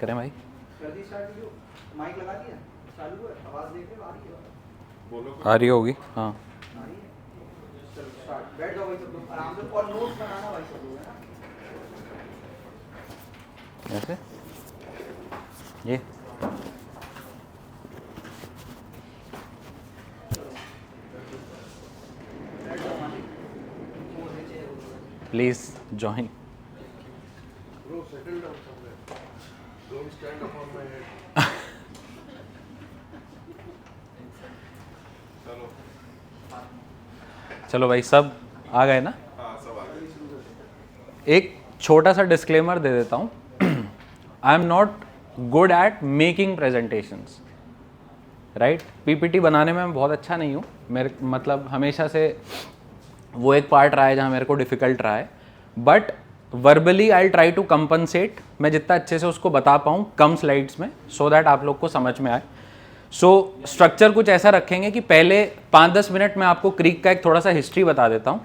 करें भाई? कर दी स्टार्ट वीडियो, माइक लगा दिया, चालू है, आवाज देख रहे हो? आ रही है? बोलो। आ रही होगी, हाँ। आ रही है? चलो स्टार्ट, बैठ जाओ भाई सब लोग आराम से, और नोट्स बनाना भाई सब लोग, है ना? ऐसे ये बैठ जाओ मालिक, छोड़ दे chair. Please join. Bro, settle down somewhere. Don't stand up on my head. चलो चलो भाई, सब आ गए ना? हाँ सब आ गए। एक छोटा सा डिस्क्लेमर दे देता हूँ। I am not good at making presentations, right? PPT बनाने में मैं बहुत अच्छा नहीं हूँ। मेरे मतलब हमेशा से वो एक पार्ट रहा है जहाँ मेरे को डिफ़िकल्ट रहा है, but verbally I try to compensate. मैं जितना अच्छे से उसको बता पाऊँ कम स्लाइड्स में, सो दैट आप लोग को समझ में आए। सो स्ट्रक्चर कुछ ऐसा रखेंगे कि पहले 5-10 मिनट में आपको क्रीक का एक थोड़ा सा हिस्ट्री बता देता हूँ।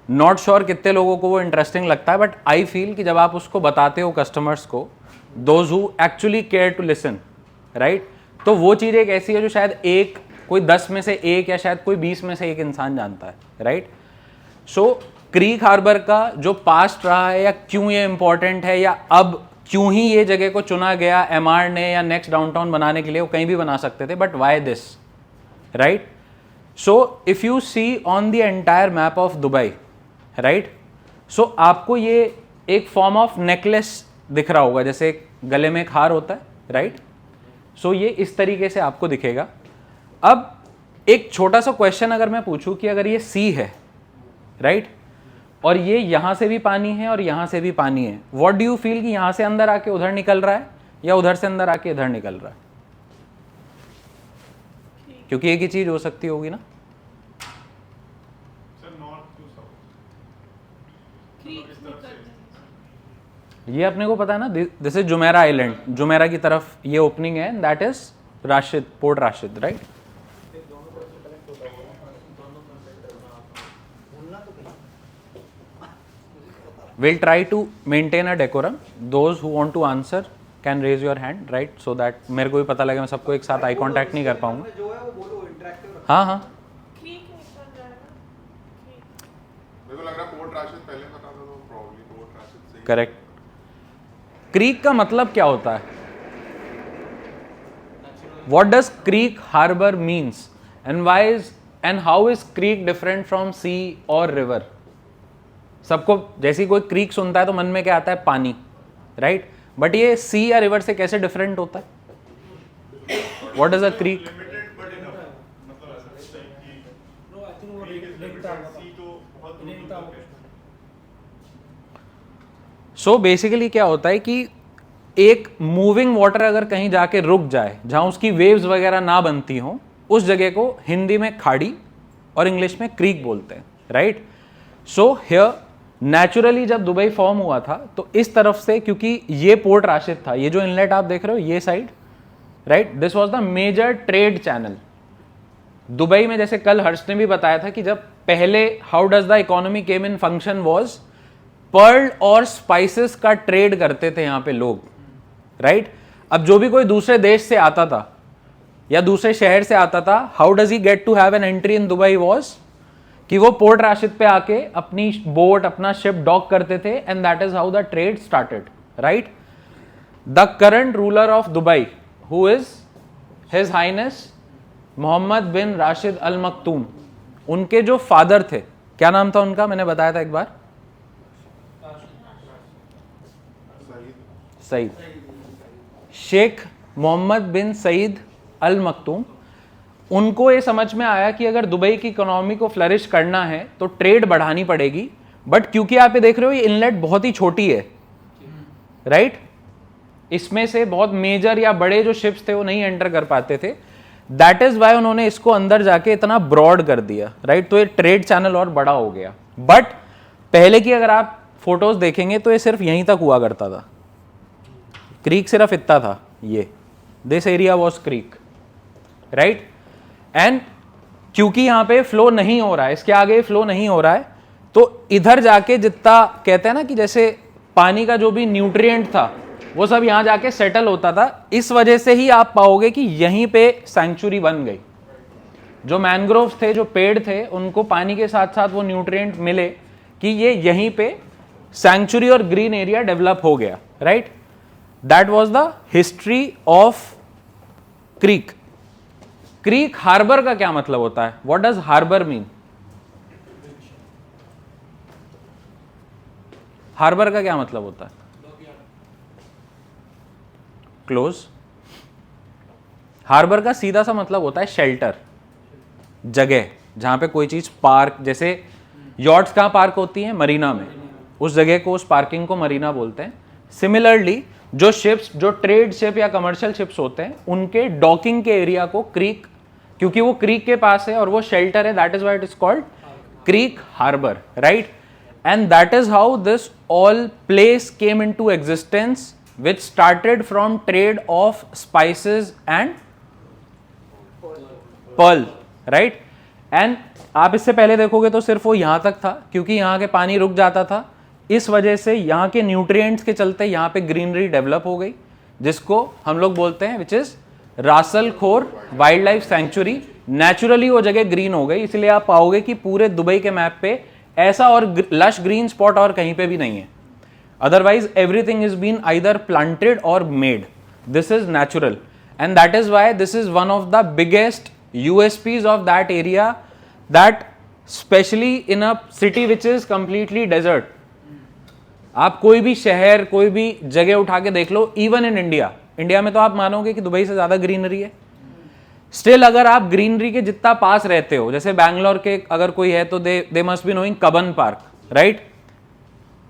नॉट श्योर कितने लोगों को वो इंटरेस्टिंग लगता है, बट आई फील कि जब आप उसको बताते हो कस्टमर्स को, those who actually care to listen, right, तो वो चीज़ एक ऐसी है जो शायद एक कोई 10 में से एक या शायद कोई 20 में से एक इंसान जानता है, राइट? सो क्रीक हार्बर का जो पास्ट रहा है, या क्यों ये इंपॉर्टेंट है, या अब क्यों ही ये जगह को चुना गया एमआर ने या नेक्स्ट डाउनटाउन बनाने के लिए, वो कहीं भी बना सकते थे, but why this, right? So if you see on the entire map of Dubai, right, so आपको ये एक फॉर्म ऑफ नेकलेस दिख रहा होगा, जैसे गले में एक हार होता है, राइट? सो ये इस तरीके से आपको दिखेगा। अब एक छोटा सा क्वेश्चन अगर मैं पूछूं कि अगर ये सी है, राइट, और ये यहां से भी पानी है और यहां से भी पानी है, व्हाट डू यू फील कि यहां से अंदर आके उधर निकल रहा है या उधर से अंदर आके इधर निकल रहा है? क्योंकि एक ही चीज हो सकती होगी ना। सर नॉर्थ टू साउथ, ये अपने को पता है ना, this is Jumeirah island, Jumeirah की तरफ ये ओपनिंग है, that is Rashid, port Rashid, right? We'll try to maintain a decorum. Those who want to answer can raise your hand, right? So that मेरे को भी पता लगे, मैं सबको एक साथ आई कांटेक्ट नहीं कर पाऊंगा। जो है वो बोलो, इंटरेक्टिव रखो। हाँ हाँ, मेरे को लग रहा है पोर्ट राशिद पहले बता दो, तो प्रॉब्ली पोर्ट राशिद से करेक्ट। क्रीक का मतलब क्या होता है? What does creek harbor means and why is and how is creek different from sea or river? सबको जैसी कोई क्रीक सुनता है तो मन में क्या आता है? पानी, राइट? बट ये सी या रिवर से कैसे डिफरेंट होता है? What is a creek? Limited but enough, मतलब ऐसा कि नो आई थिंक वो सी तो बहुत दूर तक है। सो बेसिकली क्या होता है कि एक मूविंग वाटर अगर कहीं जाके रुक जाए, जहां उसकी वेव्स वगैरह ना बनती हो, उस जगह को हिंदी में खाड़ी और इंग्लिश में क्रीक बोलते हैं, राइट? सो हियर नेचुरली जब दुबई फॉर्म हुआ था तो इस तरफ से, क्योंकि ये पोर्ट राशिद था, ये जो इनलेट आप देख रहे हो ये side, right, this was the major trade channel Dubai में। जैसे कल हर्ष ने भी बताया था कि जब पहले how does the economy came in function was, pearl और स्पाइसेस का ट्रेड करते थे यहाँ पे लोग, राइट? अब जो भी कोई दूसरे देश से आता था या दूसरे शहर से आता था, how does he get to have an entry in Dubai was कि वो पोर्ट राशिद पे आके अपनी बोट, अपना शिप डॉक करते थे, and that is how the trade started, right? The current ruler of Dubai, who is his highness Mohammed bin Rashid Al Maktoum, उनके जो फादर थे, क्या नाम था उनका? मैंने बताया था एक बार, सईद, शेख मोहम्मद बिन सईद अल मक्तूम। उनको ये समझ में आया कि अगर दुबई की इकोनॉमी को फ्लरिश करना है तो ट्रेड बढ़ानी पड़ेगी, बट क्योंकि आप ये देख रहे हो ये इनलेट बहुत ही छोटी है, राइट? इसमें से बहुत मेजर या बड़े जो शिप्स थे वो नहीं एंटर कर पाते थे, दैट इज वाई उन्होंने इसको अंदर जाके इतना ब्रॉड कर दिया, राइट? तो ये ट्रेड चैनल और बड़ा हो गया। बट पहले की अगर आप फोटोज देखेंगे तो ये सिर्फ यहीं तक हुआ करता था, क्रीक सिर्फ इतना था, ये this area was creek, right? And क्योंकि यहाँ पे फ्लो नहीं हो रहा है, इसके आगे फ्लो नहीं हो रहा है, तो इधर जाके जितना कहते हैं ना कि जैसे पानी का जो भी न्यूट्रिएंट था वो सब यहाँ जाके सेटल होता था। इस वजह से ही आप पाओगे कि यहीं पे सैंक्चुरी बन गई। जो मैनग्रोव्स थे, जो पेड़ थे, उनको पानी के साथ साथ वो न्यूट्रिएंट मिले कि ये यहीं पे सैंक्चुरी और ग्रीन एरिया डेवलप हो गया, right. That was the history of creek. Creek harbour का क्या मतलब होता है? What does harbour mean? Harbour का क्या मतलब होता है? क्लोज। हार्बर का सीधा सा मतलब होता है शेल्टर, जगह जहां पे कोई चीज पार्क, जैसे यॉट्स कहां पार्क होती हैं? मरीना में। उस जगह को, उस पार्किंग को मरीना बोलते हैं। सिमिलरली जो शिप्स, जो ट्रेड शिप या कमर्शियल शिप्स होते हैं, उनके डॉकिंग के एरिया को क्रीक, क्योंकि वो क्रीक के पास है और वो शेल्टर है, that is why it is called creek harbour, right. And that is how this all place came into existence, which started from trade of spices and pearl, right? And आप इससे पहले देखोगे तो सिर्फ वो यहां तक था, क्योंकि यहाँ के पानी रुक जाता था। इस वजह से यहाँ के न्यूट्रिएंट्स के चलते यहाँ पे ग्रीनरी डेवलप हो गई, जिसको हम लोग बोलते हैं which is Ras Al Khor wild life sanctuary. Naturally वो जगह ग्रीन हो गई, इसलिए आप पाओगे कि पूरे दुबई के मैप पे ऐसा और लश ग्रीन स्पॉट और कहीं पे भी नहीं है। Otherwise, everything is been either planted or made. This is natural, and that is why this is one of the biggest USPs of that area. That especially in a city which is completely desert. आप कोई भी शहर, कोई भी जगह उठा के देख लो, इवन इन इंडिया, इंडिया में तो आप मानोगे कि दुबई से ज्यादा ग्रीनरी है। स्टिल अगर आप ग्रीनरी के जितना पास रहते हो, जैसे बैंगलोर के अगर कोई है तो they must be knowing Cubbon park, right?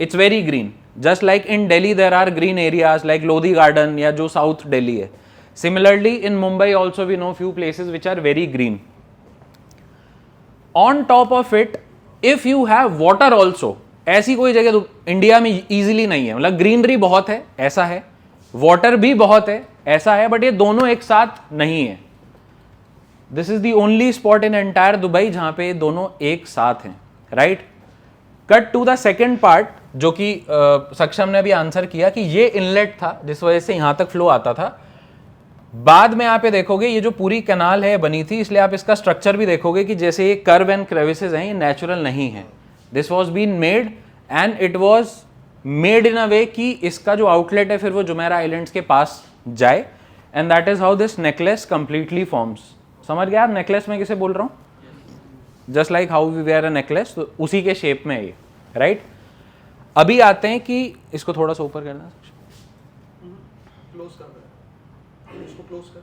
It's very green. Just like in Delhi there are green areas like Lodi Garden या जो South Delhi है. Similarly in Mumbai also we know few places which are very green. On top of it, if you have water also, ऐसी कोई जगह तो India में easily नहीं है। मतलब ग्रीनरी बहुत है, ऐसा है, वाटर भी बहुत है, ऐसा है, बट ये दोनों एक साथ नहीं है। This is the only spot in entire Dubai जहां पे ये दोनों एक साथ हैं, right? Cut to the second part, जो कि सक्षम ने भी आंसर किया कि ये इनलेट था जिस वजह से यहां तक फ्लो आता था। बाद में आप ये देखोगे ये जो पूरी कैनाल है बनी थी, इसलिए आप इसका स्ट्रक्चर भी देखोगे कि जैसे ये कर्व एंड क्रेविसेस हैं, ये नेचुरल नहीं है। This was been made and it was made in a way कि इसका जो आउटलेट है फिर वो जुमेरा आइलैंड्स के पास जाए, and that is how this necklace completely forms. समझ गया आप नेकलेस में किसे बोल रहा हूँ? Just like how we wear a necklace, तो उसी के शेप में है ये, राइट? अभी आते हैं कि इसको थोड़ा सा ऊपर करना, क्लोज कर दे, इसको क्लोज कर।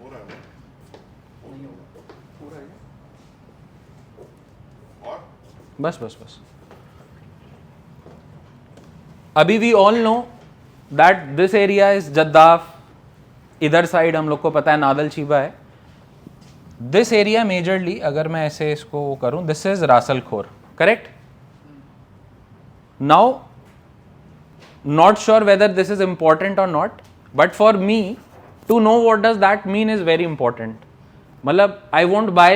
हो रहा है नहीं होगा, पूरा है। और बस बस बस। अभी we all know that this area is Jaddaf, इधर साइड हम लोग को पता है नादल चीबा है। दिस एरिया मेजरली, अगर मैं ऐसे इसको करूं, दिस इज रासल खोर, correct? Now, not sure whether this is important or not, but for me to know what does that mean is very important. मतलब I won't buy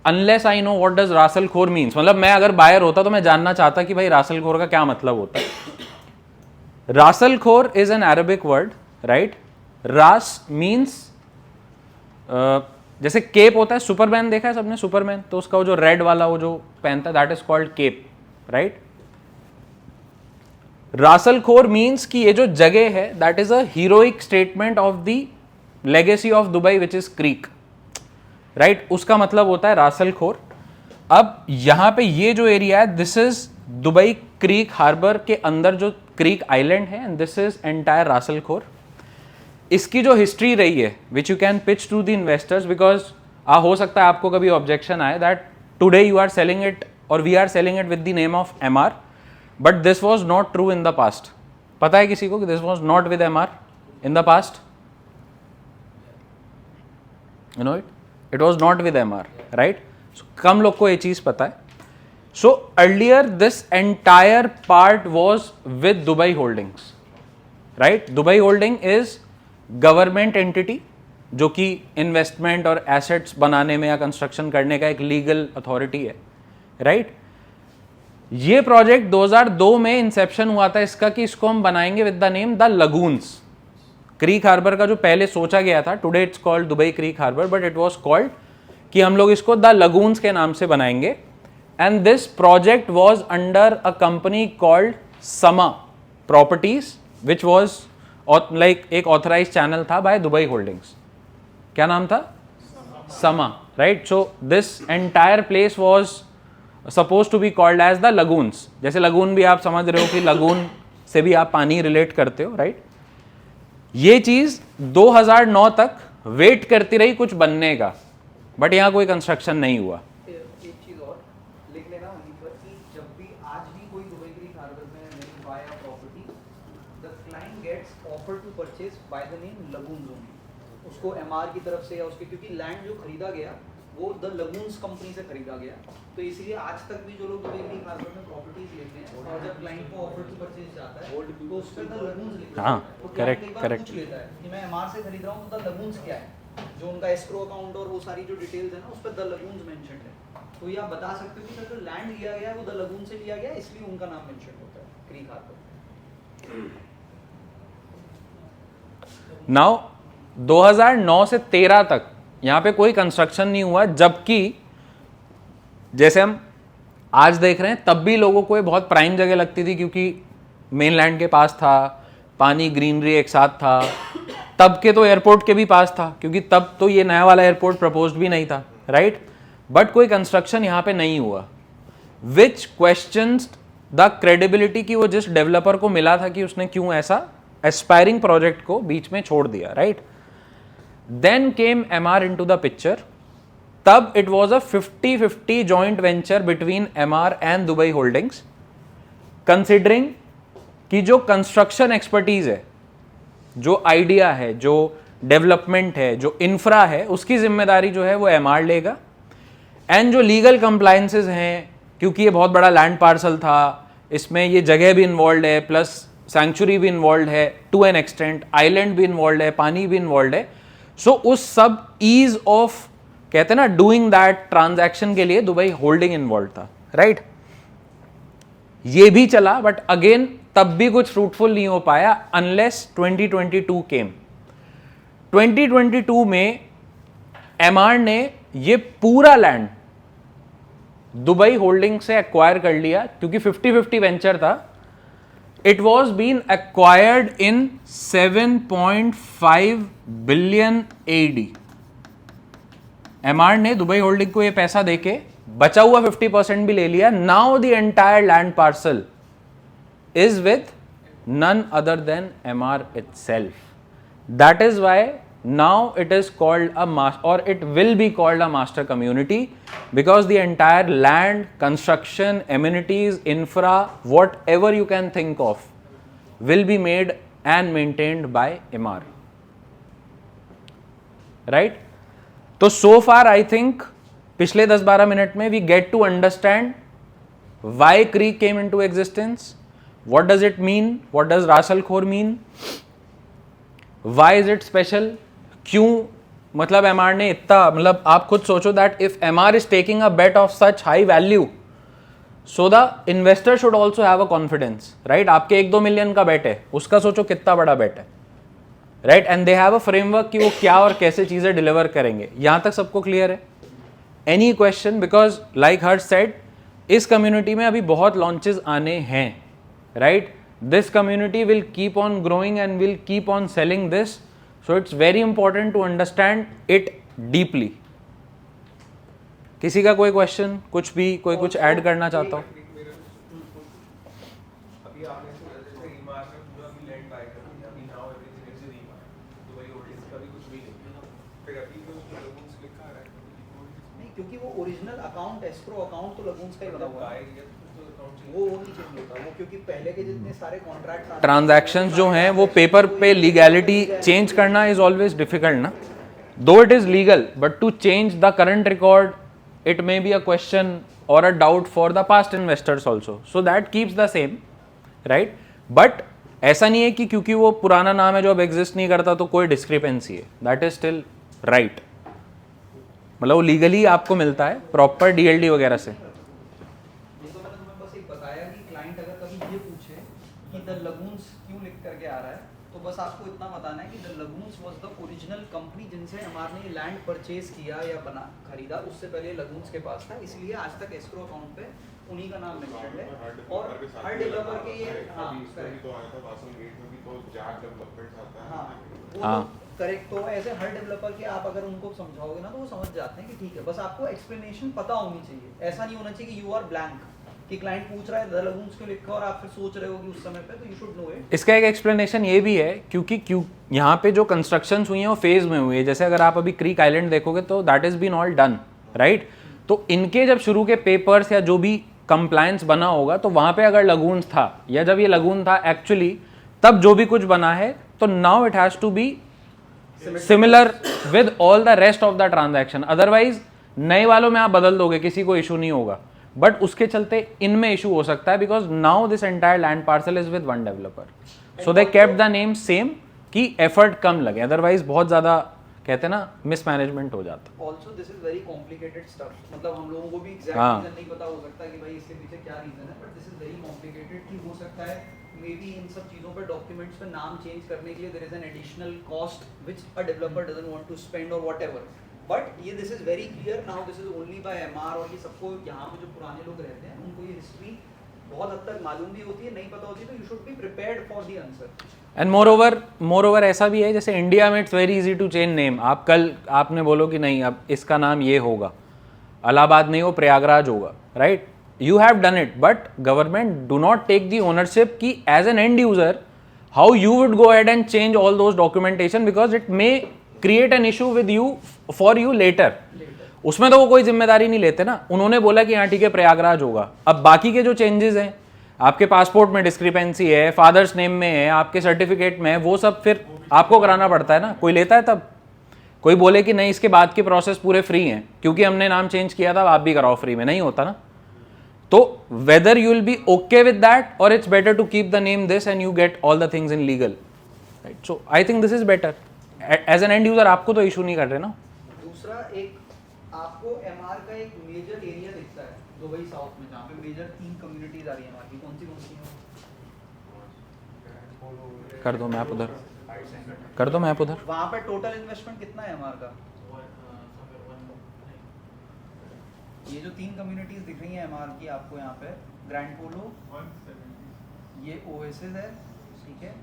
unless I know what does रासल खोर means. मतलब मैं अगर buyer होता तो मैं जानना चाहता कि भाई रासल खोर का क्या मतलब होता है। रासल खोर is an Arabic word, right? रास means जैसे केप होता है, सुपरमैन देखा है सबने सुपरमैन, तो उसका वो जो रेड वाला वो जो पहनता है, that is called cape, right? Ras Al Khor means कि ये जो जगह है that is a heroic statement of the legacy of Dubai which is creek, right? उसका मतलब होता है रासल खोर। अब यहां पे ये जो एरिया है, this is Dubai creek Harbour के अंदर जो क्रीक आइलैंड है, and this is entire Ras al Khor. इसकी जो हिस्ट्री रही है which you can pitch to the investors, because हो सकता है आपको कभी ऑब्जेक्शन आए that today you are selling it और we are selling it with the name of MR, but this was not true in the past. पता है किसी को कि this was not with MR in the past? You know it was not with MR, right? कम लोग को ये चीज पता है। So earlier this entire part was with Dubai Holdings, right? Dubai Holding is government entity जो कि investment और एसेट्स बनाने में या कंस्ट्रक्शन करने का एक लीगल अथॉरिटी है, राइट? ये प्रोजेक्ट 2002 में इंसेप्शन हुआ था इसका कि इसको हम बनाएंगे with the name the lagoons. Creek harbour का जो पहले सोचा गया था, today it's called Dubai creek harbour, but it was called कि हम लोग इसको द लगून्स के नाम से बनाएंगे। And this project was under a company called Sama properties which was like एक ऑथराइज चैनल था बाय दुबई होल्डिंग्स। क्या नाम था? Sama, right. So this entire place was suppose to be called as the lagoons. जैसे lagoon भी आप समझ रहे हो कि लगून से भी आप पानी रिलेट करते हो, राइट। ये चीज 2009 तक वेट करती रही कुछ बनने का, बट यहां कोई कंस्ट्रक्शन नहीं हुआ। एक चीज और लिख लेना वहीं पर कि जब भी आज भी कोई दुबई क्रीक हार्बर में नहीं by a property, the client gets offer to purchase by the name lagoons only. उसको एमआर की तरफ से या उसके, क्योंकि लैंड जो खरीदा गया वो द लगून्स कंपनी से खरीदा गया, तो इसलिए आज तक भी जो लोग दुबई क्रीक हार्बर में प्रॉपर्टीज लेते हैं और जब क्लाइंट को ऑफर टू परचेज जाता है तो उस पर द लगून्स लिखा हाँ, है। correct, correct. पूछ लेता है कि मैं एमआर से खरीद रहा हूँ तो द लगून्स क्या है, जो उनका एस्क्रो अकाउंट और वो सारी जो डिटेल्स है ना उस पर द लगून्स मेंशन्ड है। तो ये आप बता सकते हो कि सर जो लैंड लिया गया है वो द लगून से लिया गया है, इसलिए उनका नाम मेंशन होता है क्रीक हार्बर। नाउ 2009 से 13 तक यहाँ पे कोई कंस्ट्रक्शन नहीं हुआ, जबकि जैसे हम आज देख रहे हैं तब भी लोगों को ये बहुत प्राइम जगह लगती थी क्योंकि मेनलैंड के पास था, पानी ग्रीनरी एक साथ था। तब के तो एयरपोर्ट के भी पास था क्योंकि तब तो ये नया वाला एयरपोर्ट प्रपोज्ड भी नहीं था, राइट। बट कोई कंस्ट्रक्शन यहाँ पे नहीं हुआ, विच क्वेश्चंस द क्रेडिबिलिटी की वो जिस डेवलपर को मिला था कि उसने क्यों ऐसा एस्पायरिंग प्रोजेक्ट को बीच में छोड़ दिया, right. Then came MR into the picture. तब it was a 50-50 joint venture between MR and Dubai Holdings, considering कि जो कंस्ट्रक्शन एक्सपर्टीज है, जो आइडिया है, जो डेवलपमेंट है, जो इंफ्रा है, उसकी जिम्मेदारी जो है वो एमआर लेगा। एंड जो लीगल कंप्लायंसेस हैं, क्योंकि ये बहुत बड़ा लैंड पार्सल था, इसमें ये जगह भी इन्वॉल्व है, प्लस सैंक्चुरी भी इन्वॉल्व है टू एन एक्सटेंट, आइलैंड भी इन्वॉल्व है, पानी भी इन्वॉल्व है। सो उस सब ईज ऑफ कहते हैं ना डूइंग दैट ट्रांजैक्शन के लिए दुबई होल्डिंग इन्वॉल्व था, राइट। ये भी चला, बट अगेन तब भी कुछ फ्रूटफुल नहीं हो पाया अनलेस 2022 केम। 2022 में एमआर ने ये पूरा लैंड दुबई होल्डिंग से एक्वायर कर लिया, क्योंकि 50-50 वेंचर था। It was been acquired in 7.5 billion AD। Emaar ने दुबई होल्डिंग को ये पैसा देके बचा हुआ 50% भी ले लिया। Now the entire land parcel is with none other than MR itself. That is why now it is called a or it will be called a master community, because the entire land, construction, amenities, infra, whatever you can think of will be made and maintained by MR, right? तो so far I think पिछले 10-12 minute में we get to understand why Creek came into existence. What does it mean? What does Ras Al Khor mean? Why is it special? क्यों मतलब MR ने इतना, मतलब आप खुद सोचो that if MR is taking a bet of such high value, so the investor should also have a confidence, right? आपके 1-2 million का बेट है, उसका सोचो कितना बड़ा बेट है, right? And they have a framework कि वो क्या और कैसे चीजें डिलीवर करेंगे। यहां तक सबको क्लियर है? Any question? Because like Harsh said, इस कम्युनिटी में अभी बहुत लॉन्चेस आने हैं, right? This community will keep on growing and will keep on selling this, so it's very important to understand it deeply. किसी का कोई क्वेश्चन, कुछ भी, कोई कुछ ऐड करना चाहता हो? अभी आपने जैसे ईमार में पूरा भी लैंड बाय कर लिया, अभी now everything is in Emaar, Dubai Holdings का भी कुछ भी नहीं, फिर अभी भी उसमें लगून्स लिखा है नहीं, क्योंकि वो ओरिजिनल अकाउंट, एस्क्रो अकाउंट तो लगून्स का ही बना हुआ है, वो नहीं चेंज होता वो, क्योंकि पहले के जितने सारे कॉन्ट्रैक्ट ट्रांजैक्शंस जो हैं वो पेपर पे लीगैलिटी चेंज करना इज ऑलवेज डिफिकल्ट ना, though it is legal, but to change the current record it may be a question or a doubt for the past investors also, so that keeps the same, right? But ऐसा नहीं है कि क्योंकि वो पुराना नाम है जो अब एग्जिस्ट नहीं करता तो कोई डिस्क्रिपेंसी है, दैट इज स्टिल राइट, मतलब वो लीगली आपको मिलता है प्रॉपर DLD वगैरह से। तो मैंने तुम्हें बस एक बताना है कि the lagoons was the original company जिनसे एमआर ने लैंड परचेज किया या बना खरीदा, उससे पहले लगून्स के पास था, इसलिए आज तक एस्क्रो अकाउंट पे उन्हीं का नाम मेंशन है। और हर डेवलपर के ये हाँ तो आया था वासन गेट में भी, तो जैक डेवलपमेंट्स आता है। हाँ करेक्ट। तो ऐसे हर डेवलपर के आप अगर उनको समझाओगे ना तो वो समझ जाते हैं कि ठीक है, बस आपको एक्सप्लेनेशन पता होनी चाहिए। ऐसा नहीं होना चाहिए कि यू आर ब्लैंक, कि क्लाइंट पूछ रहा है द लगून्स क्यों लिखा और आप फिर सोच रहे हो कि उस समय पे, तो यू शुड नो इट। इसका एक एक्सप्लेनेशन ये भी है क्योंकि यहाँ पे जो कंस्ट्रक्शंस हुई हैं वो फेज में हुई है। जैसे अगर आप अभी क्रीक आइलैंड देखोगे तो that is been all done, right. तो इनके जब शुरू के पेपर्स या जो भी कंप्लायंस बना होगा तो वहाँ पे अगर लगून्स था या जब ये लगून था एक्चुअली, तब जो भी कुछ बना है, तो now it has to be similar with all the rest of the transaction. Otherwise नए वालों में आप बदल दोगे, किसी को इशू नहीं होगा, बट उसके चलते इनमें इशू हो सकता है because now this entire land parcel is with one developer, so they kept the name same कि एफर्ट कम लगे। अदरवाइज बहुत ज्यादा कहते हैं ना मिसमैनेजमेंट हो जाता। Also this is very complicated stuff, मतलब हम लोगों को भी एग्जैक्ट हाँ। रीजन नहीं पता हो सकता कि भाई इसके पीछे क्या रीजन है, but this is very complicated कि हो सकता है मे बी इन सब चीज़ों पे डॉक्यूमेंट्स पे नाम चेंज करने के लिए there is an additional cost which a developer doesn't want to spend और व्हाटएवर। बट ये this is very clear now, this is only by Emaar. और ये सबको यहाँ पे जो पुराने लोग रहते हैं उनको ये हिस्ट्री बहुत हद तक मालूम भी होती है, नहीं पता होती, तो you should be prepared for the answer. And more over ऐसा भी है जैसे इंडिया में it's very easy to change name. आप कल आपने बोलो कि नहीं अब इसका नाम ये होगा, इलाहाबाद नहीं हो प्रयागराज होगा, right. You have done it, but government do not take the ownership की as an end user how you would go ahead and change all those documentation because it may create an issue with you for you later. उसमें तो वो कोई जिम्मेदारी नहीं लेते ना, उन्होंने बोला कि हाँ ठीक है प्रयागराज होगा। अब बाकी के जो चेंजेस हैं, आपके पासपोर्ट में डिस्क्रिपेंसी है, फादर्स नेम में है, आपके सर्टिफिकेट में है, वो सब फिर आपको कराना पड़ता है ना। कोई लेता है तब? कोई बोले कि नहीं इसके बाद के प्रोसेस पूरे फ्री हैं क्योंकि हमने नाम चेंज किया था, आप भी कराओ फ्री में, नहीं होता ना। तो whether you will be okay with that और it's better to keep the name this and you get all the things in legal, right. So I think this is better as an end user. आपको तो issue नहीं कर रहे ना। दूसरा एक आपको एमआर का एक मेजर एरिया दिखता है दुबई साउथ में, जहाँ पे मेजर 3 कम्युनिटीज आ रही है एमआर की। कौन सी हैं? कर दो मैप उधर, कर दो मैप उधर। वहाँ पे टोटल इन्वेस्टमेंट कितना है एमआर का? ये जो 3 कम्युनिटीज दिख रही हैं एमआर की आपको यहाँ पे, ग्रैंड पोलो, ये ओएसिस है, ठीक है,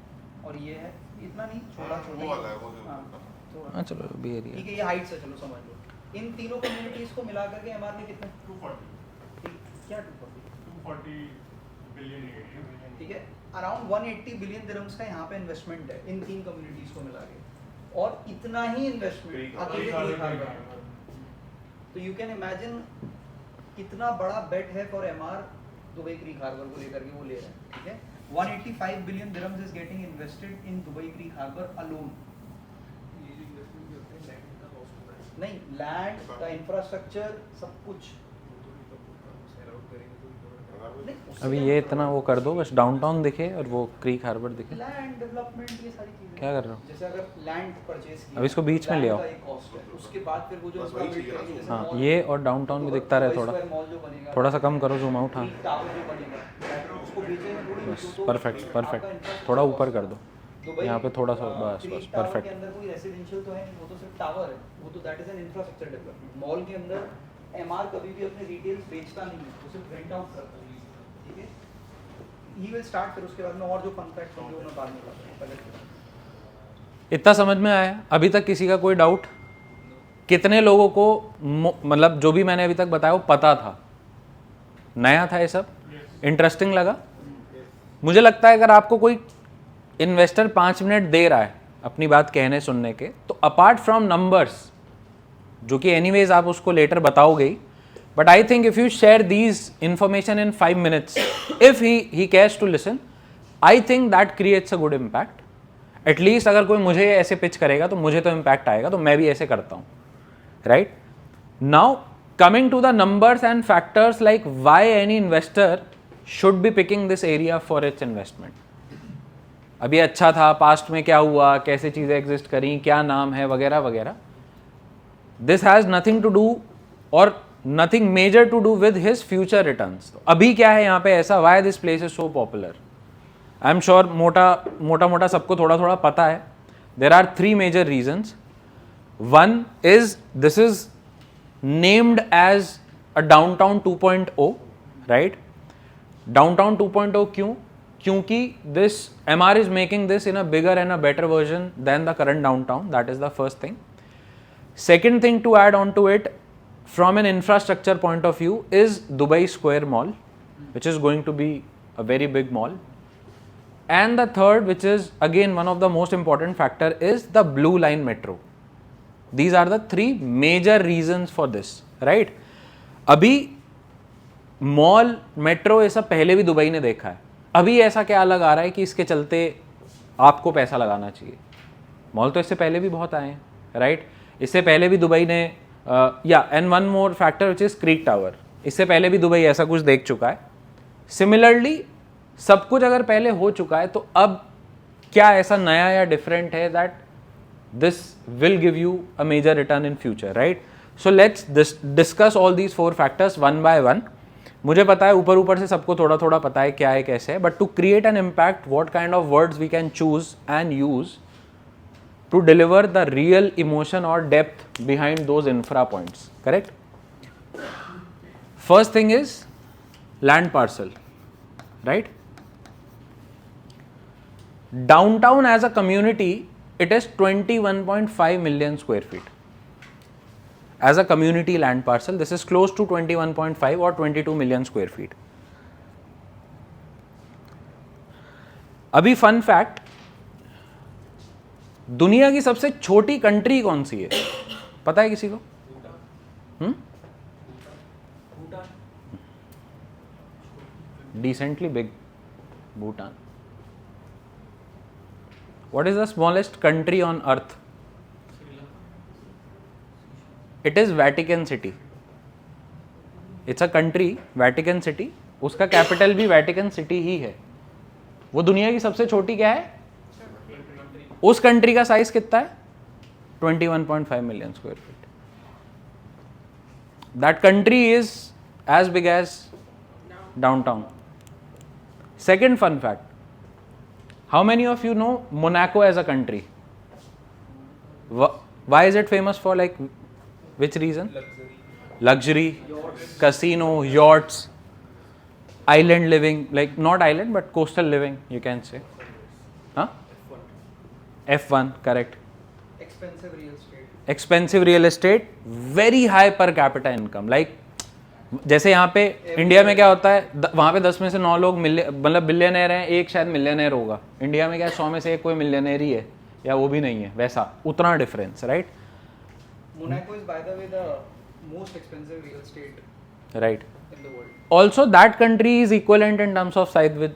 और ये है, इतना नहीं, छोटा छोटा हाँ चलो भी एरिया ठीक है, ये हाइट से चलो समझ लो। इन तीनों कम्युनिटीज को मिला करके एमआर ने कितने 240 क्या 240 बिलियन, ठीक है, अराउंड 180 बिलियन दिरहम्स का यहाँ पे इन्वेस्टमेंट है इन 3 कम्युनिटीज को मिला के। और इतना ही इन्वेस्टमेंट अकेले क्रीक हार्बर, तो यू कैन इमेजिन कितना बड़ा बेट है for Emaar Dubai creek harbour को लेकर के वो ले रहे हैं, ठीक है। 185 billion dirhams is getting invested in Dubai creek harbour alone. नहीं, लैंड का इंफ्रास्ट्रक्चर सब कुछ। अभी ये इतना वो कर दो बस, डाउनटाउन दिखे और वो क्रीक हार्बर दिखे। लैंड डेवलपमेंट ये सारी चीजें क्या कर रहे हो? जैसे अगर लैंड परचेज किया, अब इसको बीच में ले आओ। land का एक cost है, उसके बाद फिर वो जो इसका build करेंगे, जैसे हाँ mall, ये और डाउनटाउन भी दिखता रहे थोड़ा, mall जो बनेगा, थोड़ा सा कम करो जूम आउट। हाँ टावर जो बनेगा, उसको बेचेंगे थोड़ी, बस तो परफेक्ट आपका परफेक्ट, infrastructure थोड़ा cost ऊपर है। कर दो दुबई यहाँ पे थोड़ा सा, बस क्रीक बस टावर परफेक्ट। के अंदर कोई रेसिडेंशियल तो है नहीं, वो तो सिर्फ टावर है, वो तो that is an infrastructure development. Mall के अंदर एमआर कभी भी अपने रिटेल्स बेचता नहीं है, वो सिर्फ रेंट आउट करता है, ठीक है। ही विल स्टार्ट, फिर उसके बाद में और जो फन फैक्ट्स होंगे वो मैं बाद में बताऊंगा। इतना समझ में आया? अभी तक किसी का कोई डाउट? कितने लोगों को मतलब जो भी मैंने अभी तक बताया वो पता था, नया था ये सब, इंटरेस्टिंग लगा? मुझे लगता है अगर आपको कोई इन्वेस्टर 5 मिनट दे रहा है अपनी बात कहने सुनने के, तो अपार्ट फ्रॉम नंबर्स जो कि एनीवेज आप उसको लेटर बताओगे ही, but I think if you share these information in 5 minutes, if he cares to listen, I think that creates a good impact. At least अगर कोई मुझे ऐसे पिच करेगा तो मुझे तो इम्पैक्ट आएगा, तो मैं भी ऐसे करता हूँ, right. Now coming to the numbers and factors like why any investor should be picking this area for its investment. अभी अच्छा था, पास्ट में क्या हुआ, कैसे चीज़ें एग्जिस्ट करी, क्या नाम है, वगैरह वगैरह। This has nothing to do और nothing major to do with his future returns. अभी क्या है यहाँ पे ऐसा, why this place is so popular? I am sure मोटा मोटा सबको थोड़ा थोड़ा पता है, there are three major reasons. One is this is named as a downtown 2.0, right? Downtown 2.0 क्यों? क्योंकि this MR is making this in a bigger and a better version than the current downtown. That is the first thing. Second thing to add on to it from an infrastructure point of view is Dubai Square Mall, which is going to be a very big mall. And the third, which is again one of the most important factor, is the Blue Line Metro. These are the three major reasons for this, right? अभी mall metro ये सब पहले भी Dubai ने देखा है. अभी ऐसा क्या अलग आ रहा है कि इसके चलते आपको पैसा लगाना चाहिए? मॉल तो इससे पहले भी बहुत आए हैं, राइट? इससे पहले भी दुबई ने and one more factor which is creek tower, इससे पहले भी दुबई ऐसा कुछ देख चुका है. सिमिलरली सब कुछ अगर पहले हो चुका है तो अब क्या ऐसा नया या डिफरेंट है that this will give you a major return in future, right? So let's discuss all these 4 factors one by one. मुझे पता है ऊपर ऊपर से सबको थोड़ा थोड़ा पता है क्या है कैसे है, but to create an impact what kind of words we can choose and use to deliver the real emotion और depth behind those infra points, correct? First thing is land parcel, right? Downtown as a community it is 21.5 million square feet as a community land parcel. This is close to 21.5 or 22 million square feet. अभी fun fact, दुनिया की सबसे छोटी country कौन सी है पता है किसी को? Decently big, Bhutan. What is the smallest country on earth? It is Vatican City. It's a country, Vatican City. उसका कैपिटल भी Vatican City ही है. वो दुनिया की सबसे छोटी क्या है? उस कंट्री का साइज कितना है? 21.5 million square feet. That country is as big as downtown. Second fun fact. How many of you know Monaco as a country? Why is it famous for, like, which reason? Luxury, casino, yachts, island living, like not island but coastal living, you can say. Huh? F1, correct. Expensive real estate. Expensive real estate, very high per capita income. Like जैसे यहाँ पे India में क्या होता है, वहाँ पे 10 में से 9 लोग मतलब बिलियनर हैं, एक शायद मिलियनर होगा. इंडिया में क्या 100 में से एक कोई मिलियनर ही है या वो भी नहीं है, वैसा उतना difference, right? Monaco is by the way the most expensive real estate, right, in the world. Also that country is equivalent in terms of size with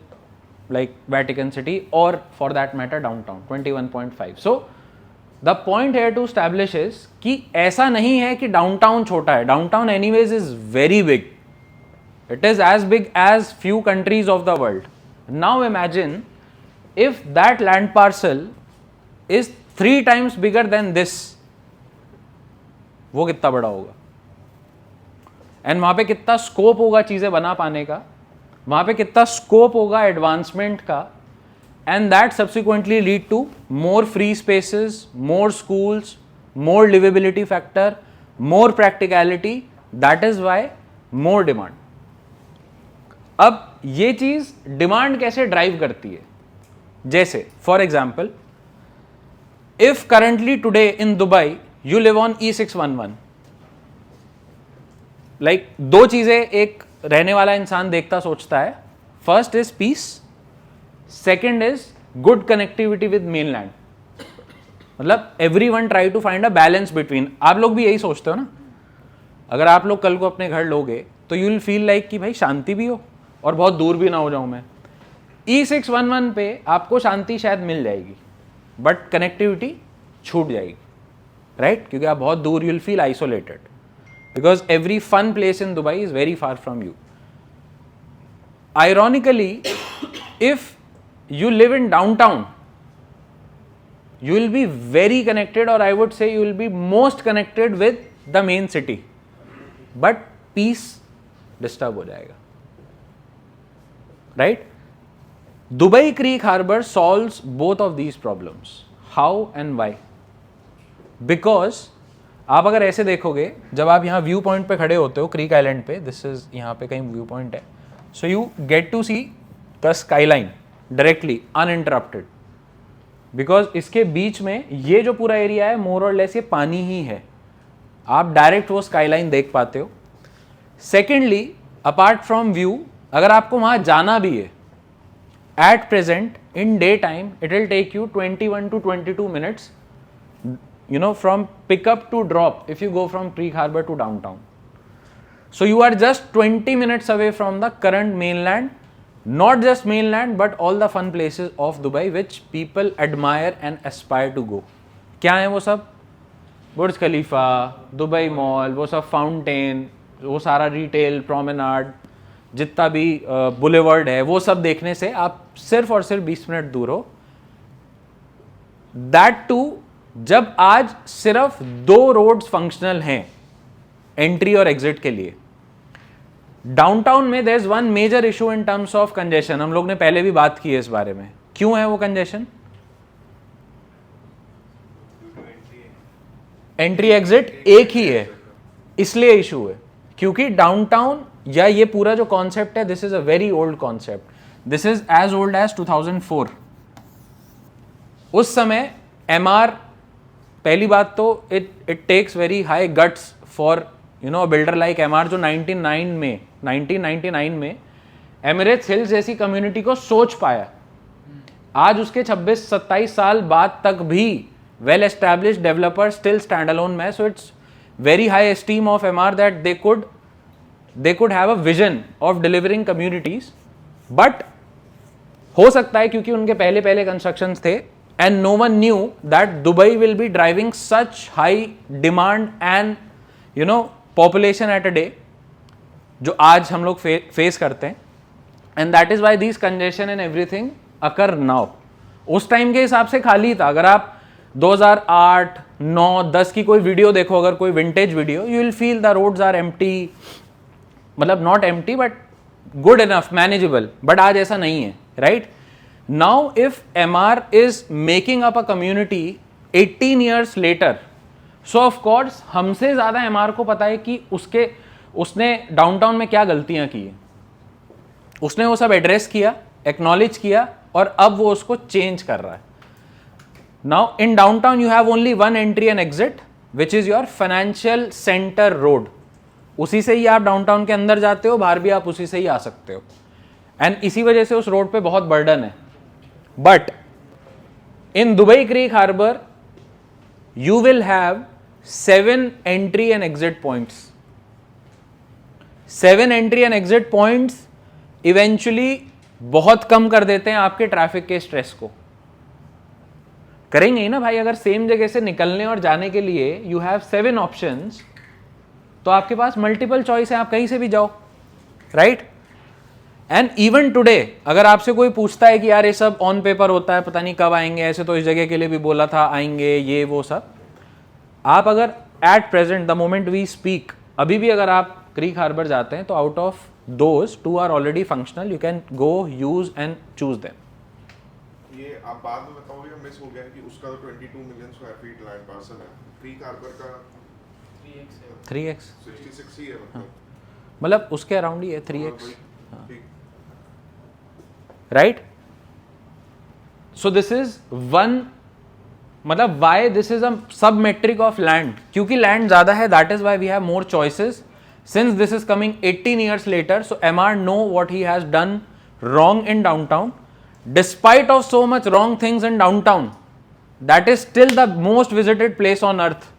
like Vatican City or for that matter downtown, 21.5. So the point here to establish is कि ऐसा नहीं है कि downtown छोटा है. Downtown anyways is very big. It is as big as few countries of the world. Now imagine if that land parcel is 3 times bigger than this, वो कितना बड़ा होगा एंड वहां पे कितना स्कोप होगा चीजें बना पाने का, वहां पे कितना स्कोप होगा एडवांसमेंट का. And that subsequently lead to more free spaces, more schools, more livability factor, more practicality. That is why more demand. अब ये चीज डिमांड कैसे ड्राइव करती है? जैसे for example, if currently today in Dubai you live on E611, like 2 चीजें एक रहने वाला इंसान देखता सोचता है. First is peace, second is good connectivity with mainland. मतलब everyone try to find a balance between. आप लोग भी यही सोचते हो ना? अगर आप लोग कल को अपने घर लोगे तो यू विल फील लाइक कि भाई शांति भी हो और बहुत दूर भी ना हो जाऊं मैं. E611 पे आपको शांति शायद मिल जाएगी बट कनेक्टिविटी छूट जाएगी, राइट? क्योंकि आप बहुत दूर, you will feel isolated because every fun place in Dubai is very far from you. Ironically, if you live in downtown, you will be very connected, or I would say you will be most connected with the main city, but peace disturb हो जाएगा, right? Dubai Creek Harbour solves both of these problems. How and why? Because आप अगर ऐसे देखोगे, जब आप यहाँ view point पे खड़े होते हो क्रीक आइलैंड पे, दिस इज यहाँ पे कहीं व्यू पॉइंट है, so you get to see the skyline directly uninterrupted, because इसके बीच में ये जो पूरा एरिया है मोर और लेस ये पानी ही है, आप डायरेक्ट वो स्काईलाइन देख पाते हो. सेकेंडली, अपार्ट फ्रॉम व्यू, अगर आपको वहां जाना भी है at present in day time, it will take you 21 to 22 minutes, you know, from pickup to drop if you go from Creek Harbor to downtown. So you are just 20 minutes away from the current mainland, not just mainland but all the fun places of Dubai which people admire and aspire to go. क्या है वो सब? बुर्ज खलीफा, Dubai mall, वो सब fountain, वो सारा retail, promenade, जितना भी बुलेवर्ड है, वो सब देखने से आप सिर्फ और सिर्फ 20 मिनट दूर हो. दैट टू जब आज सिर्फ 2 रोड्स फंक्शनल हैं एंट्री और एग्जिट के लिए. डाउनटाउन में there is one major issue in terms of congestion. हम लोग ने पहले भी बात की है इस बारे में. क्यों है वो कंजेशन? एंट्री एग्जिट एक ही है, इसलिए इशू है. क्योंकि डाउनटाउन या ये पूरा जो कॉन्सेप्ट है, this is a very old concept. This is as old as 2004. उस समय MR, पहली बात तो it takes very high guts for you know builder like MR, जो 1999 में एमिरेट्स हिल्स जैसी कम्युनिटी को सोच पाया. आज उसके 26-27 साल बाद तक भी well established developer still stand alone में. So it's very high esteem of MR that they could have a vision of delivering communities. But हो सकता है क्योंकि उनके पहले कंस्ट्रक्शंस थे and no one knew that Dubai will be driving such high demand and you know population at a day, जो आज हम लोग फेस करते हैं. and that is why these congestion and everything occur now. उस time के हिसाब से खाली था. अगर आप 2008, 9, 10 की कोई वीडियो देखो, अगर कोई vintage video, you will feel the roads are empty, मतलब not empty but good enough, manageable. But आज ऐसा नहीं है, right? Now if MR is making up a community 18 years later, so of course हमसे ज़्यादा MR को पता है कि उसने डाउनटाउन में क्या गलतियाँ की है. उसने वो सब एड्रेस किया, एक्नॉलेज किया और अब वो उसको चेंज कर रहा है. Now in downtown you have only one entry and exit which is your financial center road. उसी से ही आप डाउनटाउन के अंदर जाते हो, बाहर भी आप उसी से ही आ सकते हो. एंड इसी वजह से उस रोड पे बहुत बर्डन है. But in Dubai Creek Harbor, you will have 7 entry and exit points. 7 entry and exit points eventually बहुत कम कर देते हैं आपके ट्रैफिक के स्ट्रेस को. करेंगे ही ना भाई. अगर सेम जगह से निकलने और जाने के लिए you have 7 options, तो आपके पास मल्टीपल चॉइस है, आप कहीं से भी जाओ, राइट? एंड इवन टुडे अगर आपसे कोई पूछता है कि यार ये सब ऑन पेपर होता है, पता नहीं कब आएंगे, ऐसे तो इस जगह के लिए भी बोला था आएंगे, ये वो सब, आप अगर at present the moment we speak, अभी भी अगर आप क्रीक हार्बर जाते हैं तो out of those 2 are already functional. You can go use and choose them. ये आप बाद में बताओगे, मिस हो गया कि उसका तो 22 million square feet land parcel है. क्रीक हार्बर का 3x 66 ही है, मतलब उसके अराउंड ही है 3x, ठीक. Right? So this is one, मतलब why this is a sub metric of land. क्योंकि लैंड ज्यादा है, that is why we have more choices. Since this is coming 18 years later, so MR know what he has done wrong in downtown. Despite of so much wrong things in downtown, that is still the most visited place on earth.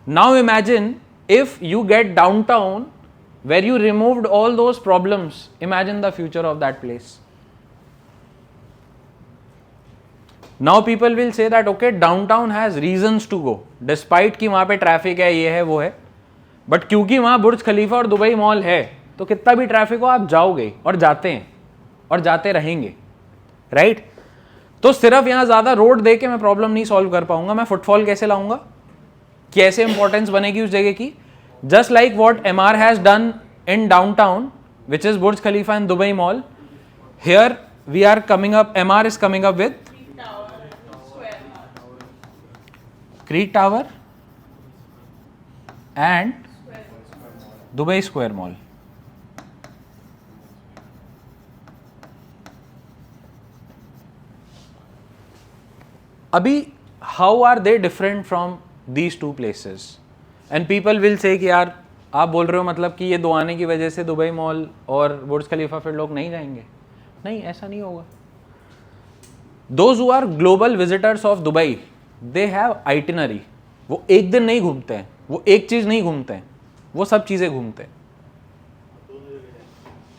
Now imagine if you get downtown where you removed all those problems. Imagine the future of that place. Now people will say that okay, downtown has reasons to go, despite कि वहाँ पे traffic है, ये है वो है, but क्योंकि वहाँ बुर्ज खलीफा और दुबई मॉल है, तो कितना भी ट्रैफिक हो आप जाओगे, और जाते हैं और जाते रहेंगे, राइट? तो सिर्फ यहाँ ज़्यादा रोड दे के मैं प्रॉब्लम नहीं सॉल्व कर पाऊंगा. मैं फुटफॉल कैसे लाऊंगा, कैसे इंपॉर्टेंस बनेगी उस जगह की? Just like what MR has done in downtown, which is Burj Khalifa and Dubai Mall, here we are coming up, MR is coming up with Creek Tower and Dubai Square Mall. अभी how are they different from these two places? And people will say कि यार आप बोल रहे हो मतलब कि ये दो आने की वजह से दुबई मॉल और बुर्ज खलीफा फिर लोग नहीं जाएंगे. नहीं, ऐसा नहीं होगा. Those who are global visitors of Dubai, they have itinerary. वो एक दिन नहीं घूमते हैं, वो एक चीज नहीं घूमते हैं, वो सब चीजें घूमते हैं.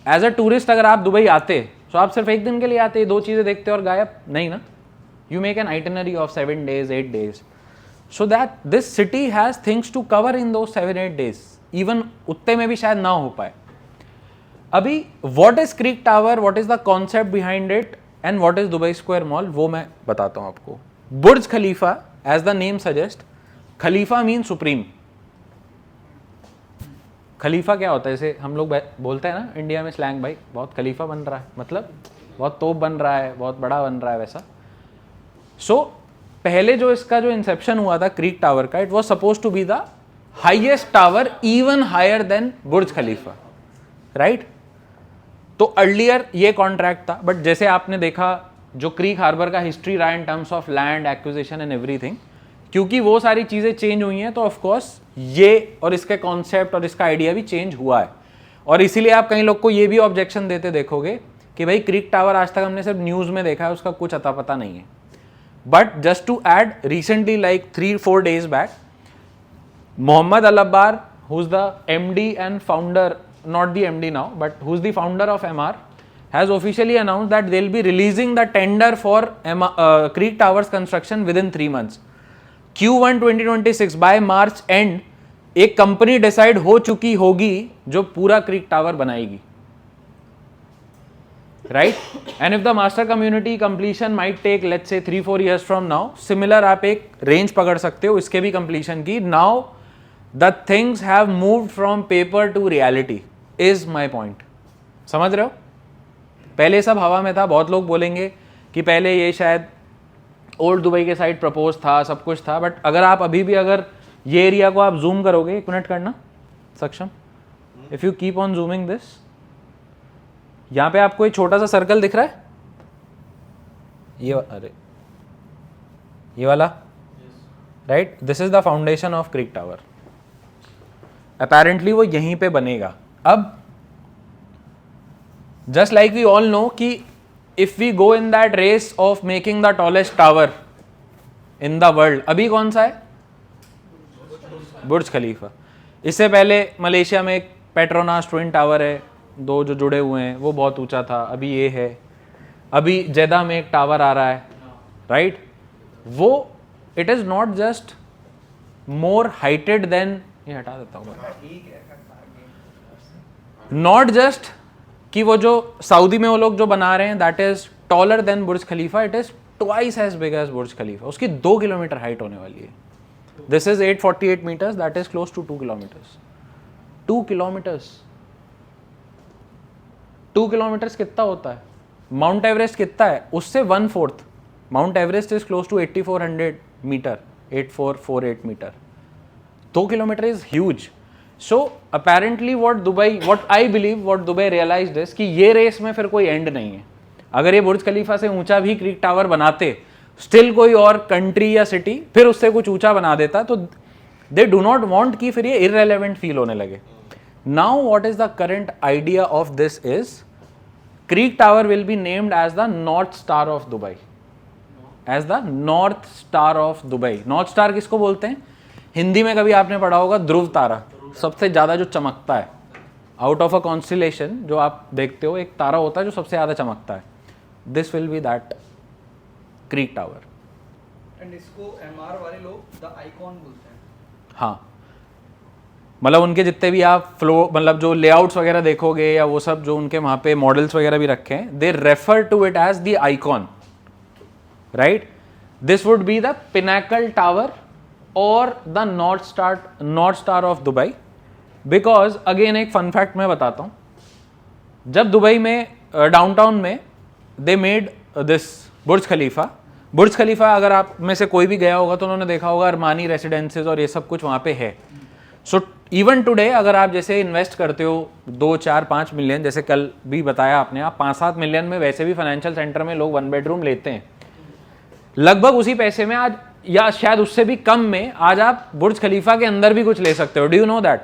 एज अ टूरिस्ट अगर आप दुबई आते तो आप सिर्फ एक दिन के लिए आते, दो चीजें देखते और गायब नहीं ना. You make an itinerary of 7 days, 8 days, so that this city has things to cover in those 7-8 days. Even उत्ते में भी शायद ना हो पाए. अभी what is Creek Tower, what is the concept behind it, and what is Dubai Square Mall, वो मैं बताता हूँ आपको. बुर्ज खलीफा, as the name suggests, Khalifa means supreme. खलीफा क्या होता है? जैसे हम लोग बोलते हैं ना इंडिया में स्लैंग, भाई बहुत खलीफा बन रहा है, मतलब बहुत तोप बन रहा है, बहुत बड़ा बन रहा है, वैसा. सो पहले जो इसका जो इंसेप्शन हुआ था क्रीक टावर का, it was suppose to be the highest tower, even higher than Burj Khalifa, right. तो अर्लियर ये कॉन्ट्रैक्ट था, बट जैसे आपने देखा जो क्रीक हार्बर का हिस्ट्री रहा in terms of land acquisition and everything, क्योंकि वो सारी चीजें चेंज हुई हैं, तो ऑफकोर्स ये और इसके कॉन्सेप्ट और इसका आइडिया भी चेंज हुआ है. और इसीलिए आप कई लोग को ये भी ऑब्जेक्शन देते देखोगे कि भाई क्रीक टावर आज तक हमने सिर्फ न्यूज में देखा है, उसका कुछ अता पता नहीं है. But just to add, recently like 3-4 days back, Mohammed Al Abbar, who's the MD and founder, not the MD now, but who's the founder of MR, has officially announced that they'll be releasing the tender for Creek Towers construction within 3 months. Q1 2026 by March end, एक company decide हो चुकी होगी जो पूरा creek tower बनाएगी, right? And if the master community completion might take let's say 3-4 years from now, similar आप एक range पकड़ सकते हो इसके भी completion की. Now the things have moved from paper to reality is my point. समझ रहे हो? पहले सब हवा में था. बहुत लोग बोलेंगे कि पहले ये शायद ओल्ड दुबई के साइड प्रपोज था, सब कुछ था, बट अगर आप अभी भी अगर ये एरिया को आप जूम करोगे, 1 मिनट करना सक्षम, if you keep on zooming this, यहां पे आपको एक छोटा सा सर्कल दिख रहा है, ये अरे ये वाला, right? This is the foundation of Creek Tower. Apparently वो यहीं पे बनेगा. अब just like we all know कि if we go in that race of making the tallest tower in the world, अभी कौन सा है? बुर्ज खलीफा. इससे पहले मलेशिया में एक पेट्रोनास ट्विन टावर है, दो जो जुड़े हुए हैं, वो बहुत ऊंचा था. अभी ये है. अभी जेदा में एक टावर आ रहा है, राइट? वो it is not just more heighted than, ये हटा देता हूँ, नॉट जस्ट कि वो जो सऊदी में वो लोग जो बना रहे हैं that is taller than Burj Khalifa, it is twice as big as Burj Khalifa. उसकी 2 किलोमीटर हाइट होने वाली है. This is 848 metres, that is close to 2 kilometres. 2 kilometres 2 kilometres कितना होता है? माउंट एवरेस्ट कितना है? उससे 1/4. Mount Everest is close to 8400 metre, 8448 metre. 2 kilometre is huge. So apparently what I believe what Dubai realised is कि ये race में फिर कोई एंड नहीं है. अगर ये बुर्ज खलीफा से ऊंचा भी क्रीक टावर बनाते, स्टिल कोई और कंट्री या सिटी फिर उससे कुछ ऊंचा बना देता, तो दे डू नॉट वांट कि फिर ये इररेलेवेंट फील होने लगे. Now what is the current idea of this is creek tower will be named as the north star of Dubai. As the north star of Dubai. North star किसको बोलते हैं? हिंदी में कभी आपने पढ़ा होगा ध्रुव तारा, सबसे ज्यादा जो चमकता है. आउट ऑफ अ कॉन्स्टिलेशन जो आप देखते हो, एक तारा होता है जो सबसे ज्यादा चमकता है. This will be that creek Tower. And इसको एमआर वाले लोग द आइकॉन बोलते हैं. हाँ, मतलब उनके जितने भी आप फ्लो, मतलब जो लेआउट्स वगैरह देखोगे या वो सब जो उनके वहाँ पे मॉडल्स वगैरह भी रखे हैं, they refer to it as the icon, right? This would be the pinnacle tower और the north star of Dubai. Because again एक फन फैक्ट मैं बताता हूँ. जब दुबई में डाउनटाउन में दे मेड दिस बुर्ज खलीफा, बुर्ज खलीफा अगर आप में से कोई भी गया होगा तो उन्होंने देखा होगा अरमानी रेसिडेंसेज और ये सब कुछ वहाँ पे है. सो इवन टुडे अगर आप जैसे इन्वेस्ट करते हो 2, 4, 5 मिलियन, जैसे कल भी बताया आपने, आप 5-7 मिलियन में वैसे भी फाइनेंशियल सेंटर में लोग 1 बेडरूम लेते हैं. लगभग उसी पैसे में आज, या शायद उससे भी कम में, आज आप बुर्ज खलीफा के अंदर भी कुछ ले सकते हो. Do you know that?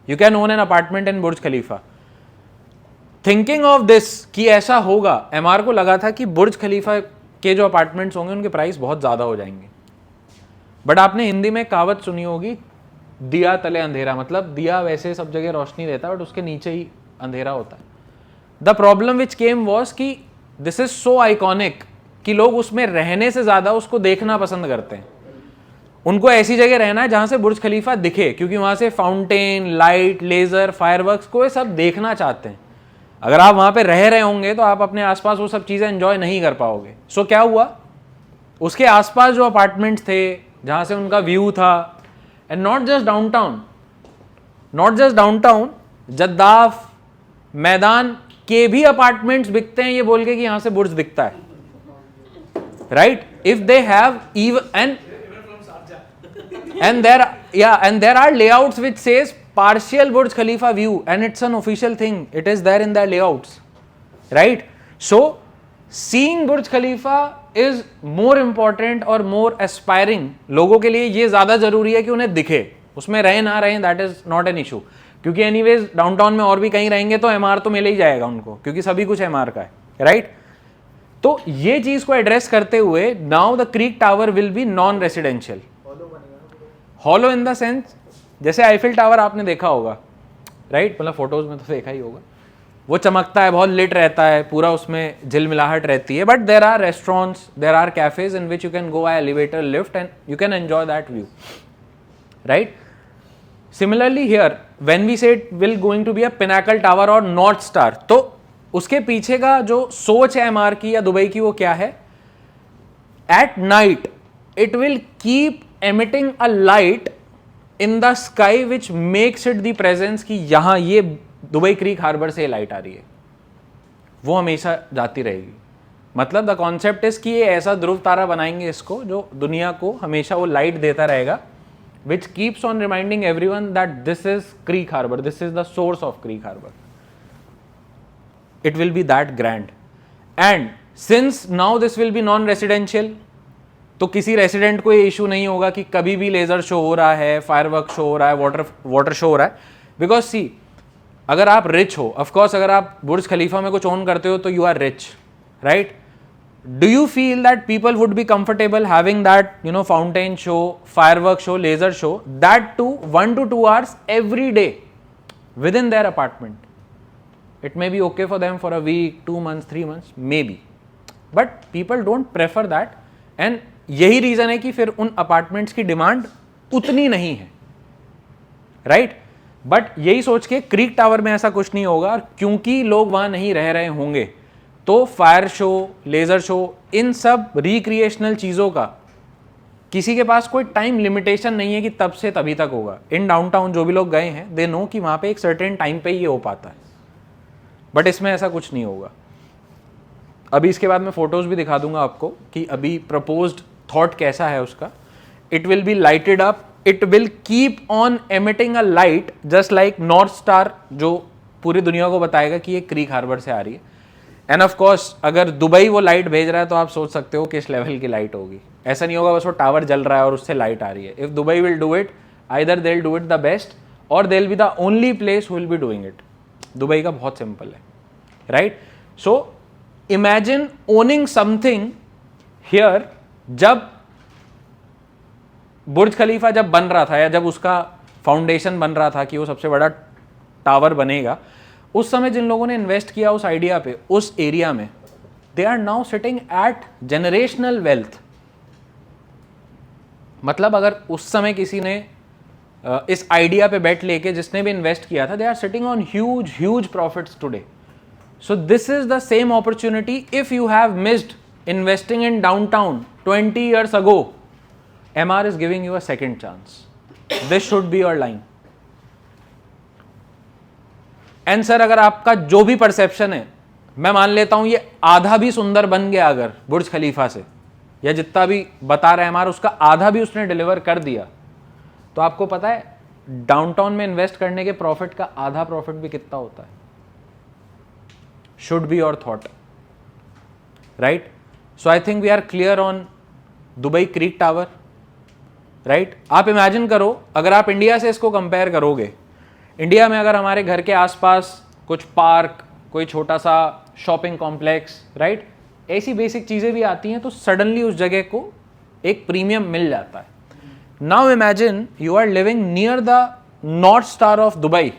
You can own an apartment in Burj Khalifa. Thinking of this कि ऐसा होगा, एमआर को लगा था कि बुर्ज खलीफा के जो अपार्टमेंट्स होंगे उनके प्राइस बहुत ज़्यादा हो जाएंगे. बट आपने हिंदी में कहावत सुनी होगी, दिया तले अंधेरा. मतलब दिया वैसे सब जगह रोशनी देता है बट उसके नीचे ही अंधेरा होता है. The problem which came was कि दिस इज सो आइकॉनिक कि लोग उसमें रहने से ज़्यादा उसको देखना पसंद करते हैं. उनको ऐसी जगह रहना है जहाँ से बुर्ज खलीफा दिखे, क्योंकि वहाँ से फाउंटेन, लाइट, लेज़र, फायरवर्क्स को ये सब देखना चाहते हैं. अगर आप वहाँ पे रह रहे होंगे तो आप अपने आसपास वो सब चीज़ें एंजॉय नहीं कर पाओगे. सो क्या हुआ, उसके आसपास जो अपार्टमेंट्स थे जहाँ से उनका व्यू था, एंड नॉट जस्ट डाउनटाउन, जद्दाफ, मैदान के भी अपार्टमेंट्स बिकते हैं ये बोल के कि यहां से बुर्ज दिखता है. Right? If they have even and there are layouts which says partial Burj Khalifa view and it's an official thing. It is there in their layouts. Right? So seeing Burj Khalifa is more important और more aspiring. लोगों के लिए ये ज़्यादा ज़रूरी है कि उन्हें दिखे. उसमें रहे ना रहें, that is not an issue. क्योंकि एनीवेज डाउनटाउन में और भी कहीं रहेंगे तो एमआर तो मिल ही जाएगा उनको, क्योंकि सभी कुछ एमआर का है. राइट? तो ये चीज़ को एड्रेस करते हुए now the creek tower will be non residential. Hollow in the sense, जैसे आईफिल टावर आपने देखा होगा. राइट? मतलब फोटोज में तो देखा ही होगा. वो चमकता है, बहुत लिट रहता है, पूरा उसमें झिलमिलाहट रहती है. But there are restaurants, there are cafes in which you can go by elevator, lift and you can enjoy that view. Right? Similarly here when we say it will going to be a pinnacle tower और north star, तो उसके पीछे का जो सोच है MR की या दुबई की, वो क्या है? At night it will keep emitting a light in the sky which makes it the presence कि यहां ये दुबई क्रीक हार्बर से लाइट आ रही है, वो हमेशा जाती रहेगी. मतलब द कॉन्सेप्ट इज कि ये ऐसा ध्रुव तारा बनाएंगे इसको जो दुनिया को हमेशा वो लाइट देता रहेगा, which keeps on reminding everyone that this is creek harbour, this is the source of creek harbour. It will be that grand. And since now this will be non residential, तो किसी resident को ये issue नहीं होगा कि कभी भी laser show हो रहा है, फायरवर्क शो हो रहा है, वाटर शो हो रहा है. बिकॉज सी, अगर आप रिच हो, ऑफकोर्स अगर आप बुर्ज खलीफा में कुछ ओन करते हो तो you are rich. Right? Do you feel that people would be comfortable having that fountain show, firework show, laser show, that two 1 to 2 hours every day within their apartment? It may be okay for them for a week, 2 months, 3 months, maybe. But people don't prefer that. And यही reason है कि फिर उन apartments की demand उतनी नहीं है. Right? But यही सोच के क्रीक टावर में ऐसा कुछ नहीं होगा, और क्योंकि लोग वहां नहीं रह रहे होंगे तो फायर शो, लेजर शो, इन सब रिक्रिएशनल चीज़ों का किसी के पास कोई टाइम लिमिटेशन नहीं है कि तब से तभी तक होगा. इन डाउनटाउन जो भी लोग गए हैं दे नो कि वहाँ पे एक सर्टेन टाइम पे ही ये हो पाता है. बट इसमें ऐसा कुछ नहीं होगा. अभी इसके बाद मैं फोटोज भी दिखा दूंगा आपको कि अभी प्रपोज्ड थॉट कैसा है उसका. It will B lighted up, it will keep on emitting a light just like north star, जो पूरी दुनिया को बताएगा कि ये क्रीक हार्बर से आ रही है. एंड ऑफ कोर्स अगर दुबई वो लाइट भेज रहा है तो आप सोच सकते हो किस लेवल की लाइट होगी. ऐसा नहीं होगा बस वो टावर जल रहा है और उससे लाइट आ रही है. If Dubai will do it, either they will do it the best और they will be the only place who will be doing it. Dubai का बहुत सिंपल है. Right? So imagine owning something here. जब Burj खलीफा जब बन रहा था या जब उसका फाउंडेशन बन रहा था कि वो सबसे बड़ा टावर बनेगा, उस समय जिन लोगों ने इन्वेस्ट किया उस आइडिया पे, उस एरिया में, they are now sitting at generational wealth. मतलब अगर उस समय किसी ने इस आइडिया पे बेट लेके जिसने भी इन्वेस्ट किया था, they are sitting on huge profits today. So this is the same opportunity. If you have missed investing in downtown 20 years ago, MR is giving you a second chance. This should be your line. And sir, अगर आपका जो भी perception है मैं मान लेता हूं ये आधा भी सुंदर बन गया अगर बुर्ज खलीफा से, या जितना भी बता रहा है हमारा उसका आधा भी उसने डिलीवर कर दिया, तो आपको पता है डाउनटाउन में इन्वेस्ट करने के प्रॉफिट का आधा प्रॉफिट भी कितना होता है? Should be your thought, right? So I think we are clear on Dubai creek tower, right? आप इमेजिन करो अगर आप इंडिया से इसको कंपेयर करोगे, इंडिया में अगर हमारे घर के आसपास कुछ पार्क, कोई छोटा सा शॉपिंग कॉम्प्लेक्स, राइट, ऐसी बेसिक चीज़ें भी आती हैं तो सडनली उस जगह को एक प्रीमियम मिल जाता है. Now imagine you are living near the north star of Dubai.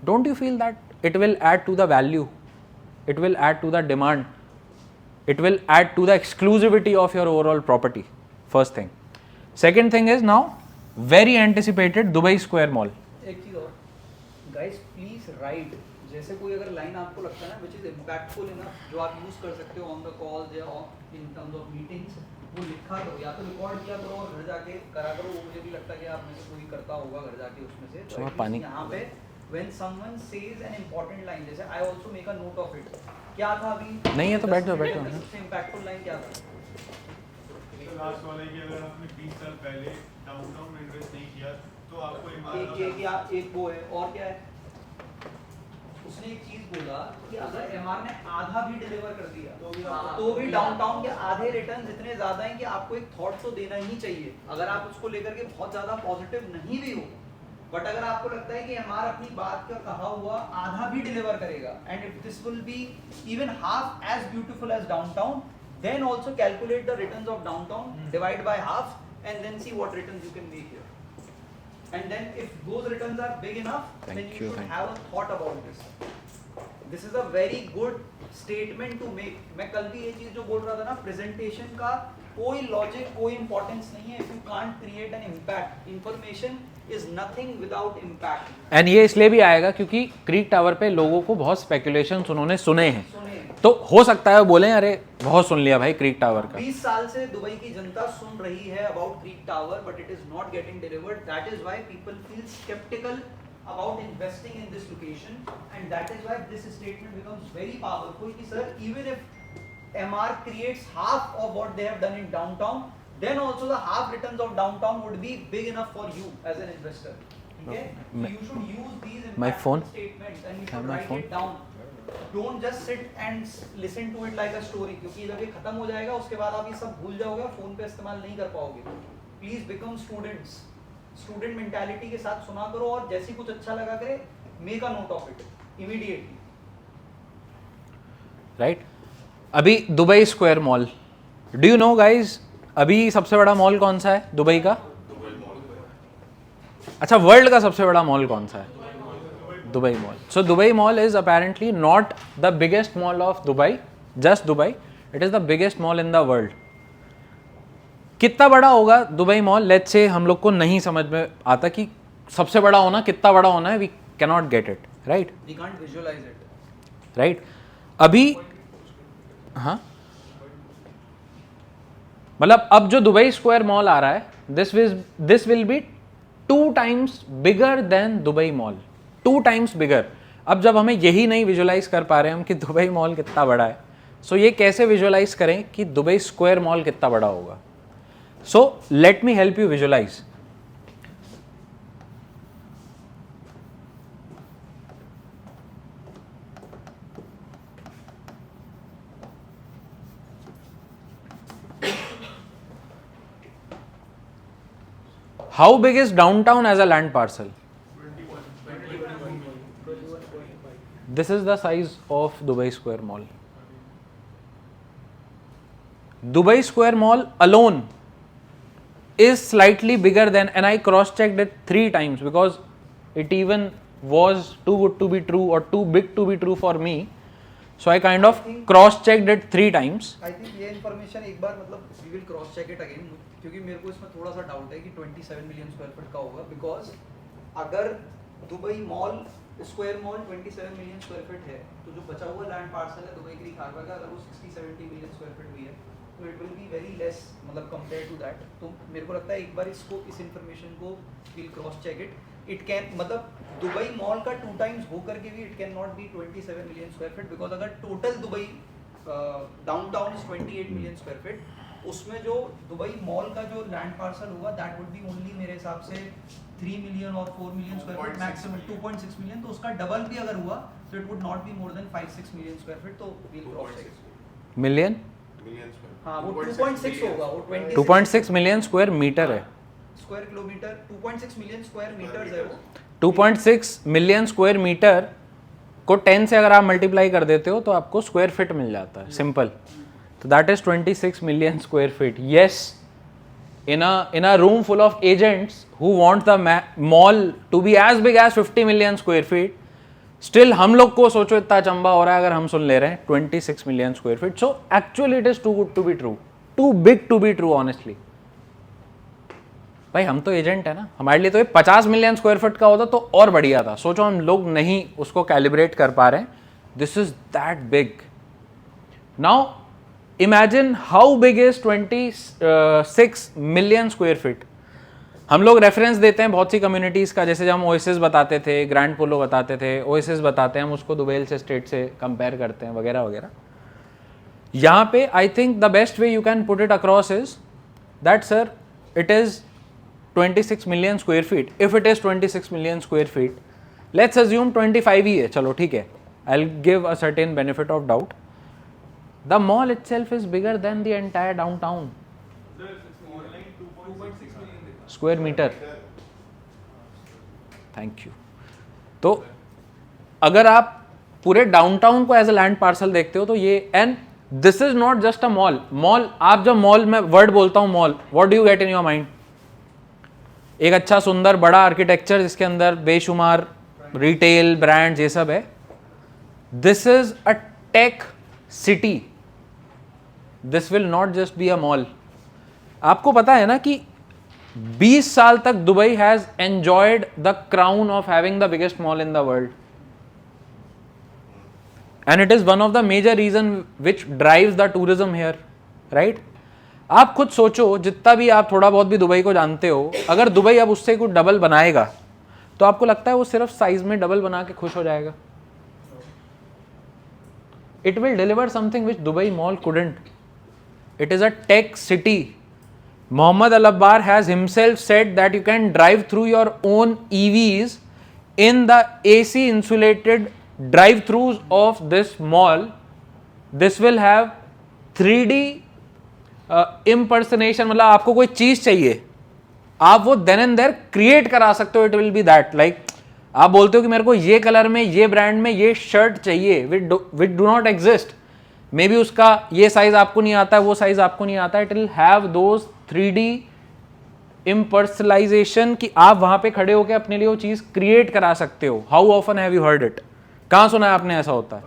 Don't you feel that it will add to the value, it will add to the demand, it will add to the exclusivity of your overall property. First thing. Second thing is now very anticipated Dubai Square Mall. एक चीज और, guys please write, जैसे कोई अगर line आपको लगता है ना which is impactful enough, जो आप यूज कर सकते हो on the calls या in terms of meetings, वो लिखा करो या तो रिकॉर्ड किया करो और घर जाके करा करो. वो मुझे भी लगता है कि आप में से कोई करता होगा घर जाके उसमें से. तो पानी यहाँ पे when someone says an important line, जैसे I also make a note of it, क्या था अभी? नहीं है तो बैठ जाओ, बैठ जाओ. सबसे impactful line क्या था? लास्ट वाले की अगर आपने 20 साल पहले डाउनटाउन में इन्वेस्ट नहीं किया तो आपको एक वो है और क्या है? उसने एक चीज बोला कि अगर एमआर ने आधा भी डिलीवर कर दिया तो भी डाउनटाउन के आधे रिटर्न इतने ज्यादा हैं कि आपको एक थॉट तो देना ही चाहिए. अगर आप उसको लेकर के बहुत ज्यादा पॉजिटिव नहीं भी हो, बट अगर आपको लगता है कि एमआर अपनी बात का कहा हुआ आधा भी डिलीवर करेगा, and if this will be even half as beautiful as downtown, then also calculate the returns of downtown, divide by half, and then see what returns you can make here. And then if those returns are big enough, then you should have a thought about this. This is a very good statement to make. मैं कल भी ये चीज जो बोल रहा था ना, presentation का कोई logic, कोई importance नहीं है if you can't create an impact. Information is nothing without impact. And ये इसलिए भी आएगा क्योंकि क्रीक टावर पे लोगों को बहुत speculations उन्होंने सुने हैं, तो हो सकता है वो बोले अरे बहुत सुन लिया भाई क्रीक टावर का. 20 साल से दुबई की जनता सुन रही है about Creek Tower, but it is not getting delivered. That is why people feel sceptical about investing in this location, and that is why this statement becomes very powerful कि sir even if MR creates half of what they have done in downtown, then also the half returns of downtown would be big enough for you as an investor. ठीक है, you should use these my phone statements and you should write it down. Don't just sit and listen to it like a story, क्योंकि जब ये खत्म हो जाएगा उसके बाद आप ये सब भूल जाओगे, फोन पे इस्तेमाल नहीं कर पाओगे. Please become students, student mentality के साथ सुना करो, और जैसे कुछ अच्छा लगा करे make a note of it immediately. Right? अभी Dubai Square Mall, do you know guys अभी सबसे बड़ा मॉल कौन सा है दुबई का? अच्छा, वर्ल्ड का सबसे बड़ा मॉल कौन सा है? Dubai Mall. So Dubai Mall is apparently not the biggest mall of Dubai, just Dubai. It is the biggest mall in the world. कितना बड़ा होगा दुबई मॉल? लेट्स से हम लोग को नहीं समझ में आता कि सबसे बड़ा होना कितना बड़ा होना है. We cannot get it, right? We can't visualize it, right? अभी हाँ, मतलब अब जो दुबई स्क्वायर मॉल आ रहा है, this will B 2 times bigger than Dubai mall, 2 times बिगर. अब जब हमें यही नहीं विजुअलाइज कर पा रहे हैं हम कि दुबई मॉल कितना बड़ा है, सो ये कैसे विजुअलाइज करें कि दुबई स्क्वायर मॉल कितना बड़ा होगा? So let me help you visualize. How big is downtown as a land parcel? This is the size of Dubai Square Mall. Dubai Square Mall alone is slightly bigger than, and I cross-checked it 3 times because it even was too good to be true or too big to be true for me. So I kind of cross-checked it 3 times. I think ये information एक बार मतलब we will cross check it again, क्योंकि मेरे को इसमें थोड़ा सा doubt है कि 27 मिलियन स्क्वायर फीट का होगा, बिकॉज अगर Dubai mall square mall 27 million square feet है, तो जो बचा हुआ लैंड पार्सल है दुबई क्रीक हार्बर का, अगर वो 60-70 मिलियन स्क्वायर फीट भी है, तो it will be very less, मतलब कंपेयर टू दैट. तो मेरे को लगता है एक बार इसको, इस इन्फॉर्मेशन को will cross check it. It can मतलब दुबई मॉल का 2 टाइम्स हो करके भी it can not be 27 million square feet, because अगर total Dubai downtown is 28 million square feet, उसमें जो दुबई मॉल का जो लैंड पार्सल होगा दैट वुड बी ओनली मेरे हिसाब से 3 मिलियन और 4 million square feet maximum, 2.6 million, तो उसका डबल भी अगर हुआ तो it would not be more than 5-6 million square feet, तो वील क्रॉस इट। मिलियन, हाँ वो 2.6 होगा, वो 2.6 मिलियन स्क्वायर मीटर है, square kilometre, 2.6 million square metres है वो। 2.6 मिलियन स्क्वायर मीटर को 10 से अगर आप मल्टीप्लाई कर देते हो तो आपको स्क्वायर फीट मिल जाता है, सिंपल। तो that is 26 million square feet. Yes, in a room full of agents who want the mall to be as big as 50 million square feet, still हम लोग को सोचो इतना चंबा हो रहा है अगर हम सुन ले रहे हैं 26 million square feet. So actually it is too good to be true, too big to be true honestly. भाई हम तो एजेंट है ना, हमारे लिए तो ये 50 मिलियन स्क्वायर फीट का होता तो और बढ़िया था। सोचो हम लोग नहीं उसको कैलिब्रेट कर पा रहे हैं, this is that big. Now imagine how big is 26 million square feet. हम लोग रेफरेंस देते हैं बहुत सी कम्युनिटीज का, जैसे जब हम ओएसिस बताते थे, ग्रैंड पोलो बताते थे, ओएसिस बताते हैं, हम उसको दुबई से स्टेट से कंपेयर करते हैं वगैरह वगैरह। यहाँ पे I think the best way you can put it across is that sir it is 26 million square feet. If it is 26 million square feet, let's assume 25 ही है, चलो ठीक है, I will give a certain benefit of doubt. The mall itself is bigger than the entire downtown square metre. Thank you. तो अगर आप पूरे downtown को एज अ लैंड पार्सल देखते हो तो ये, and this is not just a mall. Mall, आप जब मॉल में वर्ड बोलता हूं mall, what do you get in your mind? एक अच्छा सुंदर बड़ा आर्किटेक्चर जिसके अंदर बेशुमार रिटेल ब्रांड्स ये सब है। This is a tech city, this will not just be a mall. आपको पता है ना कि 20 साल तक Dubai has enjoyed the crown of having the biggest mall in the world, and it is one of the major reason which drives the tourism here, right? आप खुद सोचो, जितना भी आप थोड़ा बहुत भी दुबई को जानते हो, अगर दुबई अब उससे कुछ डबल बनाएगा तो आपको लगता है वो सिर्फ साइज में डबल बना के खुश हो जाएगा? It will deliver something which Dubai mall couldn't. It is a tech city. Mohammed Al Abbar has himself said that you can drive through your own EVs in the AC insulated drive-throughs of this mall. This will have 3D impersonation, मतलब आपको कोई चीज चाहिए, आप वो then and there create करा सकते हो। It will be that, like आप बोलते हो कि मेरे को ये कलर में, ये ब्रांड में ये शर्ट चाहिए, which do not exist. May be उसका ये साइज आपको नहीं आता है, वो साइज आपको नहीं आता है। It will have those 3D इम्पर्सनलाइजेशन कि आप वहां पे खड़े होकर अपने लिए वो चीज क्रिएट करा सकते हो। How often have you heard it? कहां सुना है आपने ऐसा होता है?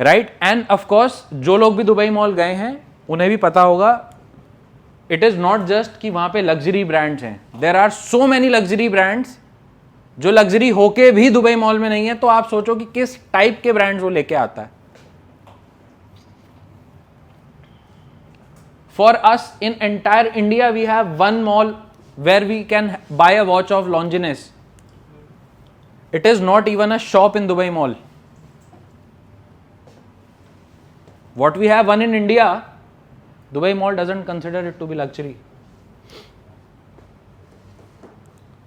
राइट? एंड ऑफ कोर्स जो लोग भी दुबई मॉल गए हैं उन्हें भी पता होगा, इट इज नॉट जस्ट कि वहां पे लग्जरी ब्रांड्स हैं, there are so many luxury brands जो लग्जरी होके भी दुबई मॉल में नहीं है। तो आप सोचो कि किस टाइप के ब्रांड्स वो लेके आता है। For us in entire India, we have one mall where we can buy a watch of Longines. It is not even a shop in Dubai Mall. What we have one in India, Dubai Mall doesn't consider it to be luxury.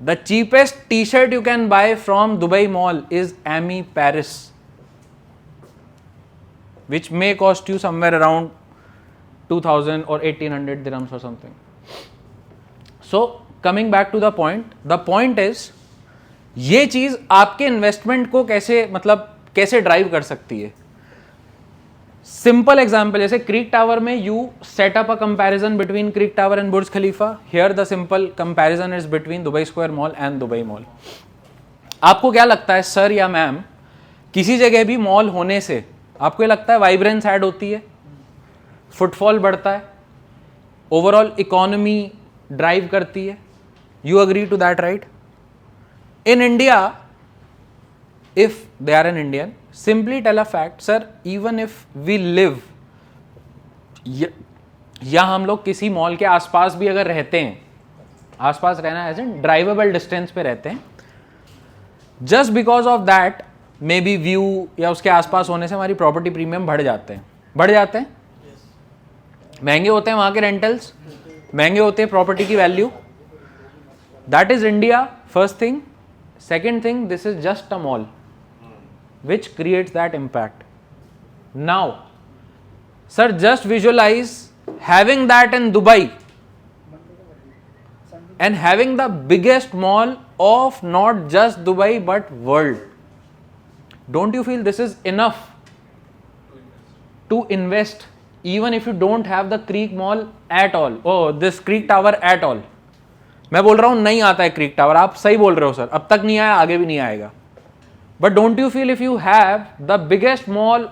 The cheapest t-shirt you can buy from Dubai Mall is Ami Paris, which may cost you somewhere around 2000 or 1800 dirhams or something. So coming back to the point is, ये चीज आपके investment को कैसे, मतलब कैसे drive कर सकती है। सिंपल एग्जांपल, जैसे क्रीक टावर में you set up a comparison between creek Tower and Burj Khalifa. Here the simple comparison is between Dubai Square mall and Dubai mall. आपको क्या लगता है सर या मैम, किसी जगह भी मॉल होने से आपको लगता है वाइब्रेंस ऐड होती है, फुटफॉल बढ़ता है, ओवरऑल इकोनॉमी ड्राइव करती है? You agree to that, right? In India, if they are an Indian, simply tell a fact, sir even if we live, या हम लोग किसी मॉल के आसपास भी अगर रहते हैं, आसपास रहना एज इन ड्राइवेबल डिस्टेंस पे रहते हैं. Just because of that may be view या उसके आसपास होने से हमारी प्रॉपर्टी प्रीमियम बढ़ जाते हैं. महंगे होते हैं वहाँ के रेंटल्स, महंगे होते हैं प्रॉपर्टी की value. That is India, first thing. Second thing, this is just a mall which creates that impact. Now, sir, just visualize having that in Dubai and having the biggest mall of not just Dubai but world. Don't you feel this is enough to invest even if you don't have the Creek Mall at all? Oh, this Creek Tower at all. मैं बोल रहा हूं नहीं आता है creek tower, आप सही बोल रहे हो सर, अब तक नहीं आया, आगे भी नहीं आएगा. But don't you feel if you have the biggest mall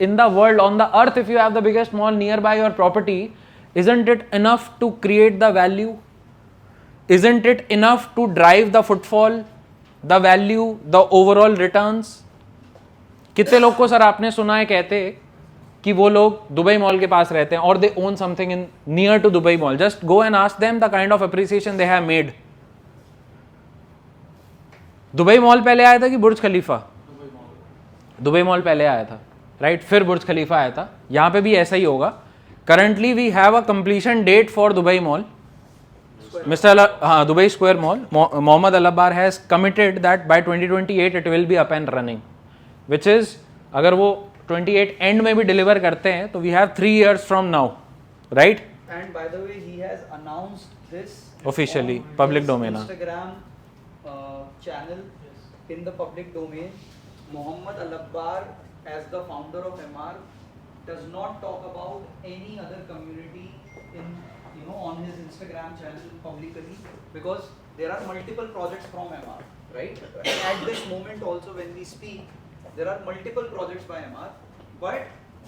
in the world, on the earth, if you have the biggest mall nearby your property, isn't it enough to create the value? Isn't it enough to drive the footfall, the value, the overall returns? कितने लोग को sir आपने सुना है कहते कि वो लोग दुबई मॉल के पास रहते हैं और they own something in near to Dubai Mall? Just go and ask them the kind of appreciation they have made. Dubai mall पहले आया था कि बुर्ज खलीफा? दुबई मॉल पहले आया था, राइट? फिर बुर्ज खलीफा आया था. यहाँ पे भी ऐसा ही होगा. Currently we have a completion date for Dubai Mall. Dubai Square Mall, Mohammed Alabbar has committed that by 2028 it will be up and running, which is, अगर वो 28 एंड में भी डिलीवर करते हैं तो we have 3 years from now, right? And by the way, he has announced this Officially, on public his domain. Instagram channel in the public domain. Mohammed Al-Abbar, as the founder of MR, does not talk about any other community in on his Instagram channel publicly, because there are multiple projects from MR, right? At this moment also when we speak, there are multiple projects by MR, but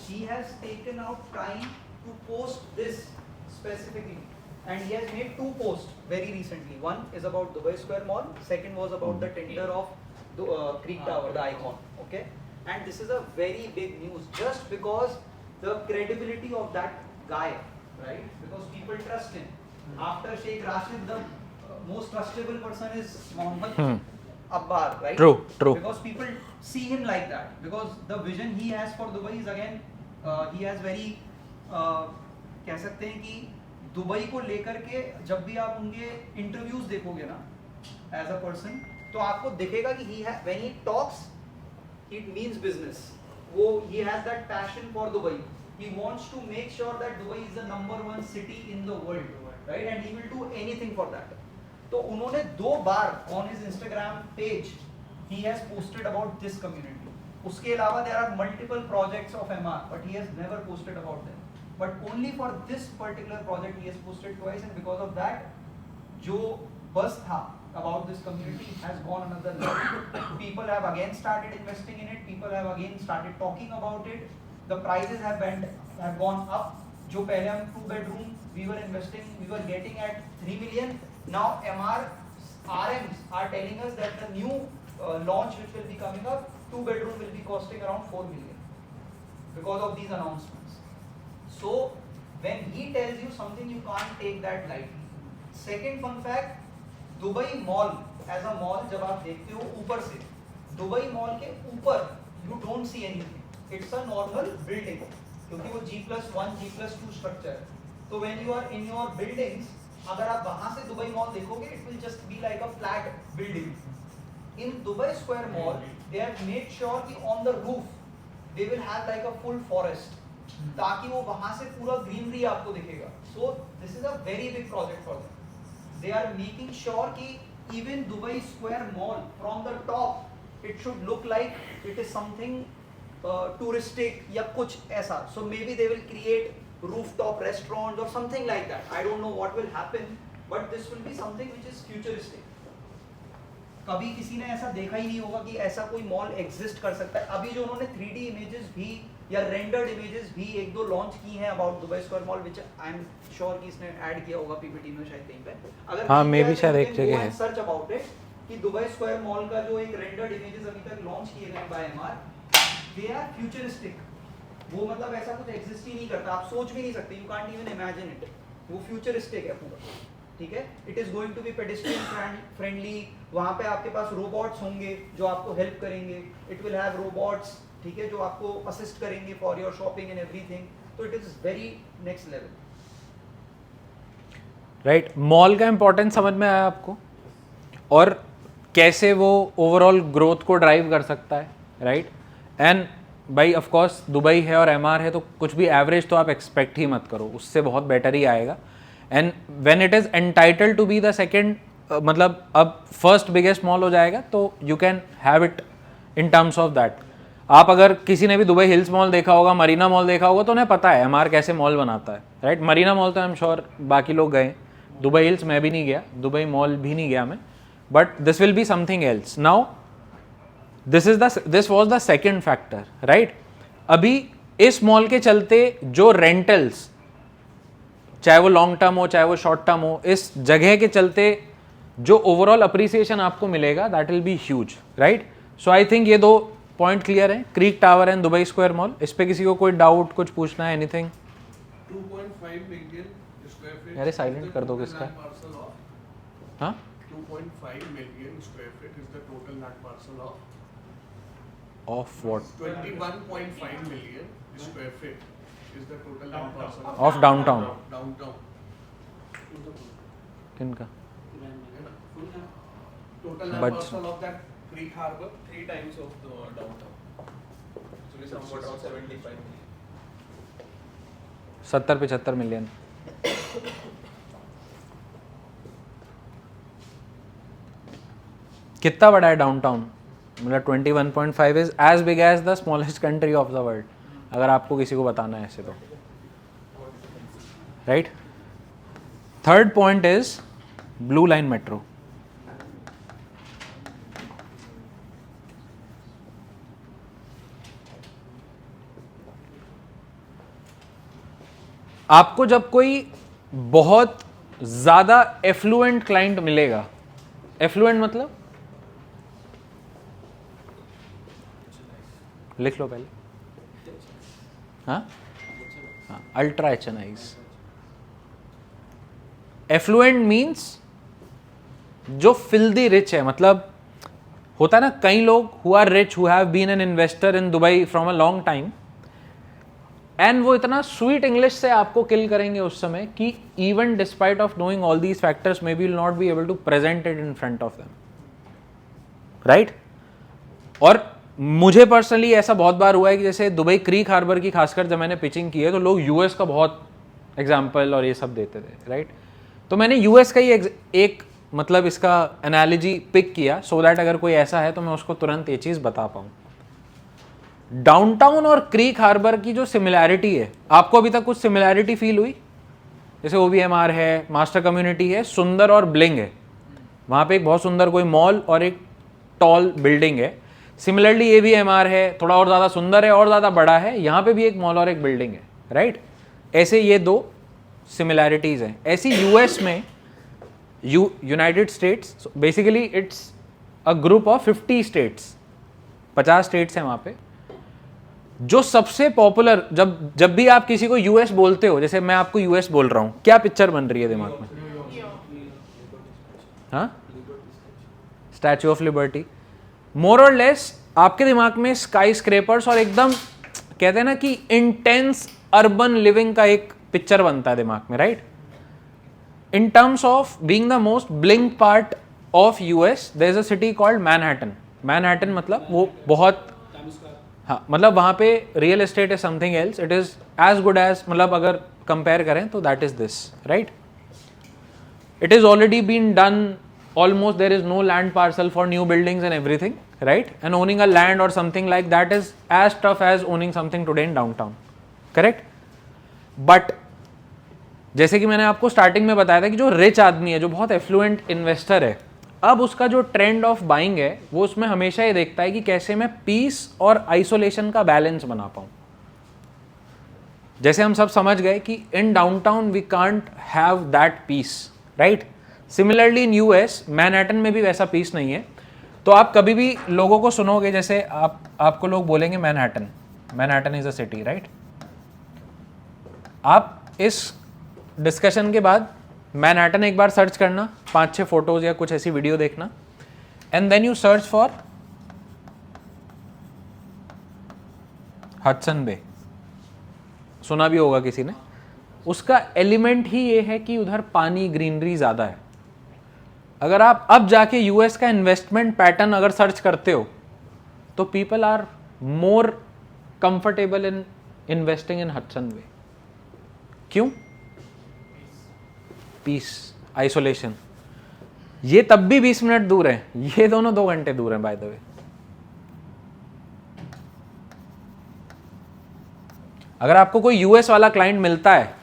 he has taken out time to post this specifically. And he has made 2 posts very recently. One is about Dubai Square Mall. Second was about the tender of the Creek Tower, the icon. Okay, and this is a very big news just because the credibility of that guy, right? Because people trust him. After Sheikh Rashid, the most trustable person is Mohammed Abbar, right? True. Because people see him like that. Because the vision he has for Dubai is again, he has very, कह सकते हैं कि Dubai को लेकर के जब भी आप उनके इंटरव्यूज देखोगे ना एज अ पर्सन, तो आपको दिखेगा कि when he talks it means business. वो he has that passion for Dubai. He wants to make sure that Dubai is the number 1 city in the world, right? And he will do anything for that. तो उन्होंने 2 बार on his Instagram page he has posted about this community. उसके अलावा there are multiple projects of MR, but he has never posted about them. But only for this particular project he has posted twice, and because of that, जो buzz था about this community has gone another level. People have again started investing in it. People have again started talking about it. The prices have gone up. जो पहले हम 2 bedroom we were getting at 3 million. Now MR RMs are telling us that the new launch which will be coming up, 2 bedroom will be costing around 4 million because of these announcements. So when he tells you something, you can't take that lightly. Second fun fact, Dubai mall as a mall, जब आप देखते हो ऊपर से, Dubai mall के ऊपर you don't see anything. It's a normal building, क्योंकि वो G+1, G+2 structure है. तो when you are in your buildings, अगर आप वहाँ से दुबई मॉल देखोगे, it will just be like a flat building. In Dubai Square Mall, they have made sure कि on the roof, they will have like a full forest. ताकि वो वहां से पूरा ग्रीनरी आपको दिखेगा. So this is a very big project for them. They are making sure कि even Dubai Square Mall from the top it should look like it is something touristic या कुछ ऐसा. So maybe they will create rooftop restaurants और something like that. I don't know what will happen, but this will be something which is futuristic. कभी किसी ने ऐसा देखा ही नहीं होगा कि ऐसा कोई मॉल एग्जिस्ट कर सकता है. अभी जो उन्होंने 3D इमेजेस भी या रेंडर्ड इमेजेस भी 1-2 लॉन्च की हैं about Dubai Square mall, which I am sure कि इसने ऐड किया होगा पीपीटी में शायद कहीं पे. अगर हाँ, मे बी शायद एक जगह है. सर्च अबाउट इट कि दुबई स्क्वायर मॉल का जो एक रेंडर्ड इमेजेस अभी तक लॉन्च किए गए by Emaar, they are futuristic. वो मतलब ऐसा कुछ एग्जिस्ट ही नहीं करता, आप सोच भी नहीं सकते. You can't even imagine it. वो फ्यूचरिस्टिक है पूरा. ठीक है, it is going to be pedestrian friendly, वहाँ पे आपके पास रोबोट्स होंगे जो आपको हेल्प करेंगे, इट विल हैव रोबोट्स, ठीक है, जो आपको असिस्ट करेंगे for your shopping and everything, तो it is very next level. Right, mall का इंपॉर्टेंस समझ में आया आपको, और कैसे वो ओवरऑल ग्रोथ को ड्राइव कर सकता है, राइट। एंड भाई ऑफ कोर्स दुबई है और एमआर है, तो कुछ भी एवरेज तो आप एक्सपेक्ट ही मत करो, उससे बहुत बेटर ही आएगा। And when it is entitled to be the second, मतलब अब फर्स्ट बिगेस्ट मॉल हो जाएगा, तो you can have it in terms of that. आप अगर किसी ने भी दुबई हिल्स मॉल देखा होगा, मरीना मॉल देखा होगा, तो उन्हें पता है एमआर कैसे मॉल बनाता है, राइट। मरीना मॉल तो आई एम श्योर बाकी लोग गए, दुबई हिल्स मैं भी नहीं गया, दुबई मॉल भी नहीं गया मैं, but this will be something else. Now this was the second factor, right. अभी इस मॉल के चलते जो रेंटल्स, चाहे वो लॉन्ग टर्म हो चाहे वो शॉर्ट टर्म हो, इस जगह के चलते जो ओवरऑल अप्रिसिएशन आपको मिलेगा that will be huge, right. So I think ये दो पॉइंट क्लियर है, creek Tower and Dubai Square mall. इस पे किसी को कोई डाउट, कुछ पूछना है, एनीथिंग? 2.5 million square feet. अरे साइलेंट कर दो किसका? हाँ, 2.5 million square feet is the total land parcel of of what? 21.5 million square feet is the total land parcel of downtown? downtown. किनका? है ना? Total land But- parcel of that Creek Harbor 3 times of the downtown. So it's somewhat around 75 million. 70-75 million. कितना बड़ा है downtown? मतलब 21.5 is as big as the smallest country of the world, अगर आपको किसी को बताना है ऐसे तो, right. Third point is blue line metro. आपको जब कोई बहुत ज्यादा एफ्लुएंट क्लाइंट मिलेगा, एफ्लुएंट मतलब लिख लो पहले, हाँ हाँ, अल्ट्रा एचएनआईज। एफ्लुएंट मीन्स जो फिल्दी रिच है, मतलब होता है ना कई लोग who are rich, who have been an investor in Dubai from a long time, and वो इतना स्वीट इंग्लिश से आपको किल करेंगे उस समय कि even despite of knowing all these factors maybe will not be able to present it in front of them, right. और मुझे पर्सनली ऐसा बहुत बार हुआ है कि जैसे दुबई क्रीक हार्बर की खासकर जब मैंने पिचिंग की है, तो लोग यूएस का बहुत एग्जाम्पल और ये सब देते थे, राइट। तो मैंने यूएस का ही एक मतलब इसका एनालॉजी पिक किया, सो दैट अगर कोई ऐसा है तो मैं उसको तुरंत ये चीज़ बता पाऊँ। डाउनटाउन और क्रीक हार्बर की जो सिमिलैरिटी है, आपको अभी तक कुछ सिमिलैरिटी फील हुई? जैसे ओवीएमआर है, मास्टर कम्युनिटी है, सुंदर और ब्लिंग है, वहाँ पे एक बहुत सुंदर कोई मॉल और एक टॉल बिल्डिंग है। सिमिलरली एवीएमआर है, थोड़ा और ज़्यादा सुंदर है और ज़्यादा बड़ा है, यहाँ पे भी एक मॉल और एक बिल्डिंग है, राइट। ऐसे ये दो सिमिलैरिटीज़ हैं। ऐसी यूएस में United states, basically it's a group of 50 states, 50 states हैं वहाँ पे। जो सबसे पॉपुलर, जब भी आप किसी को यूएस बोलते हो, जैसे मैं आपको यूएस बोल रहा हूँ, क्या पिक्चर बन रही है दिमाग में? हाँ, स्टैचू ऑफ लिबर्टी। मोर और लेस आपके दिमाग में स्काई स्क्रेपर्स और एकदम कहते हैं ना कि इंटेंस अर्बन लिविंग का एक पिक्चर बनता है दिमाग में, right. In terms of being the most blink part of US, there is a city called Manhattan. Manhattan मतलब वो बहुत, हाँ, मतलब वहाँ पे real estate is something else, it is as good as, मतलब अगर कंपेयर करें तो that is this, right. It is already been done almost, there is no land parcel for new buildings and everything, right? And owning a land or something like that is as tough as owning something today in downtown, correct? But जैसे कि मैंने आपको starting में बताया था कि जो rich आदमी है, जो बहुत एफ्लुएंट इन्वेस्टर है, अब उसका जो ट्रेंड ऑफ बाइंग है वो उसमें हमेशा ये देखता है कि कैसे मैं पीस और आइसोलेशन का बैलेंस बना पाऊँ। जैसे हम सब समझ गए कि in downtown we can't have that peace, right. Similarly in US Manhattan में भी वैसा पीस नहीं है। तो आप कभी भी लोगों को सुनोगे, जैसे आपको लोग बोलेंगे Manhattan is a city, right. आप इस डिस्कशन के बाद मैनहट्टन एक बार सर्च करना, 5-6 फोटोज या कुछ ऐसी वीडियो देखना, and then you search for Hudson Bay, सुना भी होगा किसी ने। उसका एलिमेंट ही ये है कि उधर पानी, ग्रीनरी ज़्यादा है। अगर आप अब जाके यूएस का इन्वेस्टमेंट पैटर्न अगर सर्च करते हो तो people are more comfortable in investing in Hudson Bay. क्यों? Peace, isolation. ये तब भी 20 मिनट दूर है, ये दोनों 2 घंटे दूर हैं बाय द वे। अगर आपको कोई यूएस वाला क्लाइंट मिलता है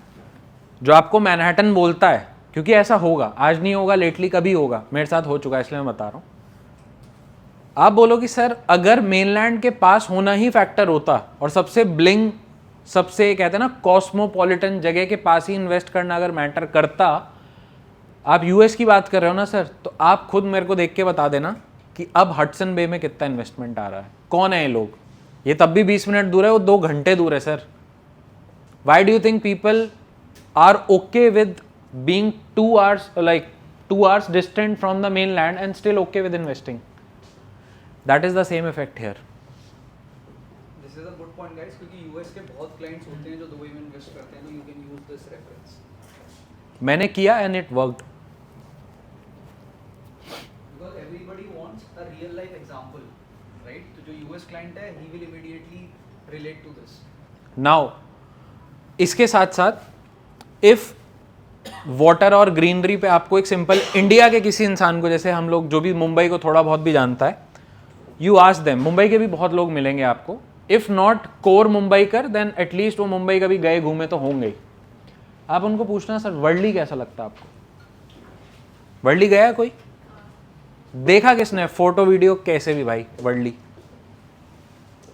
जो आपको मैनहट्टन बोलता है, क्योंकि ऐसा होगा, आज नहीं होगा, लेटली कभी होगा, मेरे साथ हो चुका है इसलिए मैं बता रहा हूं। आप बोलो कि सर अगर मेनलैंड के पास होना ही फैक्टर होता और सबसे ब्लिंग, सबसे कहते हैं ना कॉस्मोपॉलिटन जगह के पास ही इन्वेस्ट करना अगर मैटर करता, आप यूएस की बात कर रहे हो ना सर, तो आप खुद मेरे को देख के बता देना कि अब हडसन बे में कितना इन्वेस्टमेंट आ रहा है, कौन है ये लोग। ये तब भी 20 मिनट दूर है, वो 2 घंटे दूर है sir. Why do you think people are okay with being 2 hours, like 2 hours distant from the mainland and still okay with investing? That is the same effect here. This is a good point guys, क्योंकि US के बहुत clients होते हैं जो Dubai में invest करते हैं, तो you can use this reference. मैंने किया and it worked. Because everybody wants a real life example, right? तो जो यूएस क्लाइंट है, he will immediately relate to this. Now, इसके साथ साथ इफ वाटर और ग्रीनरी पे आपको एक सिंपल इंडिया के किसी इंसान को, जैसे हम लोग जो भी मुंबई को थोड़ा बहुत भी जानता है, यू आस्क देम, मुंबई के भी बहुत लोग मिलेंगे आपको, इफ नॉट कोर मुंबई कर देन एटलीस्ट वो मुंबई कभी गए घूमे तो होंगे। आप उनको पूछना सर वर्ली कैसा लगता है आपको, वर्ली गया कोई, देखा किसने, फोटो वीडियो कैसे भी भाई, वर्ली,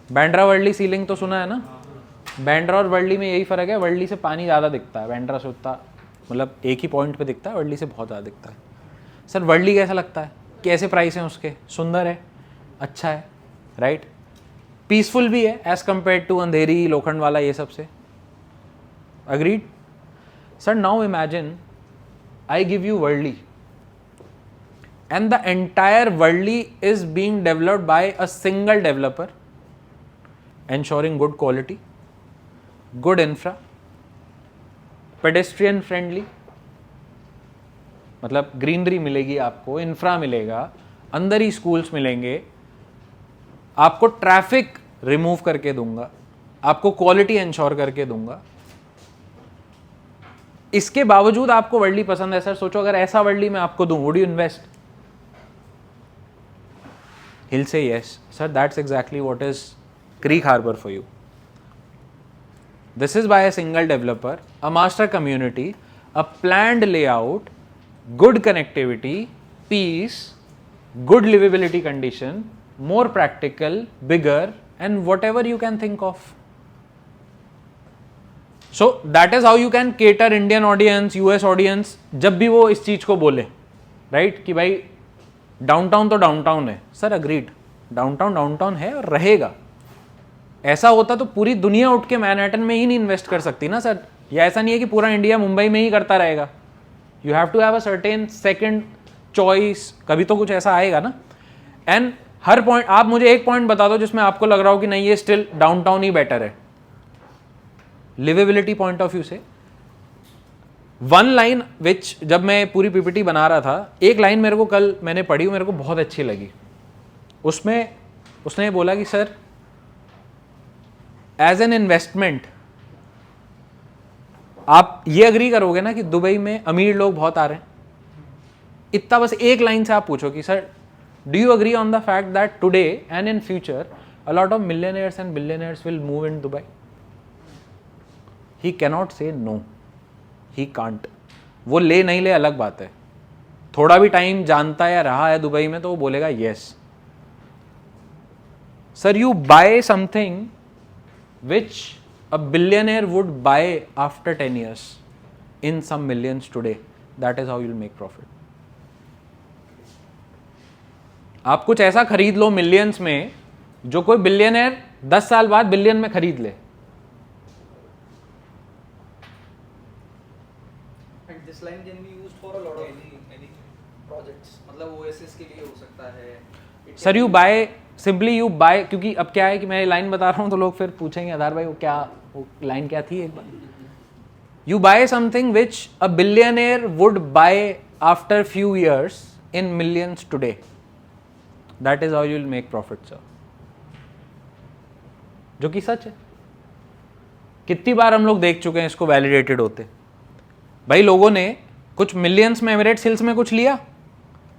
बैंड्रा वर्ली सीलिंग तो सुना है ना। बैंड्रा और वर्ली में यही फ़र्क है, वर्ली से पानी ज़्यादा दिखता है, बैंड्रा से उतना मतलब एक ही पॉइंट पे दिखता है, वर्ली से बहुत ज़्यादा दिखता है। सर वर्ली कैसा लगता है, कैसे प्राइस हैं उसके, सुंदर है, अच्छा है, राइट, पीसफुल भी है एज़ कम्पेयर टू अंधेरी, लोखंड वाला, ये सब से। Agreed sir. Now imagine I give you Worli and the entire Worli is being developed by a single developer, ensuring good quality, good infra, pedestrian friendly, मतलब ग्रीनरी मिलेगी आपको, इंफ्रा मिलेगा, अंदर ही स्कूल्स मिलेंगे, आपको ट्रैफिक रिमूव करके दूंगा, आपको क्वालिटी इंश्योर करके दूंगा। इसके बावजूद आपको वर्ली पसंद है सर, सोचो अगर ऐसा वर्ली मैं आपको दूं, would you invest? He'll say yes, sir, that's exactly what is Creek Harbor for you. This is by a single developer, a master community, a planned layout, good connectivity, peace, good livability condition, more practical, bigger, and whatever you can think of. So that is how you can cater Indian audience, US audience, जब भी वो इस चीज को बोले, right? कि भाई downtown तो डाउनटाउन है, सर अग्रीड, डाउनटाउन डाउनटाउन है और रहेगा। ऐसा होता तो पूरी दुनिया उठ के मैनहट्टन में ही नहीं इन्वेस्ट कर सकती ना सर, या ऐसा नहीं है कि पूरा इंडिया मुंबई में ही करता रहेगा। You have to have a certain second choice, कभी तो कुछ ऐसा आएगा ना। एंड हर पॉइंट, आप मुझे एक पॉइंट बता दो जिसमें आपको लग रहा हो कि नहीं ये स्टिल डाउनटाउन ही बेटर है, लिवेबिलिटी पॉइंट ऑफ व्यू से। वन लाइन विच जब मैं पूरी पीपीटी बना रहा था, एक लाइन मेरे को कल मैंने पढ़ी, मेरे को बहुत अच्छी लगी। उसमें उसने बोला कि सर एज एन इन्वेस्टमेंट आप ये अग्री करोगे ना कि दुबई में अमीर लोग बहुत आ रहे हैं, इतना बस एक लाइन से आप पूछो कि sir do you agree on the fact that today and in future a lot of millionaires and billionaires will move in Dubai? He cannot say no, he can't. वो ले नहीं ले अलग बात है, थोड़ा भी टाइम जानता है या रहा है दुबई में तो वो बोलेगा yes. Sir you buy something which a billionaire would buy after 10 years in some millions today. That is how you'll make profit. आप कुछ ऐसा खरीद लो मिलियंस में जो कोई बिलियनर 10 साल बाद बिलियन में खरीद ले। And this line can be used for a lot of any projects, मतलब ओएसएस के लिए हो सकता है। Sir you buy simply you buy, क्योंकि अब क्या है कि मैं लाइन बता रहा हूँ तो लोग फिर पूछेंगे आधार भाई वो लाइन क्या थी एक बार। You buy something which a billionaire would buy after few years in millions today, that is how you will make profit sir, जो कि सच है। कितनी बार हम लोग देख चुके हैं इसको वैलिडेटेड होते। भाई लोगों ने कुछ मिलियंस में एमिरेट्स हिल्स में कुछ लिया,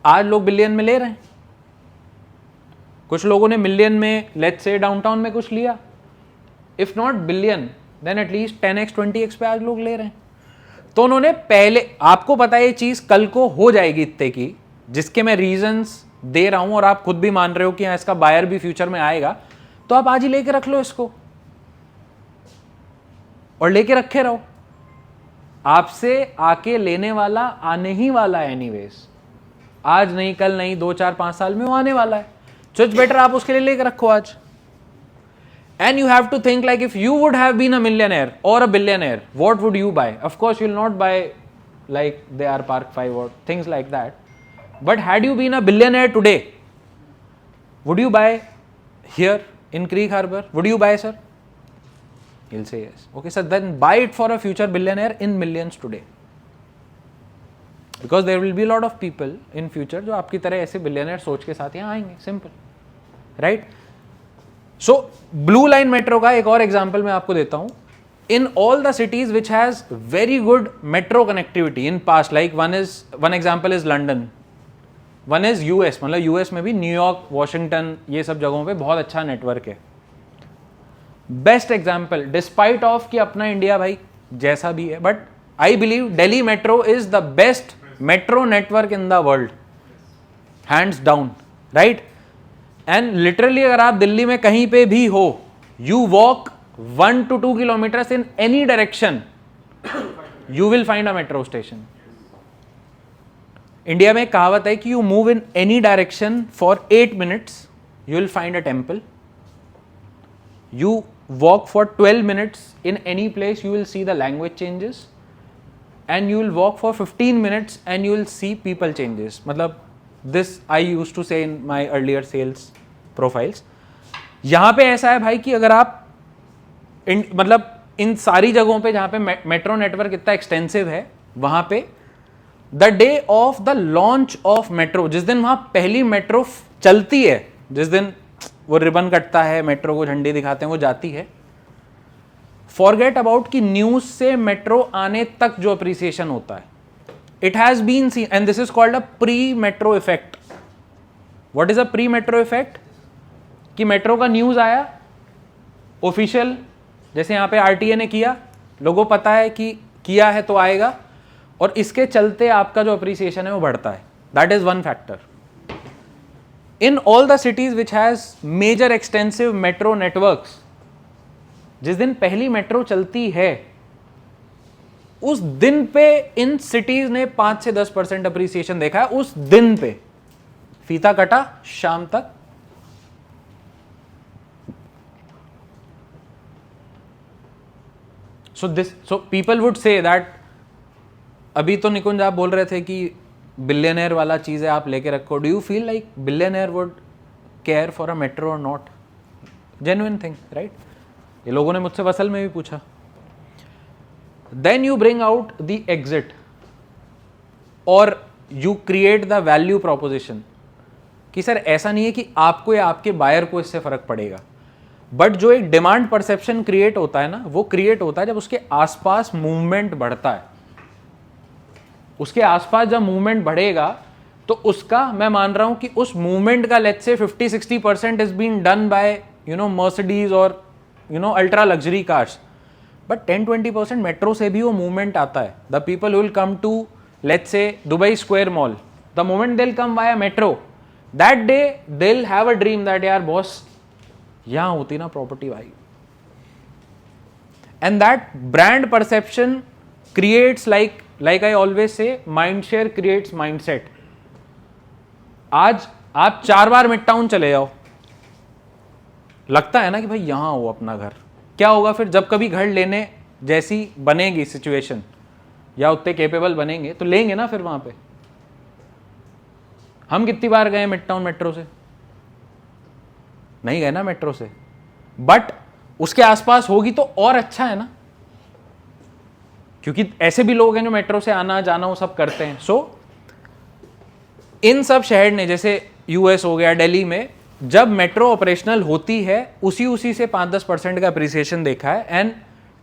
आज लोग बिलियन में ले रहे हैं। कुछ लोगों ने मिलियन में लेट्स से डाउनटाउन में कुछ लिया, if not billion then at least 10x 20x पे आज लोग ले रहे हैं। तो उन्होंने पहले, आपको पता है ये चीज कल को हो जाएगी इतने की, जिसके मैं रीजंस दे रहा हूं और आप खुद भी मान रहे हो कि इसका बायर भी फ्यूचर में आएगा, तो आप आज ही लेके रख लो इसको और लेके रखे रहो। आपसे आके लेने वाला आने ही वाला है एनीवेज, आज नहीं कल नहीं 2 4 5 साल में वो आने वाला है। सो इट्स बेटर आप उसके लिए लेके रखो आज। And you have to think like if you would have been a millionaire और a billionaire, what would you buy? Of course you will not buy like they are Park 5 or things like that, but had you been a billionaire today, would you buy here in Creek Harbor? Would you buy, sir? He'll say yes. Okay sir, then buy it for a future billionaire in millions today, because there will be a lot of people in future जो आपकी तरह ऐसे billionaire सोच के साथ यहाँ आएंगे, simple, right? So blue line metro का एक और example मैं आपको देता हूँ। In all the cities which has very good metro connectivity in past, like one example is London, one is US, मतलब US में भी न्यूयॉर्क, वॉशिंगटन, ये सब जगहों पे बहुत अच्छा नेटवर्क है। बेस्ट एग्जाम्पल डिस्पाइट ऑफ कि अपना इंडिया भाई जैसा भी है, but I believe Delhi metro is the best metro network in the world, hands down, right? And literally अगर आप दिल्ली में कहीं पे भी हो, you walk 1 to 2 kilometers in any direction, you will find a metro station. India में कहावत है कि you move in any direction for 8 minutes, you will find a temple. You walk for 12 minutes in any place, you will see the language changes. And you will walk for 15 minutes and you will see people changes. मतलब this I used to say in my earlier sales profiles. यहाँ पे ऐसा है भाई कि अगर आप मतलब इन सारी जगहों पे जहां पे मेट्रो नेटवर्क इतना एक्सटेंसिव है, वहां पे the day of the launch of metro, जिस दिन वहां पहली मेट्रो चलती है, जिस दिन वो रिबन कटता है, मेट्रो को झंडी दिखाते हैं, वो जाती है, फॉरगेट अबाउट कि न्यूज से मेट्रो आने तक जो अप्रिसिएशन होता है, it has been seen and this is called a pre metro effect. What is a pre metro effect? कि मेट्रो का न्यूज आया ऑफिशियल, जैसे यहाँ पे आरटीए ने किया, लोगों पता है कि किया है तो आएगा, और इसके चलते आपका जो अप्रिसिएशन है वो बढ़ता है। That is one factor. In all the cities which has major extensive metro networks, जिस दिन पहली मेट्रो चलती है उस दिन पे इन सिटीज ने 5 से 10% अप्रिसिएशन देखा है। उस दिन पे फीता कटा, शाम तक so people would say that, अभी तो निकुंज आप बोल रहे थे कि बिलियनर वाला चीज है आप लेके रखो, do you feel like billionaire would care for a metro और नॉट? Genuine thing, right? ये लोगों ने मुझसे वसल में भी पूछा। Then you bring out the exit और you create the value proposition कि सर ऐसा नहीं है कि आपको या आपके बायर को इससे फर्क पड़ेगा, बट जो एक डिमांड परसेप्शन क्रिएट होता है ना, वो क्रिएट होता है जब उसके आसपास मूवमेंट बढ़ता है। उसके आसपास जब मूवमेंट बढ़ेगा तो उसका, मैं मान रहा हूं कि उस मूवमेंट का let's say 50-60% is been done by Mercedes और ultra luxury cars, but 10-20% metro से भी वो मूवमेंट आता है। The people will come to let's say Dubai Square Mall, the moment they will come via metro, that day they will have a dream that यार boss यहां होती ना property भाई। And that brand perception creates like I always say, mind share creates mindset. आज आप 4 बार mid town चले जाओ, लगता है ना कि भाई यहां हो अपना घर, क्या होगा फिर जब कभी घर लेने जैसी बनेगी सिचुएशन, या उतने केपेबल बनेंगे तो लेंगे ना फिर वहां पे। हम कितनी बार गए मिड टाउन मेट्रो से? नहीं गए ना मेट्रो से, बट उसके आसपास होगी तो और अच्छा है ना, क्योंकि ऐसे भी लोग हैं जो मेट्रो से आना जाना वो सब करते हैं। सो इन सब शहर ने, जैसे यूएस हो गया, दिल्ली में जब मेट्रो ऑपरेशनल होती है उसी से 5-10% का अप्रिसिएशन देखा है। एंड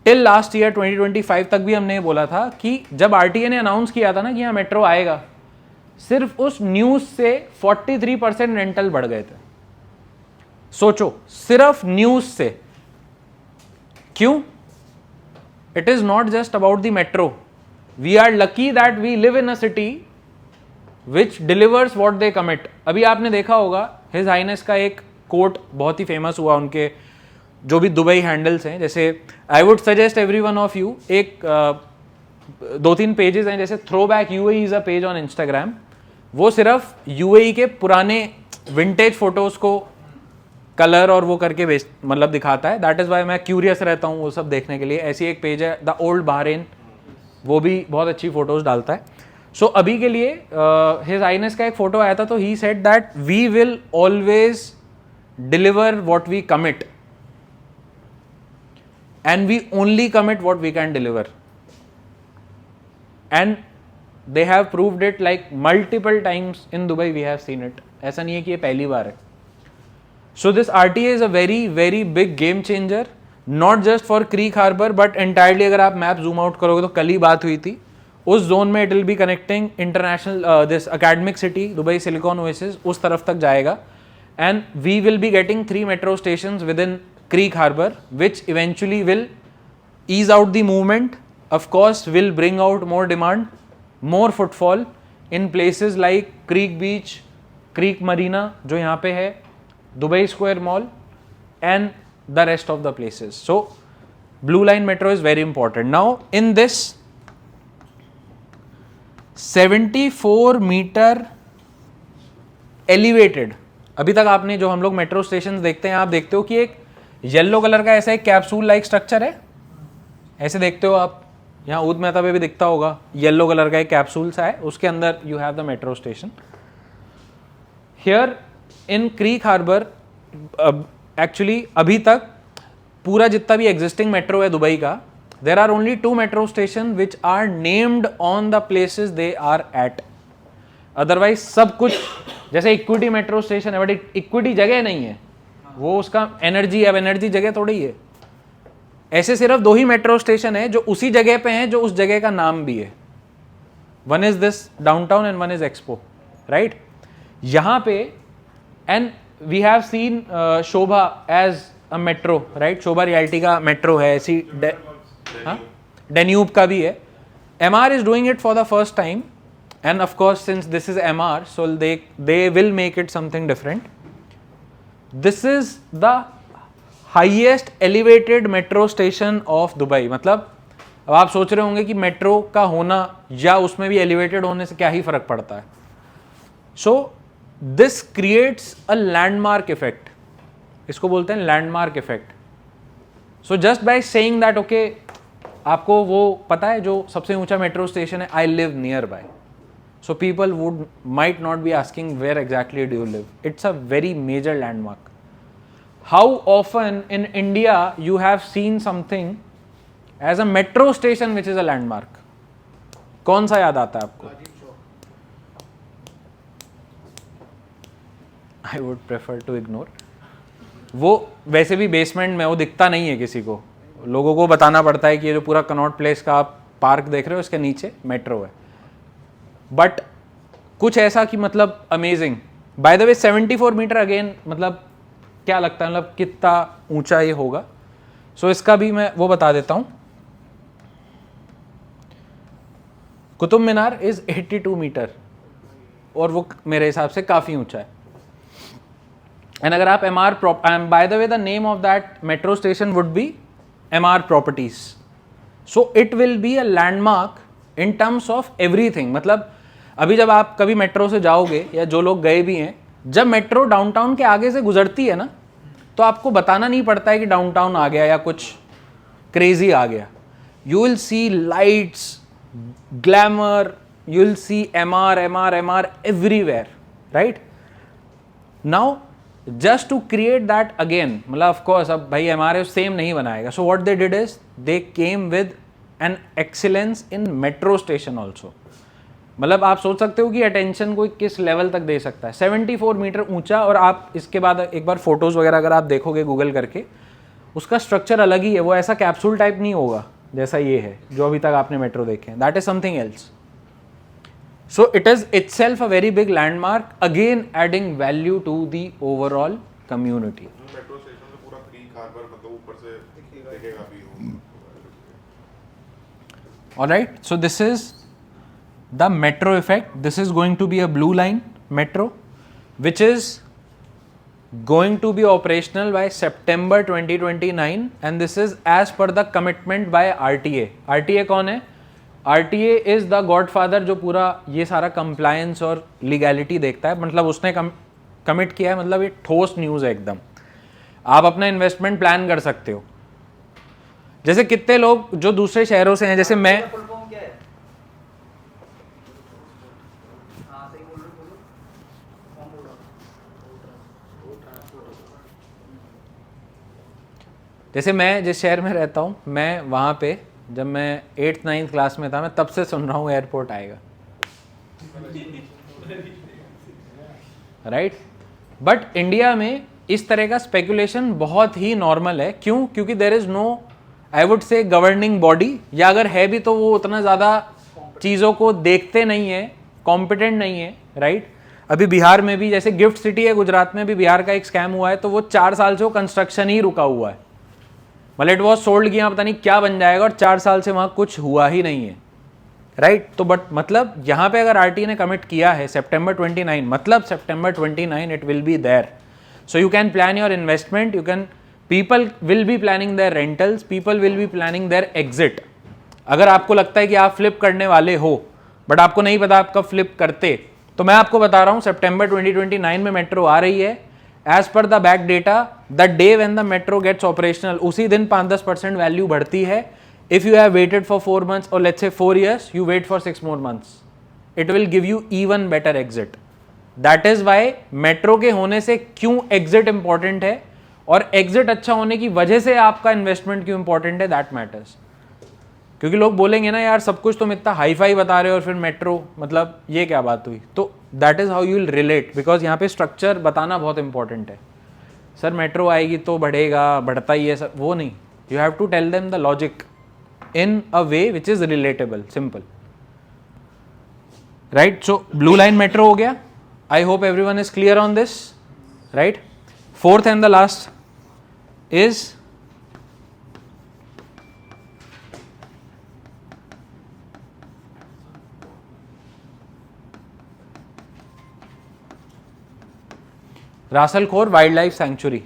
टिल लास्ट ईयर 2025 तक भी हमने ये बोला था कि जब आरटीए ने अनाउंस किया था ना कि यहाँ मेट्रो आएगा, सिर्फ उस न्यूज से 43% रेंटल बढ़ गए थे। सोचो, सिर्फ न्यूज से। क्यों? It is not just about the metro, we are lucky that we live in a city which delivers what they commit. अभी आपने देखा होगा हिज हाइनेस का एक कोट बहुत ही फेमस हुआ, उनके जो भी दुबई हैंडल्स हैं, जैसे I would suggest every one of you, एक 2-3 पेजेस हैं, जैसे throwback UAE is a page on Instagram. वो सिर्फ यूएई के पुराने विंटेज फोटोज को कलर और वो करके मतलब दिखाता है। दैट इज वाई मैं क्यूरियस रहता हूँ वो सब देखने के लिए। ऐसी एक पेज है द ओल्ड बहरेन, वो भी बहुत अच्छी फोटोज डालता है। सो अभी के लिए हिज हाइनेस का एक फोटो आया था, तो he said that we will always deliver what we commit and we only commit what we can deliver. And they have proved it like multiple times in Dubai, we have seen it. ऐसा नहीं है कि ये पहली बार है। So this RTA is a very very big game changer, not just for Creek Harbour but entirely। अगर आप map zoom out करोगे तो कल ही बात हुई थी, उस जोन में it will be connecting international this academic city Dubai Silicon Oasis, उस तरफ तक जाएगा। And we will be getting 3 metro stations within Creek Harbour, which eventually will ease out the movement, of course will bring out more demand, more footfall in places like Creek Beach, Creek Marina जो यहाँ पे है, Dubai Square Mall and the rest of the places. So Blue Line Metro is very important. Now in this 74 meter elevated, अभी तक आपने जो हम लोग मेट्रो स्टेशन देखते हैं, आप देखते हो कि एक येलो कलर का ऐसा एक कैप्सूल लाइक स्ट्रक्चर है, ऐसे देखते हो आप, यहाँ ऊद मेहता पे भी दिखता होगा, येलो कलर का एक कैप्सूल सा है, उसके अंदर you have the metro station. Here in Creek Harbour actually अभी तक पूरा जितना भी एग्जिस्टिंग मेट्रो है दुबई का, there are only 2 metro station which are named on the places they are at. Otherwise सब कुछ, जैसे इक्विटी मेट्रो स्टेशन है बट इक्विटी जगह नहीं है, वो उसका एनर्जी, अब एनर्जी जगह थोड़ी है। ऐसे सिर्फ 2 ही मेट्रो स्टेशन है जो उसी जगह पे हैं, जो उस जगह का नाम भी है। One is this downtown and one is expo, right. यहाँ पे and we have seen Sobha as a metro, right. Sobha realty का मेट्रो है, ऐसी डेन्यूब का भी है। MR is doing it for the first time, and of course since this is MR, so they will make it something different. This is the highest elevated metro station of Dubai। मतलब अब आप सोच रहे होंगे कि metro का होना या उसमें भी एलिवेटेड होने से क्या ही फर्क पड़ता है। So this creates a landmark effect, इसको बोलते हैं landmark effect. So just by saying that okay, आपको वो पता है जो सबसे ऊंचा मेट्रो स्टेशन है, I live nearby, so people would might not be asking where exactly do you live. It's a very major landmark. How often in India you have seen something as a metro station which is a landmark? कौन सा याद आता है आपको? I would prefer to ignore. वो वैसे भी basement में, वो दिखता नहीं है किसी को, लोगों को बताना पड़ता है कि ये जो पूरा कनॉट प्लेस का आप पार्क देख रहे हो इसके नीचे मेट्रो है। बट कुछ ऐसा कि मतलब amazing. By the way 74 metre again, मतलब क्या लगता है मतलब कितना ऊंचा ये होगा? सो इसका भी मैं वो बता देता हूं। कुतुब मीनार इज 82 मीटर और वो मेरे हिसाब से काफी ऊंचा है। एंड अगर आप MR bye the way the name of that metro station would be MR properties. So it will be a landmark in terms of everything. मतलब अभी जब आप कभी मेट्रो से जाओगे, या जो लोग गए भी हैं, जब मेट्रो डाउनटाउन के आगे से गुजरती है ना, तो आपको बताना नहीं पड़ता है कि डाउनटाउन आ गया या कुछ क्रेजी आ गया। You will C lights, glamour, you'll see MR everywhere, right? Now just to create that again, मतलब of course अब भाई MRF सेम नहीं बनाएगा, so what they did is they came with an excellence in metro station also. मतलब आप सोच सकते हो कि अटेंशन कोई किस लेवल तक दे सकता है, 74 मीटर ऊंचा, और आप इसके बाद एक बार फोटोज वगैरह अगर आप देखोगे गूगल करके, उसका स्ट्रक्चर अलग ही है, वो ऐसा कैप्सूल टाइप नहीं होगा जैसा ये है जो अभी तक आपने मेट्रो देखे हैं, that is something else. So it is itself a very big landmark, again adding value to the overall community. Metro station से पूरा क्रीक हार्बर मतलब ऊपर से दिखेगा भी. All right, so this is the metro effect. This is going to be a blue line metro, which is going to be operational by September 2029, and this is as per the commitment by RTA. RTA कौन है? RTA is the godfather जो पूरा ये सारा compliance और legality देखता है, मतलब उसने कमिट किया है, मतलब ये ठोस न्यूज़ है एकदम. आप अपना इन्वेस्टमेंट प्लान कर सकते हो. जैसे कितने लोग जो दूसरे शहरों से हैं, जैसे मैं, फुल फॉर्म क्या है? हाँ सही बोल रहे हो, बोलो. फॉर्म बोलो. जैसे मैं जिस शहर में रहता हूँ, मैं वहाँ पे जब मैं 8th 9th क्लास में था, मैं तब से सुन रहा हूँ एयरपोर्ट आएगा, राइट. बट इंडिया में इस तरह का स्पेकुलेशन बहुत ही नॉर्मल है. क्यों? क्योंकि there is no, I would say, governing body, या अगर है भी तो वो उतना ज़्यादा चीज़ों को देखते नहीं है, कॉम्पिटेंट नहीं है, राइट. अभी बिहार में भी जैसे गिफ्ट सिटी है गुजरात में, भी बिहार का एक स्कैम हुआ है, तो वो 4 साल से वो कंस्ट्रक्शन ही रुका हुआ है. मतलब इट वॉज सोल्ड किया, पता नहीं क्या बन जाएगा, और 4 साल से वहाँ कुछ हुआ ही नहीं है, राइट. तो बट मतलब यहाँ पे अगर आरटी ने कमिट किया है September 29, मतलब September 29 it will be there. So you can plan your investment, you can, people will be planning their rentals, people will be planning their exit. अगर आपको लगता है कि आप फ्लिप करने वाले हो बट आपको नहीं पता आप कब फ्लिप करते, तो मैं आपको बता रहा हूँ September 2029 में मेट्रो आ रही है. As per the back data, the day when the metro gets operational, उसी दिन 5-10% वैल्यू बढ़ती है. If you have waited for 4 months और let's say 4 years, you wait for 6 more months, it will give you even better exit. That is why metro के होने से क्यों exit important है, और एग्जिट अच्छा होने की वजह से आपका इन्वेस्टमेंट क्यों इंपॉर्टेंट है, दैट मैटर्स. क्योंकि लोग बोलेंगे ना यार सब कुछ तुम इतना हाई फाई बता रहे हो और फिर मेट्रो, मतलब ये क्या बात हुई. तो that is how you will relate, because यहाँ पे स्ट्रक्चर बताना बहुत इंपॉर्टेंट है. सर मेट्रो आएगी तो बढ़ेगा, बढ़ता ही है सर, वो नहीं. You have to tell them the logic in a way which is relatable, simple, right. So blue line metro हो गया. I hope everyone is clear on this, right. Fourth and the last is रासल Khor wild life sanctuary.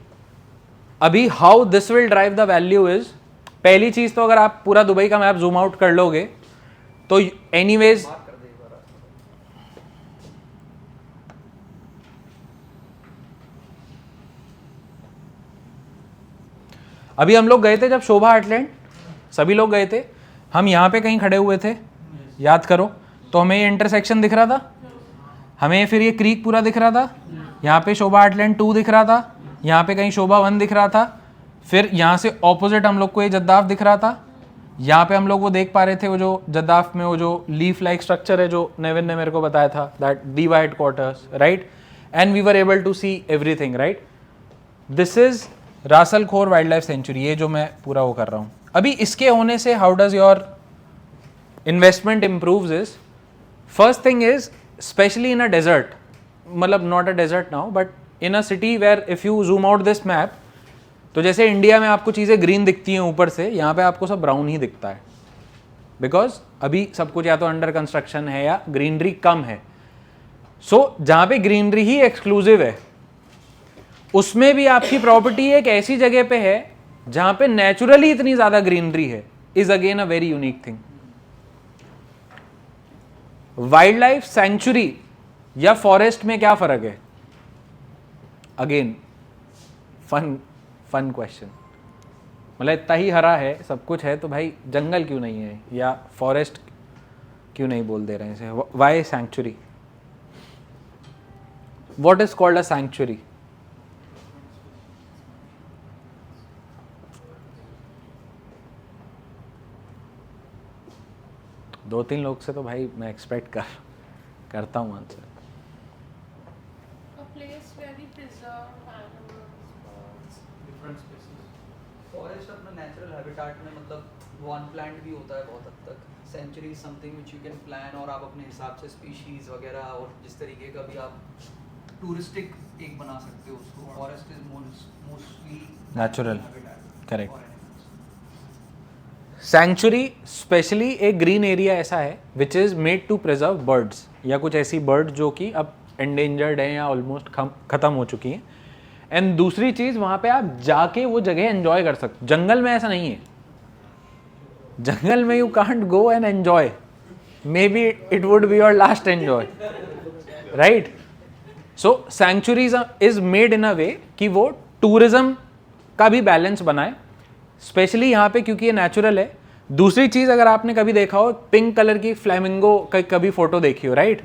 अभी how this will drive the value is, पहली चीज तो अगर आप पूरा Dubai का मैप जूम आउट कर लोगे तो एनीवेज, अभी हम लोग गए थे जब शोभा आर्टलैंड, सभी लोग गए थे, हम यहाँ पे कहीं खड़े हुए थे, याद करो, तो हमें ये इंटरसेक्शन दिख रहा था, हमें फिर ये क्रीक पूरा दिख रहा था, यहाँ पे शोभा आर्टलैंड 2 दिख रहा था, यहाँ पे कहीं शोभा 1 दिख रहा था, फिर यहाँ से ऑपोजिट हम लोग को ये जद्दाफ दिख रहा था, यहाँ पे हम लोग वो देख पा रहे थे वो जो जद्दाफ में वो जो लीफ लाइक स्ट्रक्चर है जो नेविन ने मेरे को बताया था, दैट दीवा headquarters, right. And we were able to see everything, right. This is Ras Al Khor wild life sanctuary, ये जो मैं पूरा वो कर रहा हूँ. अभी इसके होने से how does your investment improves is, first thing is specially in a desert, मतलब not a desert now but in a city where if you zoom out this map, तो जैसे इंडिया में आपको चीज़ें ग्रीन दिखती हैं ऊपर से, यहाँ पे आपको सब ब्राउन ही दिखता है, बिकॉज अभी सब कुछ या तो अंडर कंस्ट्रक्शन है या ग्रीनरी कम है. सो जहाँ पे ग्रीनरी ही एक्सक्लूसिव है, उसमें भी आपकी प्रॉपर्टी एक ऐसी जगह पे है जहाँ पे नेचुरली इतनी ज़्यादा ग्रीनरी है, is again a very unique thing. Wild life sanctuary या फॉरेस्ट में क्या फ़र्क है? Again fun question. मतलब इतना ही हरा है, सब कुछ है, तो भाई जंगल क्यों नहीं है या फॉरेस्ट क्यों नहीं बोल दे रहे हैं इसे? Why sanctuary? What is called a sanctuary? दो तीन लोग से तो भाई मैं एक्सपेक्ट करता हूँ answer. A place where we preserve animals, birds. Different species. Forest अपना नेचुरल हैबिटेट में मतलब वन प्लांट भी होता है बहुत हद तक। Sanctuary something which you can plan और आप अपने हिसाब से स्पीशीज वगैरह और जिस तरीके का भी आप टूरिस्टिक एक बना सकते हो उसको। Forest is mostly Natural. Correct. Sanctuary specially एक ग्रीन एरिया ऐसा है which is made to preserve birds, या कुछ ऐसी बर्ड जो कि अब एंडेंजर्ड हैं या ऑलमोस्ट ख़त्म हो चुकी हैं। एंड दूसरी चीज़, वहाँ पे आप जाके वो जगह एंजॉय कर सकते हो। जंगल में ऐसा नहीं है। जंगल में you can't go and enjoy, maybe it would be your last enjoy, right? So sanctuaries is made in a way कि वो टूरिज्म का भी बैलेंस बनाए, स्पेशली यहाँ पे क्योंकि ये नेचुरल है। दूसरी चीज़, अगर आपने कभी देखा हो पिंक कलर की फ्लैमिंगो का कभी फोटो देखी हो, राइट?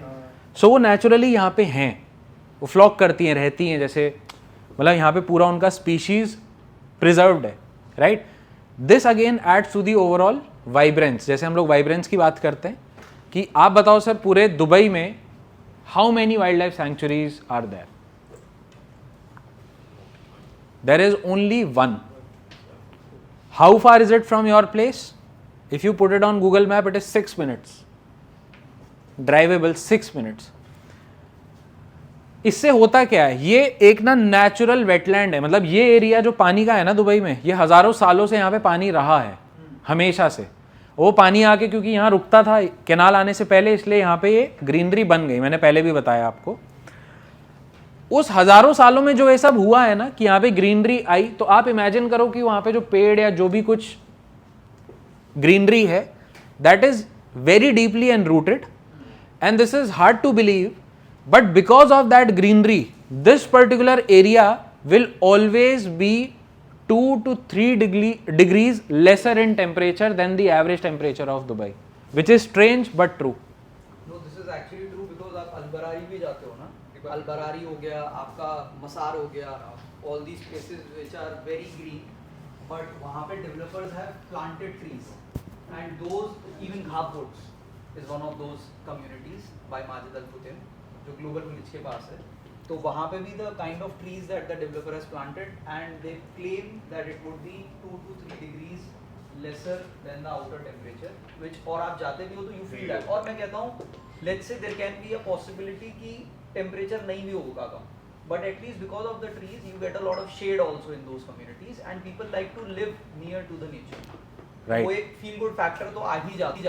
सो वो नेचुरली यहाँ पे हैं, वो फ्लॉक करती हैं, रहती हैं, जैसे मतलब यहाँ पे पूरा उनका स्पीशीज प्रिजर्व्ड है, right? This again adds to the overall vibrance. जैसे हम लोग वाइब्रेंस की बात करते हैं कि आप बताओ सर पूरे दुबई में how many wildlife sanctuaries are there? There is only one. How far is it from your place? If you put it on Google Map, it is 6 minutes. Drivable 6 minutes. इससे होता क्या है, ये एक ना natural wetland है। मतलब ये एरिया जो पानी का है ना दुबई में, ये हजारों सालों से यहाँ पे पानी रहा है, हमेशा से। वो पानी आके क्योंकि यहाँ रुकता था कैनाल आने से पहले, इसलिए यहाँ पे ये ग्रीनरी बन गई। मैंने पहले भी बताया आपको। उस हजारों सालों में जो ये सब हुआ है ना कि यहाँ पे ग्रीनरी आई, तो आप इमेजिन करो कि वहाँ पे जो पेड़ या जो भी कुछ ग्रीनरी है, that is very deeply enrooted and this is hard to believe, but because of that greenery this particular area will always be 2 to 3 degrees lesser in temperature than the average temperature of Dubai, which is strange but true. No, this is actually true because आप अलबरारी भी जाते हो ना। अलबरारी हो गया, आपका मसार हो गया, all these places which are very green, but वहाँ पे developers have planted trees and those even Ghab Woods is one of those communities by Majid Al Futtaim जो global village के पास है। तो वहाँ पे भी the kind of trees that the developer has planted and they claim that it would be 2 to 3 degrees lesser than the outer temperature, which और आप जाते भी हो तो you feel that। और मैं कहता हूँ let's say there can be a possibility कि टेम्परेचर नहीं भी होगा कम, but at least because of the trees you get a lot of shade also in those communities and people like to live near to the nature. Right. वो एक feel good factor तो आ ही जाता है।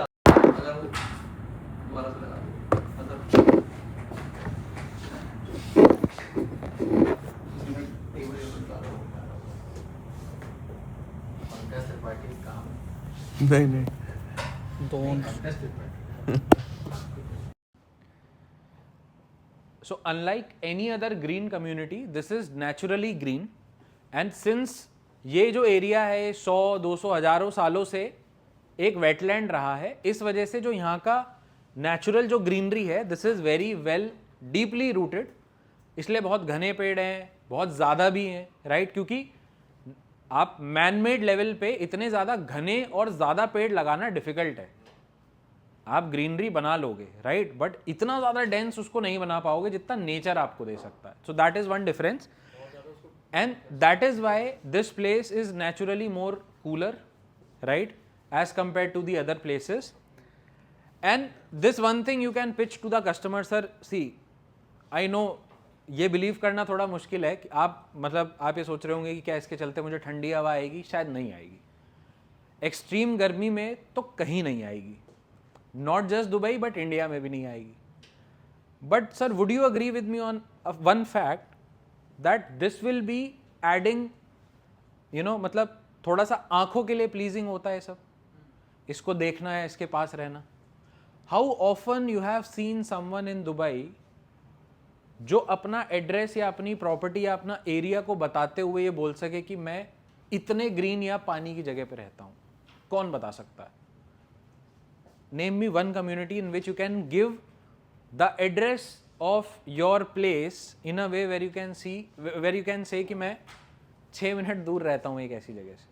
अगर वो दोबारा से लगा मतलब नहीं So unlike any other green community, this is naturally green and since ये जो एरिया है 100, 200, हजारों सालों से एक वेटलैंड रहा है, इस वजह से जो यहाँ का नेचुरल जो ग्रीनरी है this is very well deeply rooted. इसलिए बहुत घने पेड़ हैं, बहुत ज़्यादा भी हैं, राइट? क्योंकि आप मैन मेड लेवल पे इतने ज़्यादा घने और ज़्यादा पेड़ लगाना डिफ़िकल्ट है। आप ग्रीनरी बना लोगे, राइट, बट इतना ज़्यादा डेंस उसको नहीं बना पाओगे जितना नेचर आपको दे सकता है। So that is one difference and that is why this place is naturally more cooler, right, as compare to the other places. And this one thing you can pitch to the customer, sir see I know ये believe करना थोड़ा मुश्किल है कि आप मतलब आप ये सोच रहे होंगे कि क्या इसके चलते मुझे ठंडी हवा आएगी, शायद नहीं आएगी। एक्सट्रीम गर्मी में तो कहीं नहीं आएगी, not just Dubai but India में भी नहीं आएगी। But sir would you agree with me on one fact that this will be adding, you know, मतलब थोड़ा सा आंखों के लिए प्लीजिंग होता है सब, इसको देखना है, इसके पास रहना। How often you have seen someone in Dubai जो अपना एड्रेस या अपनी प्रॉपर्टी या अपना एरिया को बताते हुए ये बोल सके कि मैं इतने ग्रीन या पानी की जगह पे रहता हूँ? कौन बता सकता है? Name me one community in which you can give the address of your place in a way where you can say कि मैं 6 मिनट दूर रहता हूँ एक ऐसी जगह से.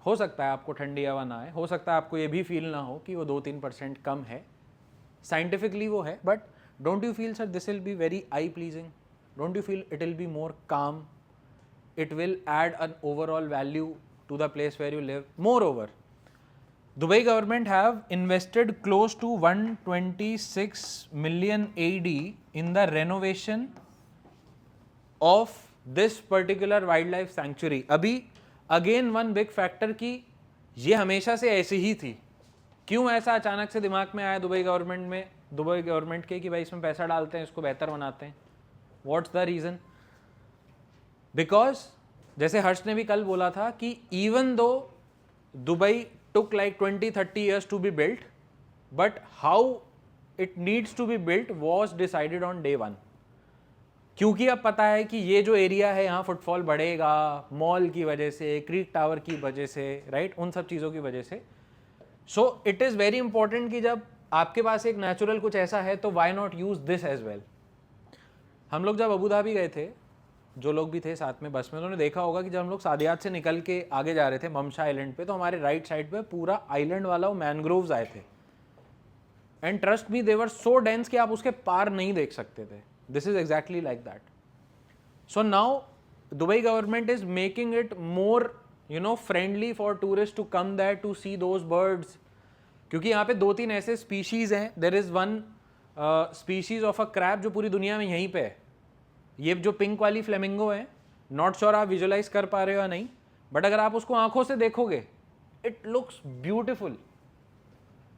हो सकता है आपको ठंडी हवा ना आए, हो सकता है आपको ये भी फील ना हो कि वो 2-3% कम है, साइंटिफिकली वो है, but don't you feel sir this will be very I pleasing? Don't you feel it will be more काम? It will add an overall value to the place where you live. Moreover, Dubai government have invested close to 126 million AD in the renovation of this particular wildlife sanctuary. अभी again one big factor कि ये हमेशा से ऐसी ही थी. क्यों ऐसा अचानक से दिमाग में आया दुबई गवर्नमेंट के कि भाई इसमें पैसा डालते हैं, इसको बेहतर बनाते हैं? What's the reason? बिकॉज जैसे हर्ष ने भी कल बोला था कि even though Dubai took like 20-30 years to be built, but how it needs to be built was decided on day 1. क्योंकि अब पता है कि ये जो एरिया है यहाँ फुटफॉल बढ़ेगा मॉल की वजह से, क्रीक टावर की वजह से, राइट, उन सब चीज़ों की वजह से. So it is very important कि जब आपके पास एक नेचुरल कुछ ऐसा है तो why not use this as well. हम लोग जब अबू धाबी गए थे, जो लोग भी थे साथ में बस में, उन्होंने देखा होगा कि जब हम लोग सादियात से निकल के आगे जा रहे थे ममशा आइलैंड पे, तो हमारे राइट साइड पे पूरा आइलैंड वाला वो मैनग्रोव्स आए थे. And trust me, they were so dense कि आप उसके पार नहीं देख सकते थे. This is exactly like that. So now Dubai government is making it more friendly for tourist to come that to see those birds. क्योंकि यहाँ पे 2-3 ऐसे स्पीशीज हैं. There is one species of a crab जो पूरी दुनिया में यहीं पे है. ये जो पिंक वाली फ्लेमिंगो है, नॉट श्योर आप विजुअलाइज कर पा रहे हो या नहीं, बट अगर आप उसको आंखों से देखोगे it looks beautiful.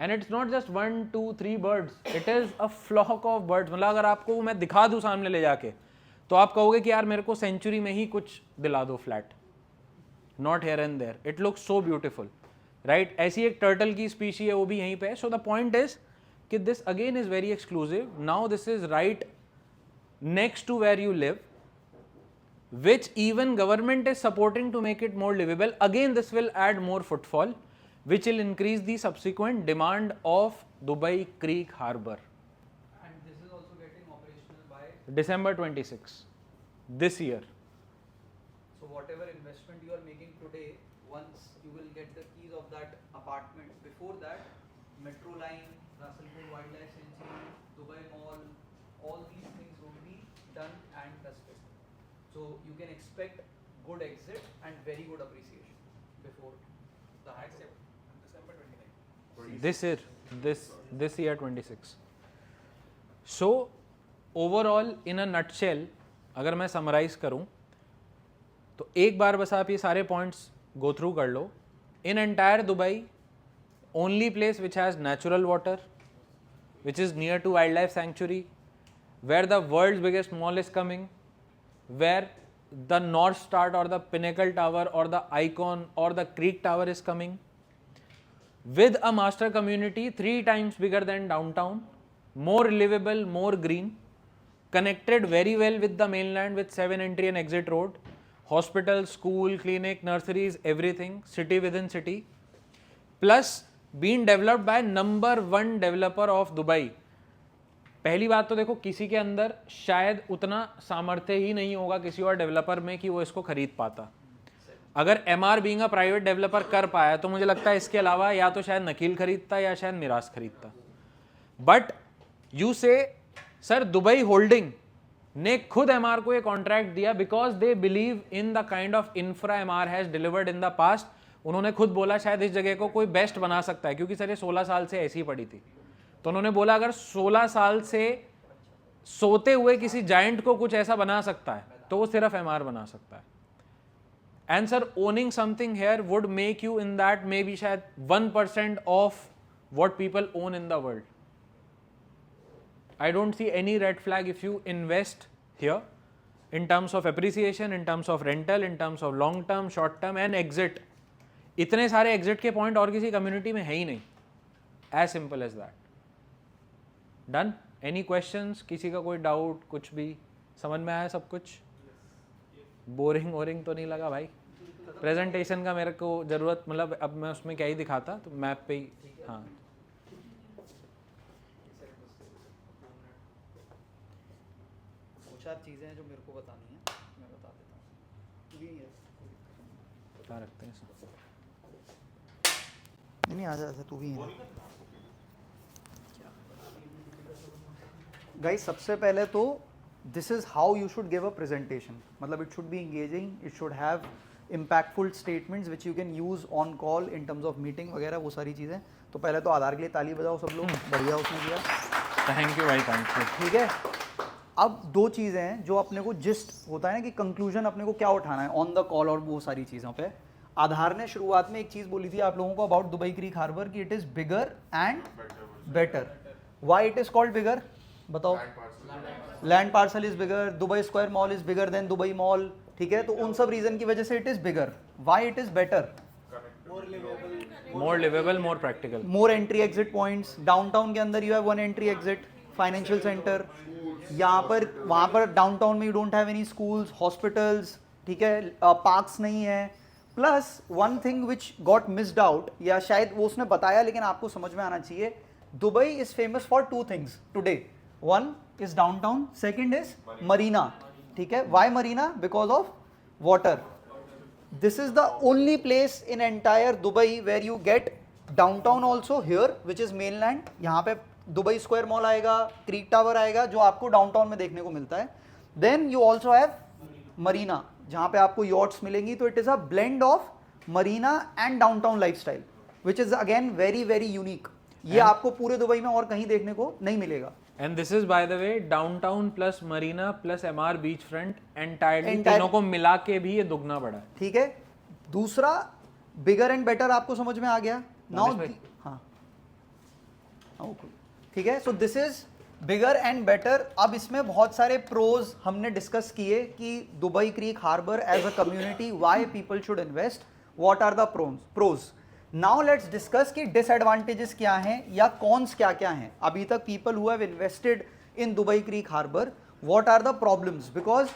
And it's not just 1-2-3 birds, it is a flock of birds. मतलब अगर आपको मैं दिखा दूं सामने ले जाके तो आप कहोगे कि यार मेरे को सेंचुरी में ही कुछ दिला दो flat, not here and there. It looks so beautiful, right. ऐसी एक टर्टल की स्पीशी है, वो भी यहीं पे है. सो द पॉइंट इज कि this again is very exclusive. Now this is right next to where you live, which even government is supporting to make it more livable. Again, this will add more footfall, which will increase the subsequent demand of Dubai Creek Harbour. And this is also getting operational by December 26 this year. So whatever investment you are making today, once you will get the keys of that apartment, before that, Metro Line, Russellpur Wildlife Sanctuary, Dubai Mall, all these things will be done and dusted. So you can expect good exit and very good appreciation before the high December 29. This year 26. So overall in a nutshell, अगर मैं summarise करूं तो एक बार बस आप ये सारे points go through कर लो. In entire Dubai, only place which has natural water, which is near to wild life sanctuary, where the world's biggest mall is coming, where the North Star or the Pinnacle Tower or the Icon or the Creek Tower is coming, with a master community 3 times bigger than downtown, more livable, more green, connected very well with the mainland with 7 entry and exit road, hospital, school, clinic, nurseries, everything, city within city, plus being developed by number 1 developer of Dubai. पहली बात तो देखो, किसी के अंदर शायद उतना सामर्थ्य ही नहीं होगा किसी और डेवलपर में कि वो इसको खरीद पाता. अगर MR being a private developer कर पाया तो मुझे लगता है इसके अलावा या तो शायद नकील खरीदता या शायद मिराज खरीदता. बट यू से सर दुबई होल्डिंग ने खुद MR को ये कॉन्ट्रैक्ट दिया because they believe in the kind of infra MR has delivered in the past. उन्होंने खुद बोला शायद इस जगह को कोई बेस्ट बना सकता है, क्योंकि सर ये 16 साल से ऐसी ही पड़ी थी. तो उन्होंने बोला अगर 16 साल से सोते हुए किसी जायंट को कुछ ऐसा बना सकता है तो वो सिर्फ MR बना सकता है. And sir owning something here would make you in that may be शायद 1% of what people own in the world. I don't see any red flag if you invest here in terms of appreciation, in terms of rental, in terms of long term, short term and exit. इतने सारे exit के point और किसी community में है ही नहीं. As simple as that. Done. Any questions? किसी का कोई डाउट? कुछ भी समझ में आया? सब कुछ बोरिंग वोरिंग तो नहीं लगा भाई? प्रेजेंटेशन का मेरे को ज़रूरत, मतलब अब मैं उसमें क्या ही दिखाता, तो मैप पे ही. हाँ चार चीज़ें हैं जो मेरे को बतानी है, मैं बता देता हूँ। तू भी है, क्या रखते हैं इसमें? नहीं आ जा, तू भी है। गाइस सबसे पहले तो this is how you should give a presentation, मतलब it should be engaging, it should have impactful statements which you can use on call in terms of meeting वगैरह, वो सारी चीज़ें। तो पहले तो आधार के लिए ताली बजाओ सब लोग, बढ़िया उसने किया, थैंक यू भाई, थैंक यू। ठीक है। अब दो चीज़ें हैं जो अपने को जिस्ट होता है ना कि कंक्लूजन अपने को क्या उठाना है ऑन द कॉल और वो सारी चीज़ों पे। आधार ने शुरुआत में एक चीज़ बोली थी आप लोगों को अबाउट दुबई क्रीक हार्बर कि it is bigger and better. Why it is called bigger, बताओ। Land parcel is bigger, Dubai Square Mall is bigger than Dubai Mall, ठीक है। तो उन सब रीजन की वजह से it is bigger. Why it is better, more liveable, more practical, more entry exit points. Downtown के अंदर you have one entry exit, financial centre. यहाँ पर वहाँ पर डाउनटाउन में you don't have any schools, hospitals, ठीक है, पार्क्स नहीं है। Plus one thing which got missed out, या शायद वो उसने बताया लेकिन आपको समझ में आना चाहिए, Dubai is famous for two things today. One is downtown, second is Marina, ठीक है। Why Marina? Because of water. This is the only place in entire Dubai where you get downtown also here, which is mainland. यहाँ पे Dubai Square mall आएगा, creek Tower आएगा, जो आपको downtown में देखने को मिलता है। Then you also have Marina, जहाँ पे आपको यॉट्स मिलेंगी। तो it is a blend of Marina and downtown lifestyle, which is again very very unique. ये आपको पूरे दुबई में और कहीं देखने को नहीं मिलेगा। And this is by the way downtown plus Marina plus MR beach front entirely, Entire- तीनों को मिला के भी ये दुगना बड़ा है। ठीक है। दूसरा बिगर एंड बेटर आपको समझ में आ गया नाउ। भाई। हाँ ओके, ठीक है। So this is bigger and better. अब इसमें बहुत सारे प्रोज हमने डिस्कस किए कि Dubai creek Harbour as a community, why people should invest, what are the pros. Now let's discuss कि डिसएडवांटेजेस क्या हैं या कॉन्स क्या क्या हैं। अभी तक people who have invested in Dubai creek Harbour, what are the problems, because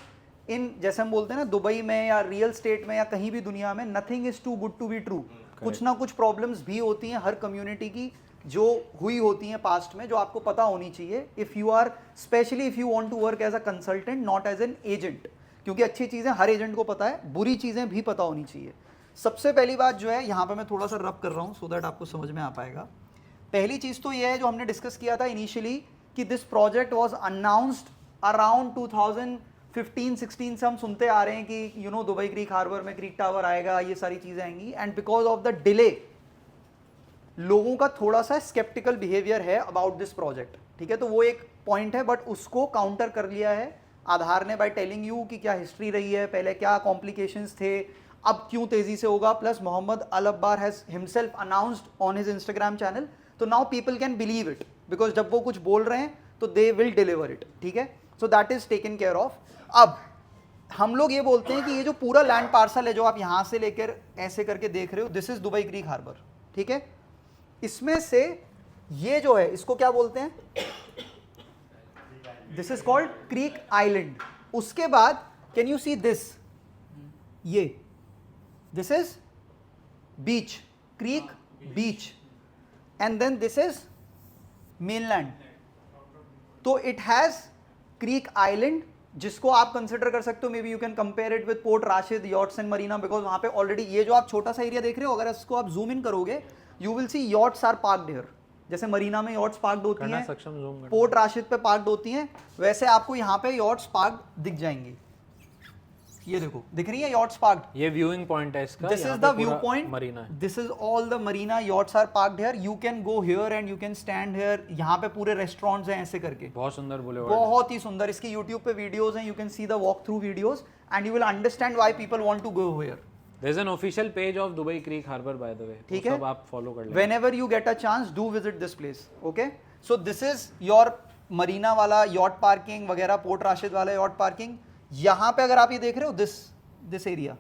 in जैसे हम बोलते हैं ना दुबई में या रियल स्टेट में या कहीं भी दुनिया में, nothing is too good to be true. कुछ ना कुछ प्रॉब्लम्स भी होती हैं हर कम्युनिटी की, जो हुई होती हैं पास्ट में, जो आपको पता होनी चाहिए if you are, specially if you want to work as a consultant not as an agent, क्योंकि अच्छी चीज़ें हर एजेंट को पता है, बुरी चीज़ें भी पता होनी चाहिए। सबसे पहली बात जो है, यहाँ पे मैं थोड़ा सा रब कर रहा हूँ सो दैट आपको समझ में आ पाएगा। पहली चीज़ तो ये है जो हमने डिस्कस किया था इनिशियली कि this project was announced around 2015-16 से हम सुनते आ रहे हैं कि you know Dubai creek harbour में क्रीक टावर आएगा, ये सारी चीज़ें आएंगी। And because of the delay लोगों का थोड़ा सा स्केप्टिकल बिहेवियर है अबाउट दिस प्रोजेक्ट, ठीक है। तो वो एक पॉइंट है, बट उसको काउंटर कर लिया है आधार ने बाय टेलिंग यू कि क्या हिस्ट्री रही है, पहले क्या कॉम्प्लिकेशंस थे, अब क्यों तेजी से होगा। Plus Mohamed Al Abbar has himself announced on his Instagram channel, तो now people can believe it, because जब वो कुछ बोल रहे हैं तो दे विल डिलीवर इट, ठीक है। So that is taken care of. अब हम लोग ये बोलते हैं कि ये जो पूरा लैंड पार्सल है जो आप यहाँ से लेकर ऐसे करके देख रहे हो, this is Dubai creek Harbour, ठीक है। इसमें से ये जो है इसको क्या बोलते हैं, this is called Creek Island. उसके बाद कैन यू सी दिस, ये this is beach, Creek beach, and then this is mainland. तो इट हैज क्रीक आइलैंड, जिसको आप कंसिडर कर सकते हो, maybe you can compare it with Port Rashid, yachts and marina, because वहां पे already ये जो आप छोटा सा एरिया देख रहे हो, अगर इसको आप जूम इन करोगे you will see yachts are parked here. जैसे मरीना में यॉट्स पार्क्ड होती करना हैं, सक्षम जूम करना। पोर्ट राशिद पे पार्क्ड होती हैं, वैसे आपको यहाँ पे यॉट्स पार्क्ड दिख जाएंगी। ये देखो दिख रही है यॉट्स पार्क्ड। ये व्यूइंग पॉइंट है इसका, This यहाँ is पे the पूरा view point. मरीना है। This is all the marina yachts are parked here. You can go here and you can stand here. यहाँ पे पूरे रेस्टोरेंट्स हैं ऐसे करके, बहुत सुंदर बुलेवार्ड है। बहुत ही सुंदर। इसकी YouTube पे वीडियोस हैं, you can see the walk through videos and you will understand why people want to go here. There is an official page of Dubai Creek Harbour by the way, ठीक वो है? सब आप follow कर लेना। Whenever you get a chance, do visit this place. Okay? So this is your marina वाला yacht parking वगैरह, port Rashid वाला yacht parking। यहाँ पे अगर आप ये देख रहे हो this area,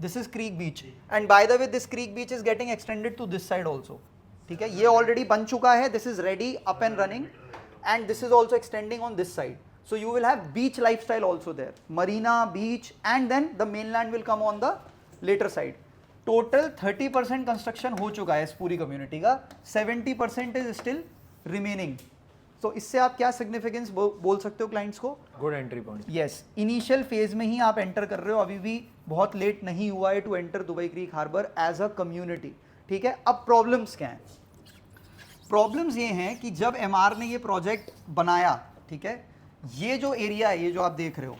this is Creek Beach, and by the way this Creek Beach is getting extended to this side also, ठीक है। ये already बन चुका है, this is ready, up and running, and this is also extending on this side. So you will have beach lifestyle also there, marina, beach, and then the mainland will come on the later side. Total 30% construction हो चुका है इस पूरी community का, 70% is still remaining, तो इससे आप क्या सिग्निफिकेंस बोल सकते हो क्लाइंट्स को? Good entry point. Yes, initial phase में ही आप एंटर कर रहे हो, अभी भी बहुत लेट नहीं हुआ है to enter Dubai creek Harbour as a community, ठीक है। अब प्रॉब्लम्स क्या हैं? प्रॉब्लम्स ये हैं कि जब एमआर ने ये प्रोजेक्ट बनाया, ठीक है, ये जो एरिया है, ये जो आप देख रहे हो,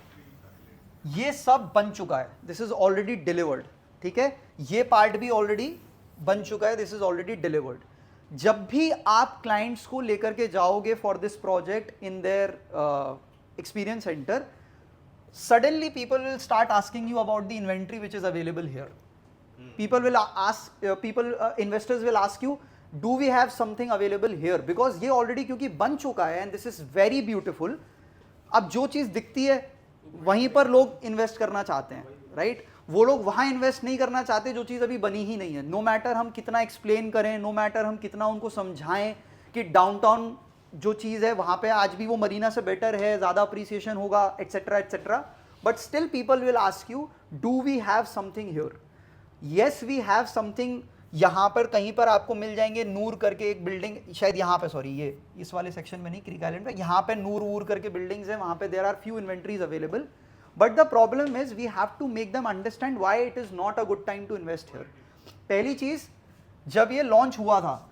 ये सब बन चुका है, दिस इज ऑलरेडी डिलीवर्ड, ठीक है। ये पार्ट भी ऑलरेडी बन चुका है, दिस इज ऑलरेडी डिलीवर्ड। जब भी आप क्लाइंट्स को लेकर के जाओगे for this project in their experience centre, suddenly people will start asking you about the inventory which is available here. People will ask, investors will ask you, do we have something available here? Because ये already क्योंकि बन चुका है and this is very beautiful. अब जो चीज़ दिखती है वहीं पर लोग इन्वेस्ट करना चाहते हैं, राइट? वो लोग वहाँ इन्वेस्ट नहीं करना चाहते जो चीज़ अभी बनी ही नहीं है। नो मैटर हम कितना एक्सप्लेन करें, नो मैटर हम कितना उनको समझाएं कि डाउनटाउन जो चीज़ है वहाँ पे आज भी वो मरीना से बेटर है, ज़्यादा अप्रिसिएशन होगा, etcetera etcetera, but still people will ask you, do we have something here? Yes we have something. यहाँ पर कहीं पर आपको मिल जाएंगे नूर करके एक बिल्डिंग, शायद यहाँ पे, सॉरी ये इस वाले सेक्शन में नहीं, क्रीक आइलैंड पे, यहाँ पे नूर वूर करके बिल्डिंग्स हैं, वहाँ पे there are few inventories available, but the problem is we have to make them understand why it is not a good time to invest here. पहली चीज, जब ये लॉन्च हुआ था,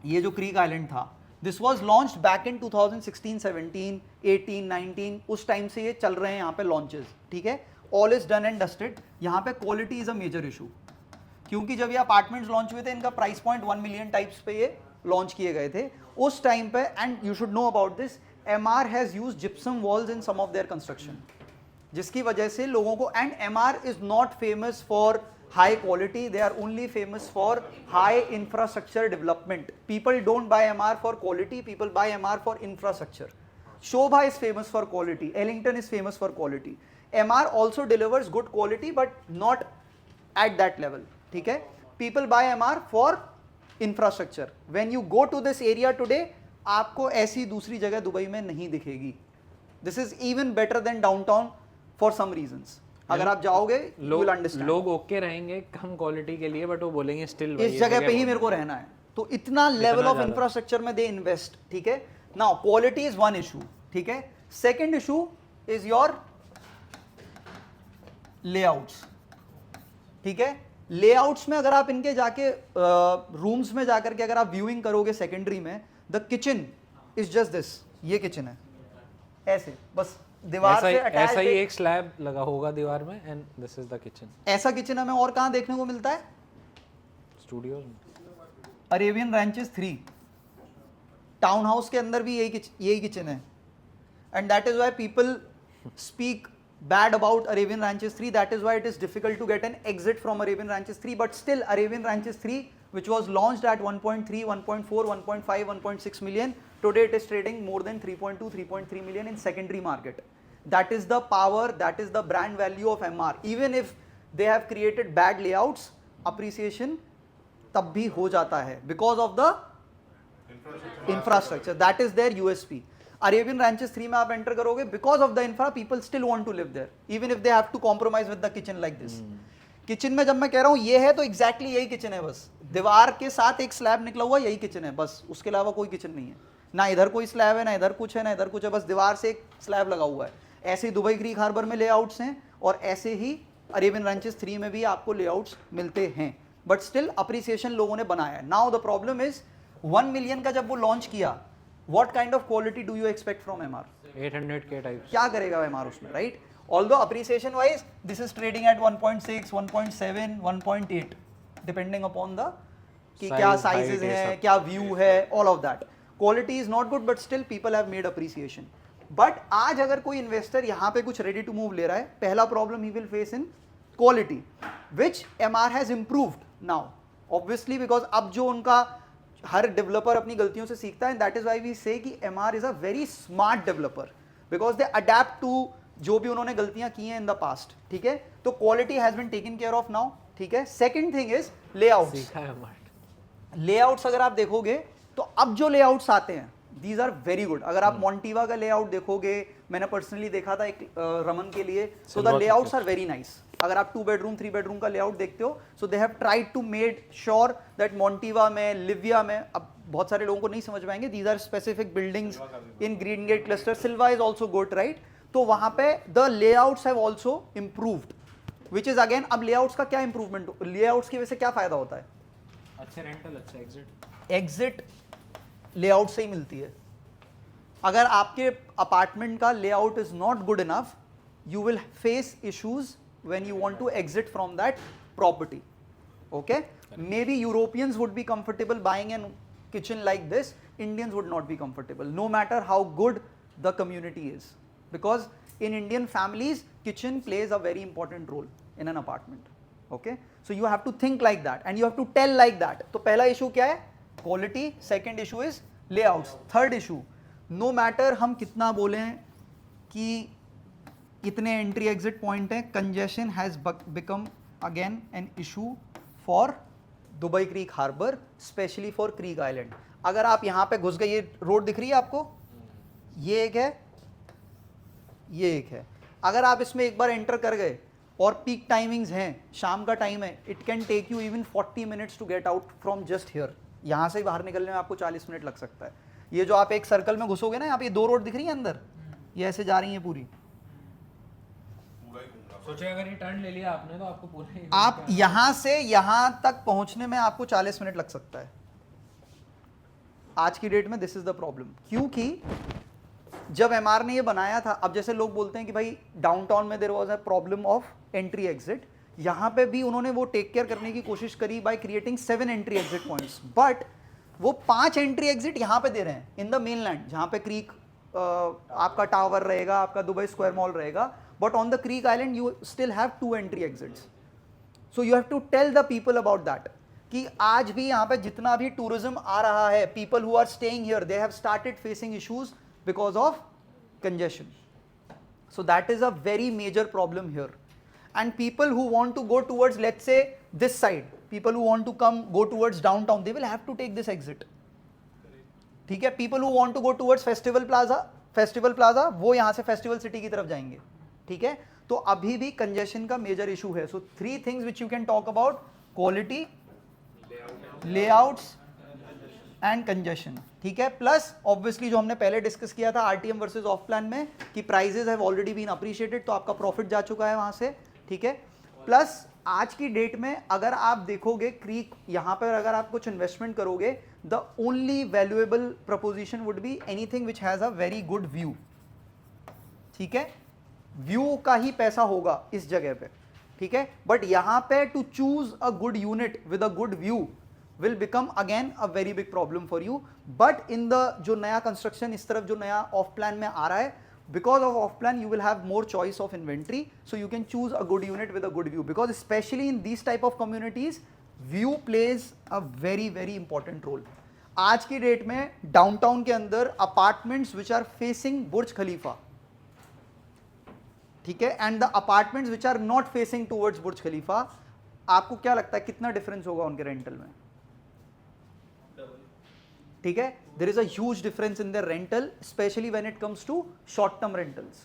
ये जो क्रीक आइलैंड था, this was launched back in 2016, 17, 18, 19, उस टाइम से ये चल रहे हैं यहाँ पे लॉन्चेस, ठीक है। All is done and dusted. यहाँ पे quality is a major issue, क्योंकि जब ये अपार्टमेंट्स लॉन्च हुए थे, इनका प्राइस पॉइंट 1 मिलियन टाइप्स पे ये लॉन्च किए गए थे उस टाइम पे, and you should know about this, Emaar has used gypsum walls in some of their construction, जिसकी वजह से लोगों को, and Emaar is not famous for high quality, they are only famous for high infrastructure development. People don't buy MR for quality, people buy MR for infrastructure. Shobha is famous for quality, Ellington is famous for quality. MR also delivers good quality but not at that level, ठीक है। People buy MR for infrastructure. When you go to this area today, आपको ऐसी दूसरी जगह Dubai में नहीं दिखेगी। This is even better than downtown for some reasons. अगर आप जाओगे you will understand. लोग ओके रहेंगे कम क्वालिटी के लिए, बट वो बोलेंगे स्टिल इस जगह पे ही मेरे को रहना है, तो इतना लेवल ऑफ इंफ्रास्ट्रक्चर में दे इन्वेस्ट, ठीक है। Now quality is one issue, ठीक है। Second issue is your layouts, ठीक है। लेआउट्स में अगर आप इनके जाके रूम्स में जाकर के अगर आप व्यूइंग करोगे सेकेंडरी में, the kitchen is just this, ये किचन है ऐसे, बस दीवार से अटैच, ऐसा ही एक स्लैब लगा होगा दीवार में, and this is the kitchen. ऐसा किचन हमें और कहाँ देखने को मिलता है? स्टूडियोज में, अरेबियन रैंचेस 3 टाउन हाउस के अंदर भी यही किचन है, and that is why people speak bad about Arabian Ranches 3. That is why it is difficult to get an exit from Arabian Ranches 3. But still, Arabian Ranches 3, which was launched at 1.3, 1.4, 1.5, 1.6 million, today it is trading more than 3.2, 3.3 million in secondary market. That is the power, that is the brand value of MR. Even if they have created bad layouts, appreciation तब भी हो जाता है because of the infrastructure. That is their USP. Arabian Ranches 3 में आप enter करोगे, because of the infra, people still want to live there, even if they have to compromise with the kitchen like this. Kitchen में जब मैं कह रहा हूँ ये है, तो एग्जैक्टली यही किचन है, बस दीवार के साथ एक स्लैब निकला हुआ, यही किचन है, बस उसके अलावा कोई किचन नहीं है, ना इधर कोई स्लैब है, ना इधर कुछ है, ना इधर कुछ है, बस दीवार से एक स्लैब लगा हुआ है। ऐसे ही दुबई क्रीक हार्बर में लेआउट्स हैं, और ऐसे ही अरेबियन रैंचेस 3 में भी आपको लेआउट्स मिलते हैं, बट स्टिल अप्रिसिएशन लोगों ने बनाया है। Now the problem is 1 million का जब वो लॉन्च किया, what kind of quality do you expect from MR? 800K type क्या करेगा MR उसमें, right? Although appreciation wise this is trading at 1.6, 1.7, 1.8 depending upon the कि क्या sizes हैं, क्या view है, all of that. Quality is not good but still people have made appreciation. But आज अगर कोई investor यहाँ पे कुछ ready to move ले रहा है, पहला problem he will face in quality, which MR has improved now. Obviously because अब जो उनका हर डेवलपर अपनी गलतियों से सीखता है, that is why we say कि Emaar is a very smart developer, because they adapt to जो भी उन्होंने गलतियां की हैं इन द पास्ट, ठीक है। तो quality has been taken care of now, ठीक है। Second thing is layouts. Layouts अगर आप देखोगे तो अब जो लेआउट्स आते हैं, दीज आर वेरी गुड। अगर आप मॉन्टीवा का लेआउट देखोगे, मैंने पर्सनली देखा था एक रमन के लिए, तो the layouts are very nice. अगर आप 2 बेडरूम 3 बेडरूम का लेआउट देखते हो, so they have tried to made sure that Montiva में, लिविया में, अब बहुत सारे लोगों को नहीं समझ पाएंगे, these are specific buildings in Green Gate cluster, Sylva is also good, right? तो वहां पे the layouts have also improved, which is again, अब लेआउट्स का क्या इंप्रूवमेंट, लेआउट्स की वजह से क्या फायदा होता है? अच्छे रेंटल, अच्छा एग्जिट, एग्जिट लेआउट से ही मिलती है। अगर आपके अपार्टमेंट का layout is not good enough, you will face issues when you want to exit from that property, okay? Maybe Europeans would be comfortable buying an kitchen like this, Indians would not be comfortable, no matter how good the community is, because in Indian families, kitchen plays a very important role in an apartment, okay? So you have to think like that and you have to tell like that. तो पहला issue क्या है? Quality. Second issue is layouts. Third issue, no matter हम कितना बोलें कि इतने entry exit point हैं, congestion has become again an issue for Dubai Creek Harbour, especially for Creek Island. अगर आप यहाँ पे घुस गए, ये रोड दिख रही है आपको, ये एक है, ये एक है, अगर आप इसमें एक बार एंटर कर गए और पीक टाइमिंग्स हैं, शाम का टाइम है, it can take you even 40 minutes to get out from just here, यहाँ से बाहर निकलने में आपको 40 मिनट लग सकता है। ये जो आप एक सर्कल में घुसोगे ना, यहाँ पे 2 रोड दिख रही है अंदर, ये ऐसे जा रही है पूरी, सोचिए अगर ये टर्न ले लिया आपने तो आपको पूरा ही, आप यहाँ से यहाँ तक पहुँचने में आपको 40 मिनट लग सकता है। आज की डेट में दिस इज द प्रॉब्लम, क्योंकि जब एमआर ने ये बनाया था, अब जैसे लोग बोलते हैं कि भाई डाउनटाउन में there was a problem of entry exit, यहाँ पे भी उन्होंने वो टेक केयर करने की कोशिश करी by creating 7 entry exit points, but वो 5 एंट्री एग्जिट यहाँ पे दे रहे हैं इन द मेनलैंड, जहाँ पे क्रीक आपका टावर रहेगा, आपका दुबई स्क्वायर मॉल रहेगा, but on the Creek Island you still have 2 entry exits. So you have to tell the people about that कि आज भी यहाँ पे जितना भी टूरिज्म आ रहा है, people who are staying here, they have started facing issues because of congestion. So that is a very major problem here. And people who want to go towards, let's say this side, people who want to go towards downtown, they will have to take this exit. ठीक है? People who want to go towards Festival Plaza वो यहाँ से Festival City की तरफ जाएंगे, ठीक है? तो अभी भी congestion का major issue है। So 3 things which you can talk about: quality, layouts and congestion, ठीक है? प्लस ऑब्वियसली जो हमने पहले डिस्कस किया था आरटीएम वर्सेस ऑफ प्लान में, कि prices have already been appreciated, तो आपका प्रॉफिट जा चुका है वहां से, ठीक है? प्लस आज की डेट में अगर आप देखोगे क्रीक, यहाँ पर अगर आप कुछ इन्वेस्टमेंट करोगे, the only valuable preposition would be anything which has a very good view, ठीक है? व्यू का ही पैसा होगा इस जगह पे, ठीक है? बट यहाँ पे to choose a good unit with a good view will become again a very big problem for you. But in the जो नया construction इस तरफ जो नया off plan में आ रहा है, because of off plan you will have more choice of inventory, so you can choose a good unit with a good view, because especially in these type of communities view plays a very very important role. आज की date में downtown के अंदर apartments which are facing बुर्ज खलीफा, ठीक है, and the apartments which are not facing towards बुर्ज खलीफा, आपको क्या लगता है कितना डिफरेंस होगा उनके रेंटल में? ठीक है? There is a huge difference in the rental, specially when it comes to short term rentals.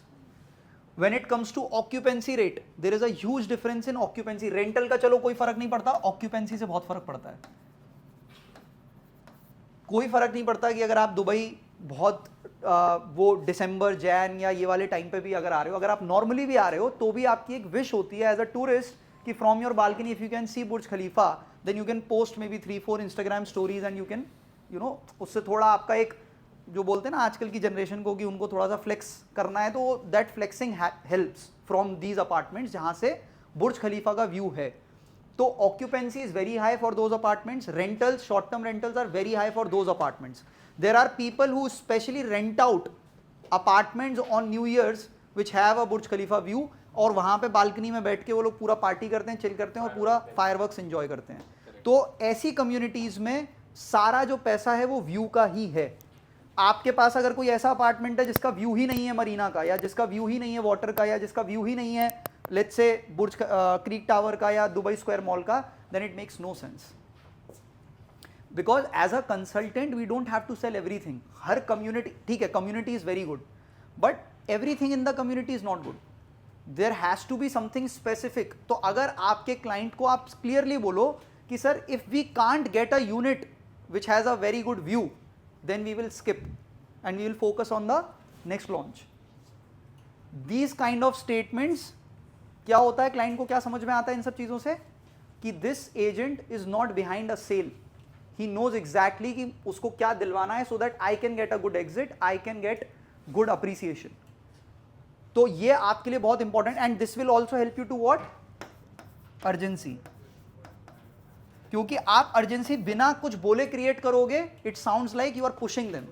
When it comes to occupancy rate, there is a huge difference in occupancy. Rental का चलो कोई फर्क नहीं पड़ता, occupancy से बहुत फर्क पड़ता है. कोई फर्क नहीं पड़ता कि अगर आप दुबई बहुत वो दिसंबर जैन या ये वाले टाइम पे भी अगर आ रहे हो, अगर आप नॉर्मली भी आ रहे हो, तो भी आपकी एक विश होती है एज अ टूरिस्ट कि from your balcony if you can see Burj Khalifa, then you can post maybe 3-4 Instagram stories and you can उससे थोड़ा आपका एक जो बोलते हैं ना आजकल की जनरेशन को कि उनको थोड़ा सा फ्लेक्स करना है, तो that flexing helps from these apartments जहां से बुर्ज खलीफा का व्यू है. तो occupancy is very high for those apartments. Rentals, short term rentals are very high for those apartments. There are people who specially rent out apartments on New Year's which have a Burj Khalifa view, और वहां पे balcony में बैठ के वो लोग पूरा party करते हैं, चिल करते हैं और पूरा फायरवर्क्स एंजॉय करते हैं. तो ऐसी कम्युनिटीज में सारा जो पैसा है वो व्यू का ही है. आपके पास अगर कोई ऐसा अपार्टमेंट है जिसका व्यू ही नहीं है मरीना का, या जिसका व्यू ही नहीं है वाटर का, या जिसका व्यू ही नहीं है let's say Burj creek tower का या दुबई स्क्वायर मॉल का, then it makes no sense. Because as a consultant we don't have to sell everything. हर कम्युनिटी, ठीक है, community is very good, but everything in the community is not good. There has to be something specific. तो अगर आपके client को आप clearly बोलो कि sir if we can't get a unit which has a very good view, then we will skip and we will focus on the next launch. These kind of statements, क्या होता है, client को क्या समझ में आता है इन सब चीजों से कि this agent is not behind a sale. He knows exactly कि उसको क्या दिलवाना है, so that I can get a good exit, I can get good appreciation. तो ये आपके लिए बहुत important. And this will also help you to what, urgency. क्योंकि आप अर्जेंसी बिना कुछ बोले क्रिएट करोगे, it sounds like you are pushing them.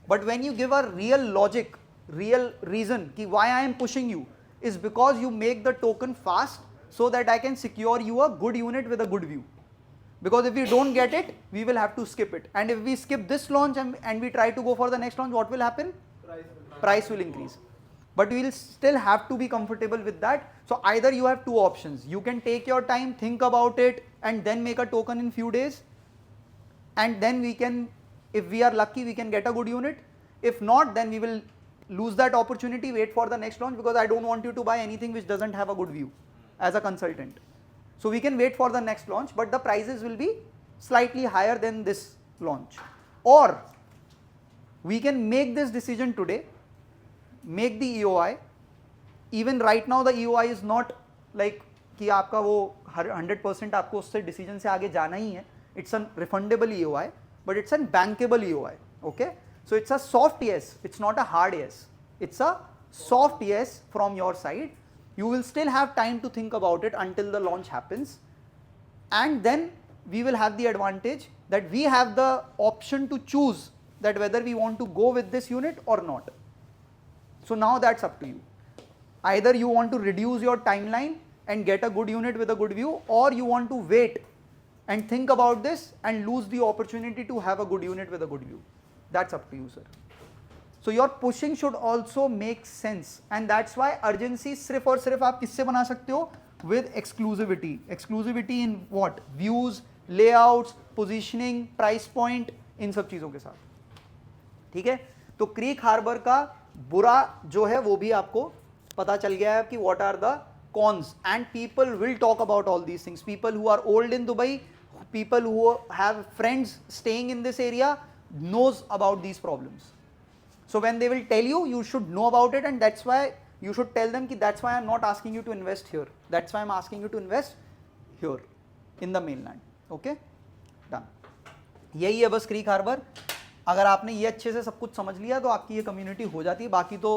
But when you give a real logic, real reason कि why I am pushing you is because you make the token fast so that I can secure you a good unit with a good view. Because if we don't get it, we will have to skip it. And if we skip this launch and we try to go for the next launch, what will happen? Price will increase. But we will still have to be comfortable with that. So either you have two options. You can take your time, think about it, and then make a token in few days. And then we can, if we are lucky, we can get a good unit. If not, then we will lose that opportunity, wait for the next launch, because I don't want you to buy anything which doesn't have a good view as a consultant. So we can wait for the next launch, but the prices will be slightly higher than this launch. Or we can make this decision today, make the EOI. Even right now the EOI is not like कि आपका वो 100% आपको उससे decision से आगे जाना ही है. It's a refundable EOI, but it's a bankable EOI. Okay? So it's a soft yes, it's not a hard yes. It's a soft yes from your side. You will still have time to think about it until the launch happens. And then we will have the advantage that we have the option to choose that whether we want to go with this unit or not. So now that's up to you. Either you want to reduce your timeline and get a good unit with a good view, or you want to wait and think about this and lose the opportunity to have a good unit with a good view. That's up to you, sir. So your pushing should also make sense, and that's why urgency सिर्फ और सिर्फ आप किससे बना सकते हो? With exclusivity. Exclusivity in what? Views, layouts, positioning, price point, इन सब चीज़ों के साथ. ठीक है? तो क्रीक हार्बर का बुरा जो है वो भी आपको पता चल गया है कि what are the cons, and people will talk about all these things. People who are old in Dubai, people who have friends staying in this area knows about these problems. So when they will tell you, you should know about it, and that's why you should tell them कि that's why I'm not asking you to invest here. That's why I'm asking you to invest here in the mainland. Okay? Done. यही है बस creek harbour. अगर आपने ये अच्छे से सब कुछ समझ लिया तो आपकी ये कम्युनिटी हो जाती है. बाकी तो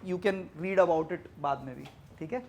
you can read about it बाद में भी. ठीक है?